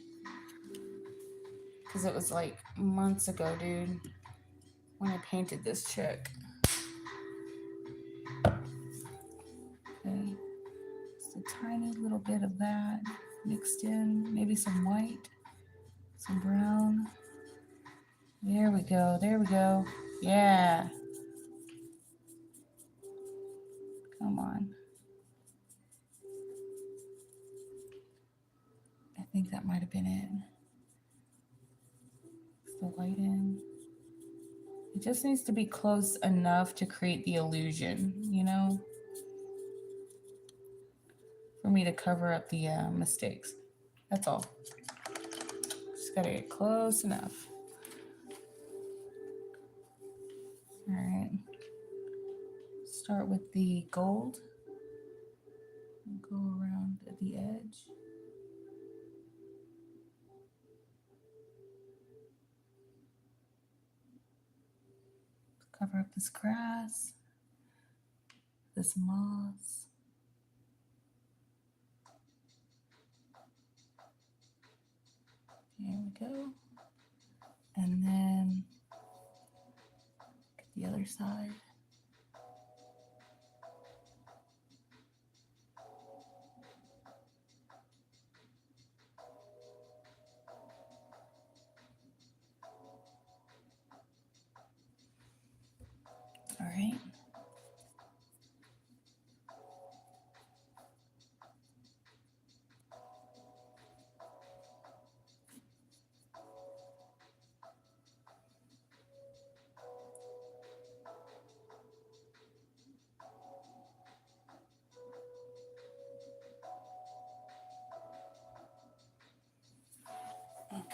Because it was like months ago, dude, when I painted this chick. Okay, just a tiny little bit of that mixed in, maybe some white, some brown. There we go, there we go. Yeah. Come on. I think that might have been it. Mix the white in. It just needs to be close enough to create the illusion, you know? For me to cover up the mistakes. That's all. Just gotta get close enough. All right. Start with the gold. Go around at the edge. Cover up this grass, this moss. There we go. And then get the other side. All right. Okay.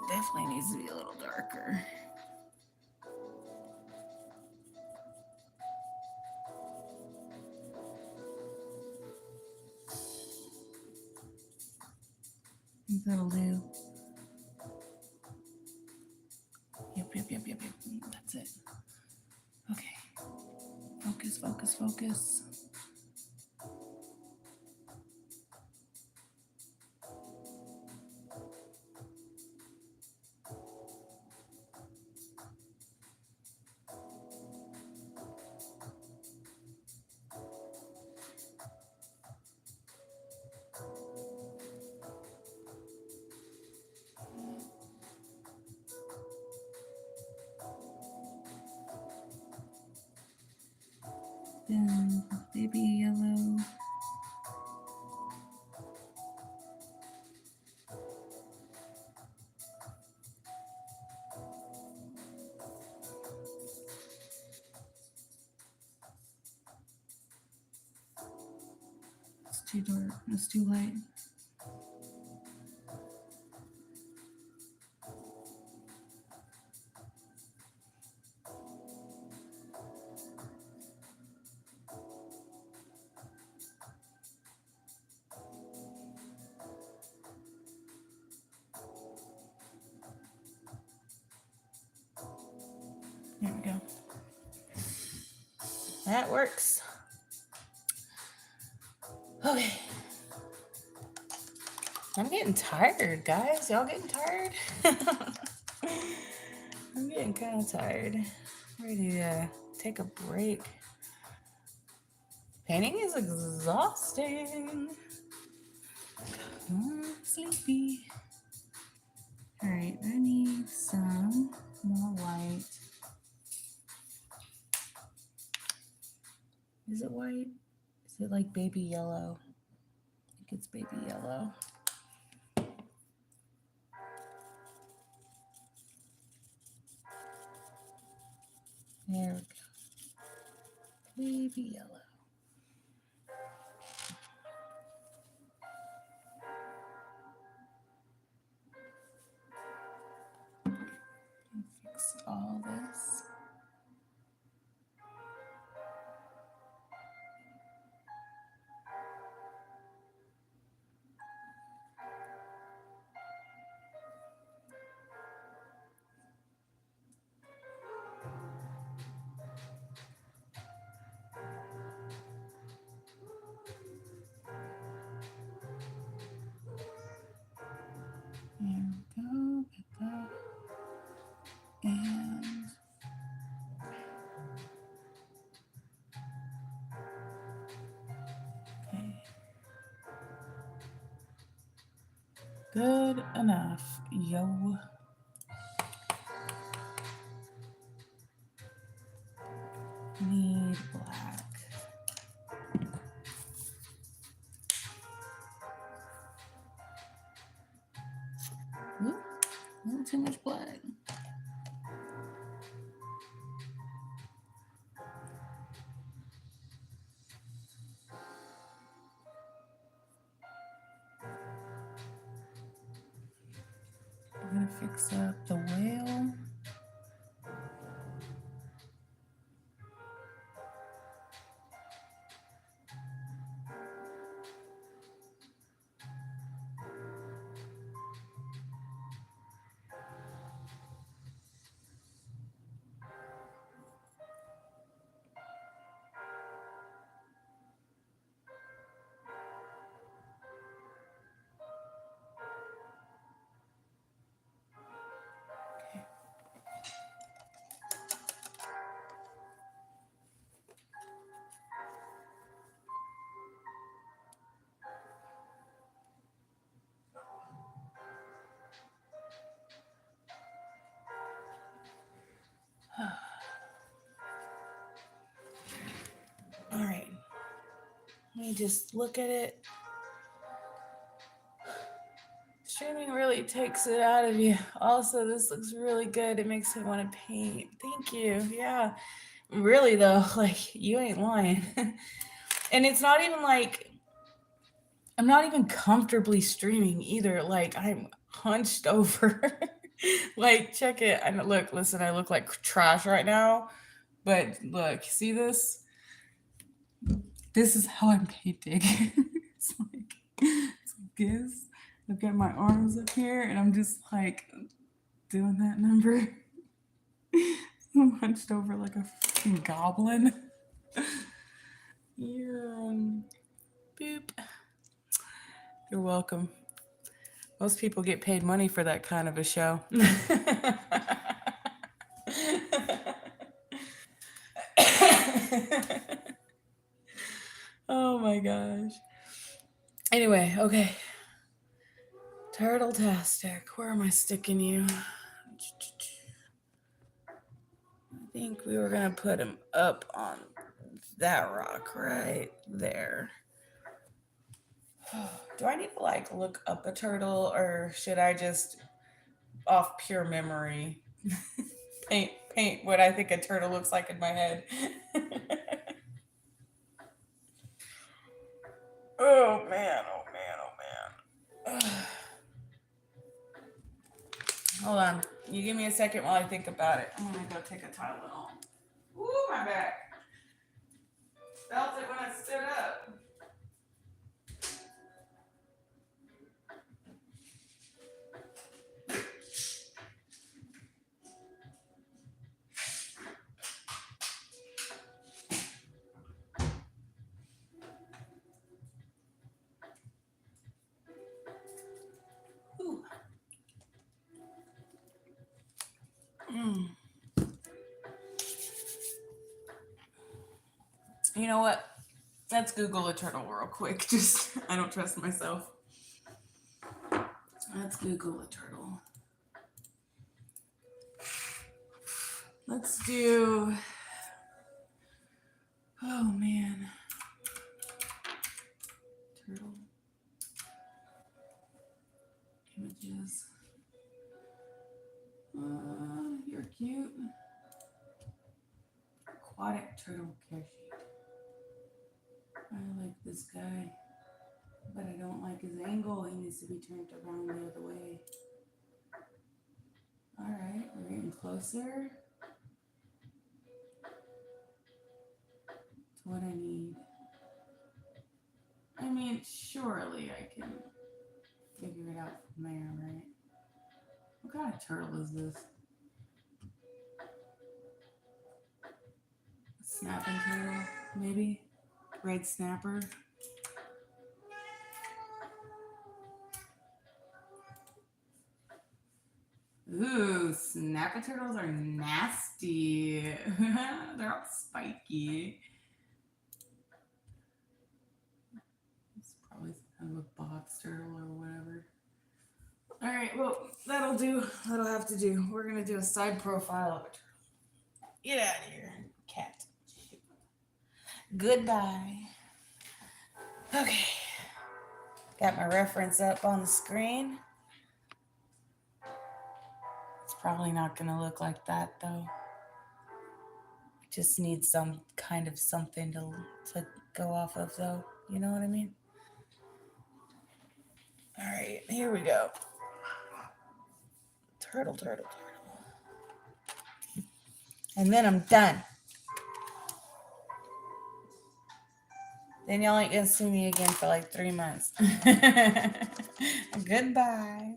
Definitely needs to be a little darker. I think that'll do. Yep. That's it. Okay. Focus, focus, focus. Then baby yellow. It's too dark. It's too light. There we go. That works. Okay. I'm getting tired, guys. Y'all getting tired? I'm getting kind of tired. Ready to take a break. Painting is exhausting. I'm sleepy. All right, I need some more white. Is it white? Is it like baby yellow? I think it's baby yellow. There we go. Baby yellow. Fix all this. There we go. Get that. And okay. Good enough, yo. Need black. Ooh, a little too much black. We're gonna fix up the whale. All right, let me just look at it. Streaming really takes it out of you. Also, this looks really good. It makes me want to paint. Thank you. Yeah. Really, though, like, you ain't lying. And it's not even like, I'm not even comfortably streaming either. Like, I'm hunched over. Like, check it. And look, listen, I look like trash right now. But look, see this? This is how I'm painting. It's like this. I've got my arms up here and I'm just like doing that number. I'm hunched over like a fucking goblin. Yeah. Boop. You're welcome. Most people get paid money for that kind of a show. Oh my gosh. Anyway, okay. Turtle-tastic. Where am I sticking you? I think we were gonna put him up on that rock right there. Do I need to like look up a turtle, or should I just off pure memory paint what I think a turtle looks like in my head? Oh man, oh man, oh man. Hold on. You give me a second while I think about it. I'm gonna go take a Tylenol. Ooh, my back. Felt it when I stood up. You know what? Let's Google a turtle real quick. Just, I don't trust myself. Let's Google a turtle. Let's do, oh man. Turtle. Images. You're cute. Aquatic turtle care sheet. I like this guy, but I don't like his angle. He needs to be turned around the other way. All right, we're getting closer to what I need. I mean, surely I can figure it out from there, right? What kind of turtle is this? A snapping turtle, maybe? Red snapper. Ooh, snapper turtles are nasty. They're all spiky. It's probably kind of a box turtle or whatever. All right, well, that'll do. That'll have to do. We're going to do a side profile of a turtle. Get out of here, cat. Goodbye. Okay. Got my reference up on the screen. It's probably not going to look like that, though. Just need some kind of something to go off of, though. You know what I mean? All right, here we go. Turtle. And then I'm done. Then y'all ain't gonna see me again for like 3 months. Goodbye.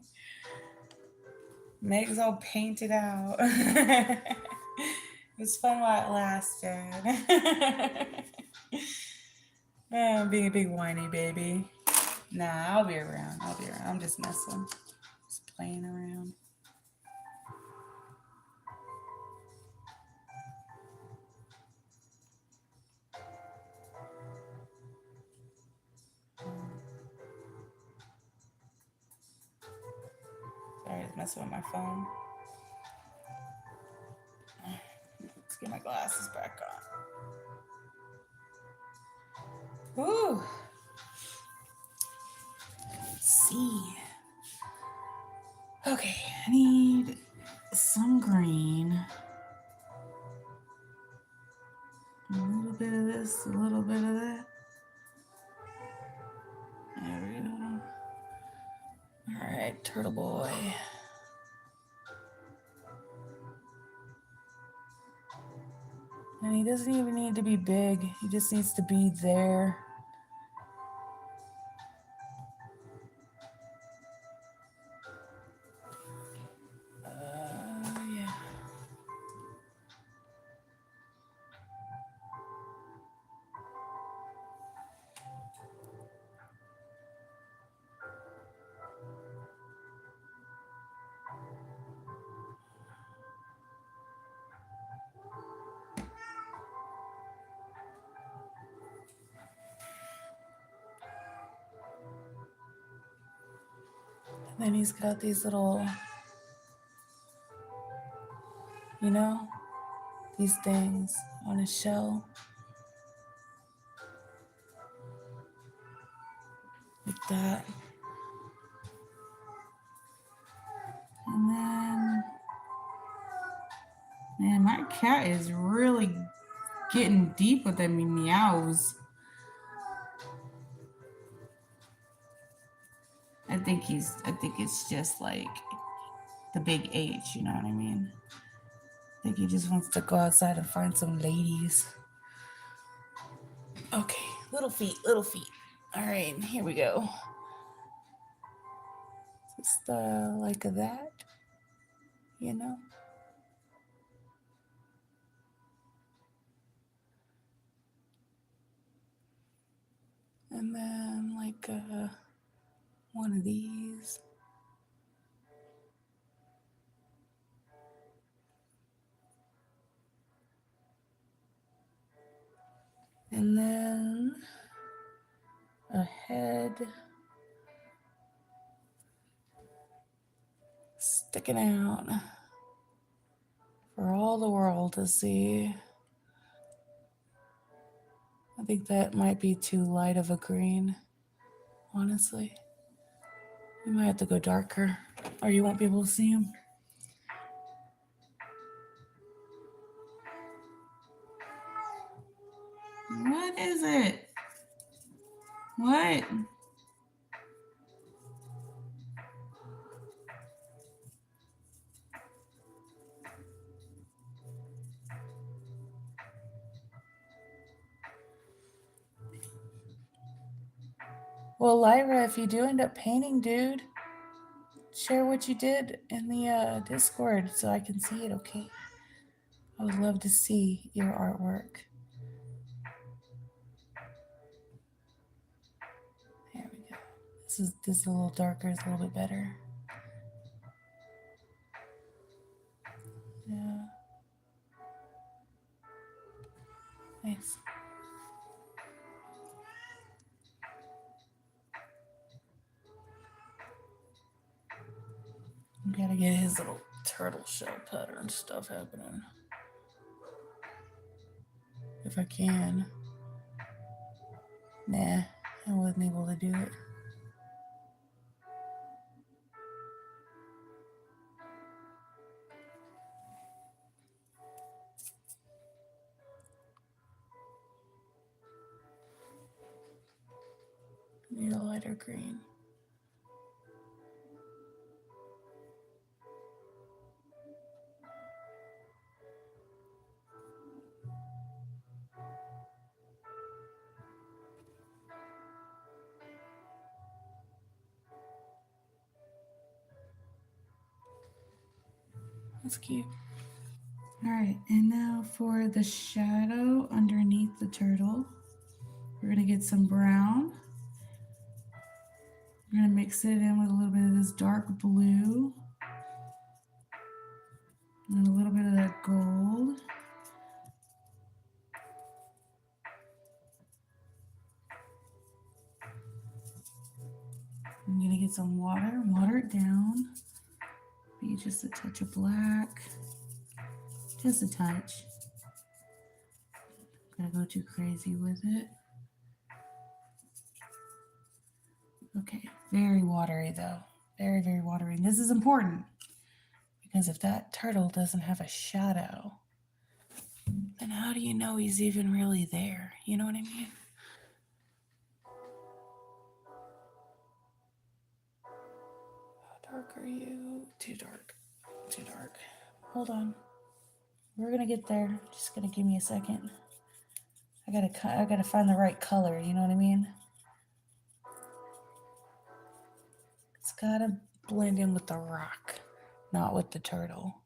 Meg's all painted out. It was fun while it lasted. Oh, being a big whiny baby. Nah, I'll be around. I'm just messing. Just playing around. Sorry, I was messing with my phone. Let's get my glasses back on. Ooh. Let's see. Okay, I need some green. A little bit of this, a little bit of that. There we go. All right, turtle boy. And he doesn't even need to be big. He just needs to be there. Yeah. And then he's got these little, you know, these things on his shell. Like that. And then, man, my cat is really getting deep with them meows. I think it's just like the big H, you know what I mean? I think he just wants to go outside and find some ladies. Okay, little feet. All right, here we go. Just like that, you know? And then like one of these. And red sticking out for all the world to see. I think that might be too light of a green, honestly. You might have to go darker, or you won't be able to see them. What is it? What? Well, Lyra, if you do end up painting, dude, share what you did in the Discord so I can see it, okay? I would love to see your artwork. There we go. This is a little darker, it's a little bit better. Yeah. Nice. We gotta get his little turtle shell pattern stuff happening. If I can. Nah, I wasn't able to do it. Need a lighter green. That's cute. All right, and now for the shadow underneath the turtle, we're gonna get some brown. We're gonna mix it in with a little bit of this dark blue and a little bit of that gold. I'm gonna get some water it down. Be just a touch of black, just a touch. Gonna go too crazy with it. Okay, very watery though. Very, very watery. And this is important because if that turtle doesn't have a shadow, then how do you know he's even really there? You know what I mean? How dark are you? Too dark. Too dark. Hold on. We're gonna get there. Just gonna give me a second. I gotta find the right color. You know what I mean? It's gotta blend in with the rock, not with the turtle.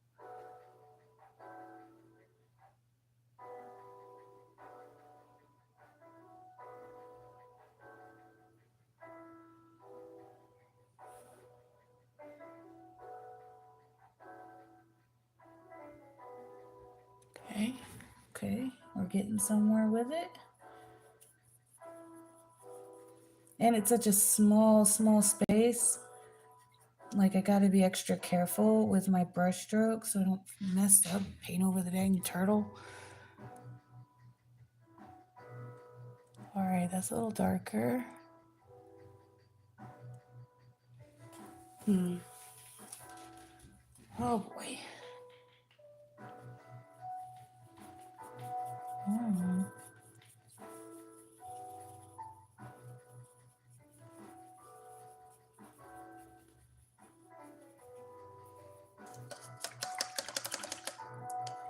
Okay, we're getting somewhere with it. And it's such a small space. Like I gotta be extra careful with my brush strokes so I don't mess up, paint over the dang turtle. All right, that's a little darker. Oh boy.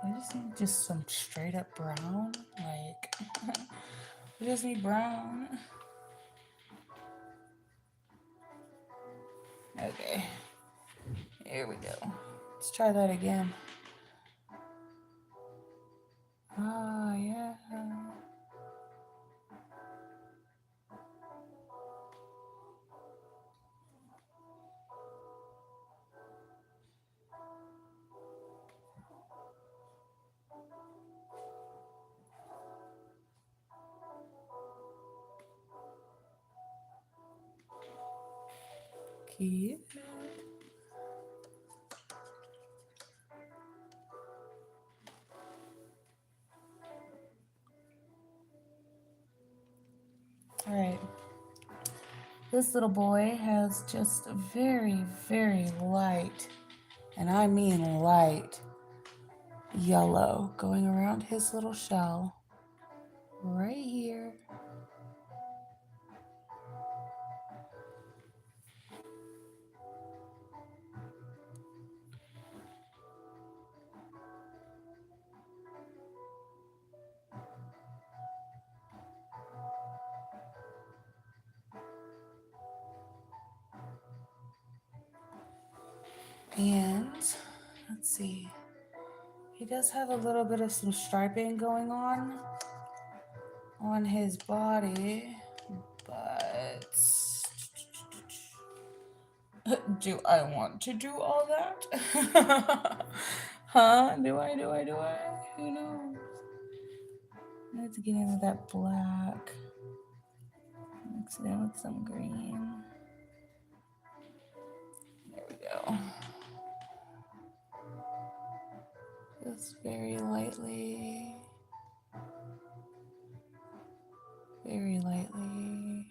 I just need just some straight up brown. Like, I just need brown. Okay, here we go. Let's try that again. Ah, yeah. Cute. All right. This little boy has just a very, very light, and I mean light, yellow going around his little shell right here. And let's see, he does have a little bit of some striping going on his body, but do I want to do all that? Huh? Do I? Who knows? Let's get in with that black. Mix it in with some green. There we go. Just very lightly. Very lightly.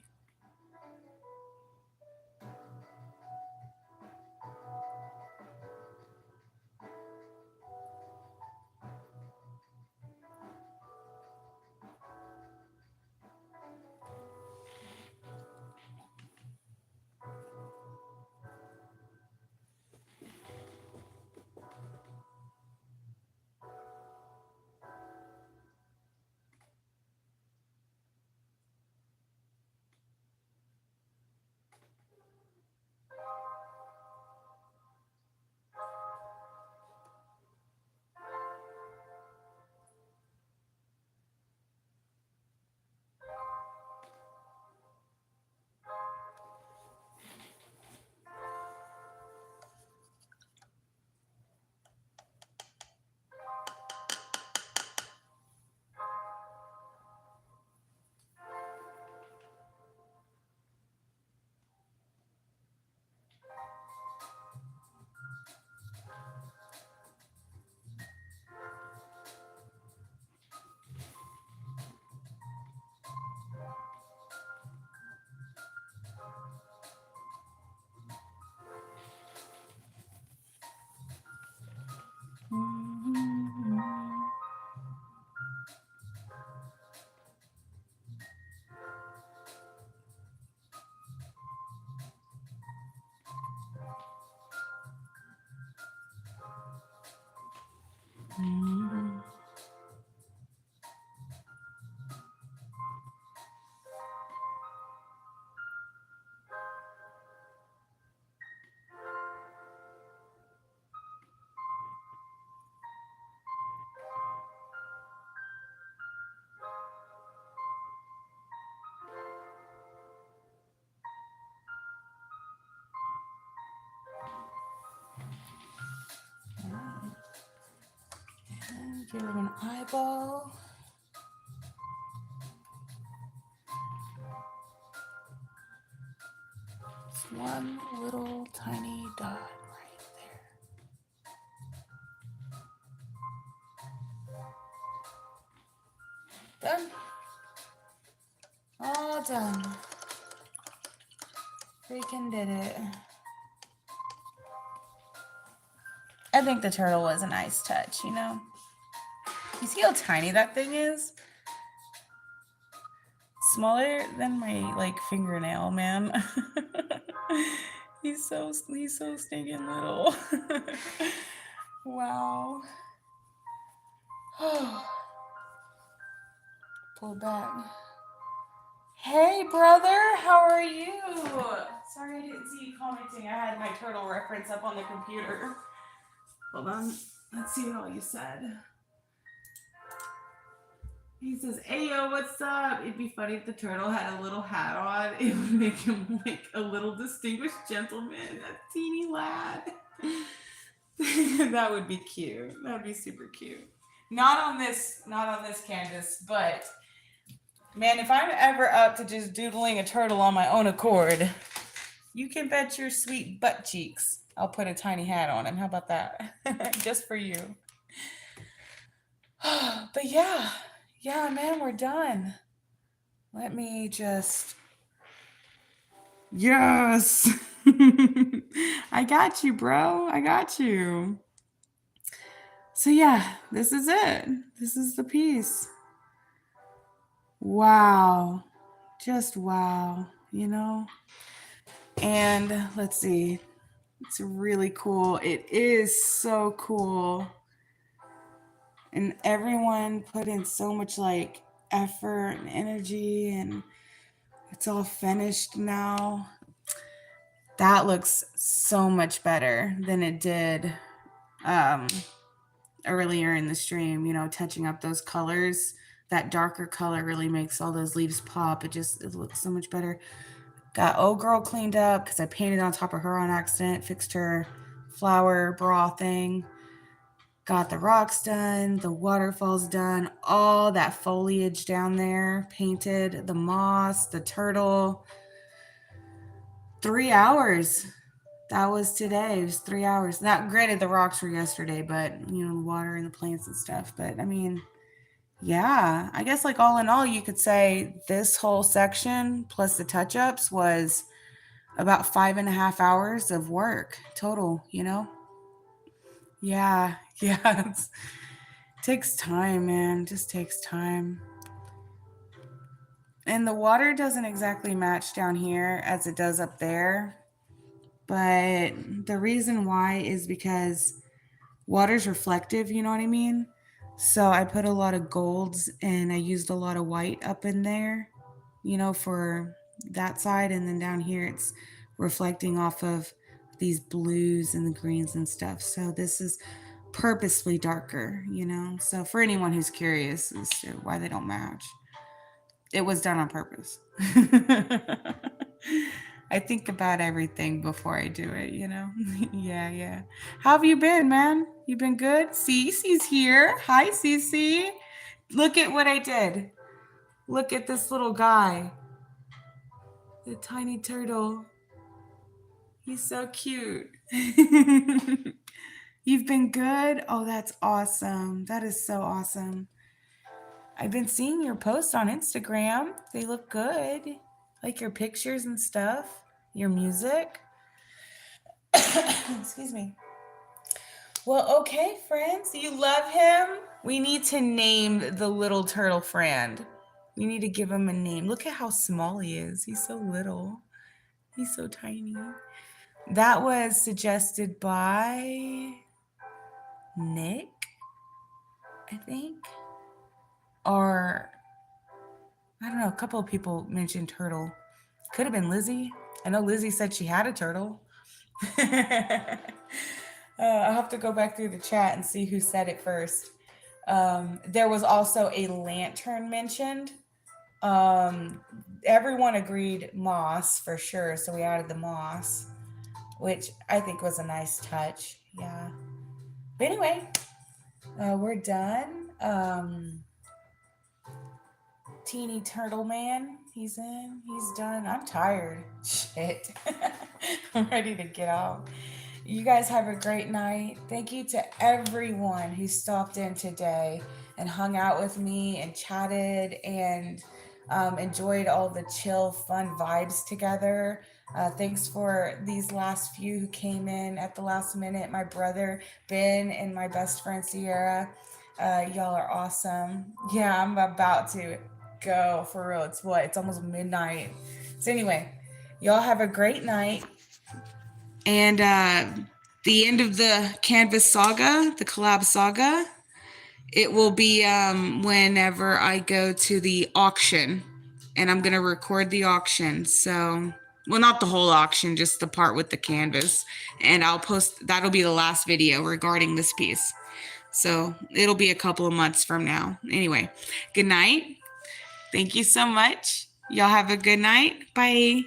And give him an eyeball. Just one little tiny dot right there. Done. All done. Freaking did it. I think the turtle was a nice touch, you know? You see how tiny that thing is? Smaller than my like fingernail, man. he's so stinking little. Wow. Pull back. Hey brother, how are you? Sorry I didn't see you commenting. I had my turtle reference up on the computer. Hold on. Let's see what all you said. He says, "Ayo, what's up?" It'd be funny if the turtle had a little hat on. It would make him like a little distinguished gentleman, a teeny lad. That would be cute. That would be super cute. Not on this canvas, but man, if I'm ever up to just doodling a turtle on my own accord, You can bet your sweet butt cheeks I'll put a tiny hat on him. How about that? Just for you. But yeah, man, we're done. Let me just. Yes. I got you, bro. I got you. So yeah, this is it. This is the piece. Wow. Just wow, you know? And let's see. It's really cool. It is so cool. And everyone put in so much like effort and energy, and it's all finished now. That looks so much better than it did earlier in the stream, you know, touching up those colors. That darker color really makes all those leaves pop. It looks so much better. Got old girl cleaned up because I painted on top of her on accident, fixed her flower bra thing. Got the rocks done, the waterfalls done, all that foliage down there painted, the moss, the turtle. 3 hours. That was today. It was 3 hours. Now, granted, the rocks were yesterday, but you know, the water and the plants and stuff. But I mean, yeah, I guess like all in all, you could say this whole section plus the touch ups was about 5.5 hours of work total, you know? Yeah, yeah. It takes time, man. Just takes time. And the water doesn't exactly match down here as it does up there. But the reason why is because water's reflective, you know what I mean? So I put a lot of golds and I used a lot of white up in there, you know, for that side. And then down here, it's reflecting off of these blues and the greens and stuff. So this is purposely darker, you know? So for anyone who's curious as to why they don't match, it was done on purpose. I think about everything before I do it, you know? Yeah. How have you been, man? You been good? Cece's here. Hi, Cece. Look at what I did. Look at this little guy. The tiny turtle. He's so cute. You've been good? Oh, that's awesome. That is so awesome. I've been seeing your posts on Instagram. They look good. Like your pictures and stuff, your music. Excuse me. Well, okay, friends. You love him? We need to name the little turtle friend. We need to give him a name. Look at how small he is. He's so little. He's so tiny. That was suggested by Nick, I think. Or, I don't know, a couple of people mentioned turtle. Could have been Lizzie. I know Lizzie said she had a turtle. I'll have to go back through the chat and see who said it first. There was also a lantern mentioned. Everyone agreed moss for sure, so we added the moss, which I think was a nice touch. Yeah. But anyway, we're done. Teeny Turtle Man, he's in, he's done. I'm tired. Shit. I'm ready to get off. You guys have a great night. Thank you to everyone who stopped in today and hung out with me and chatted and enjoyed all the chill, fun vibes together. Thanks for these last few who came in at the last minute. My brother, Ben, and my best friend, Sierra. Y'all are awesome. Yeah, I'm about to go for real. It's almost midnight. So anyway, y'all have a great night. And the end of the Canvas saga, the collab saga, it will be whenever I go to the auction, and I'm going to record the auction. So, well, not the whole auction, just the part with the canvas. And I'll post, that'll be the last video regarding this piece. So it'll be a couple of months from now. Anyway, good night. Thank you so much. Y'all have a good night. Bye.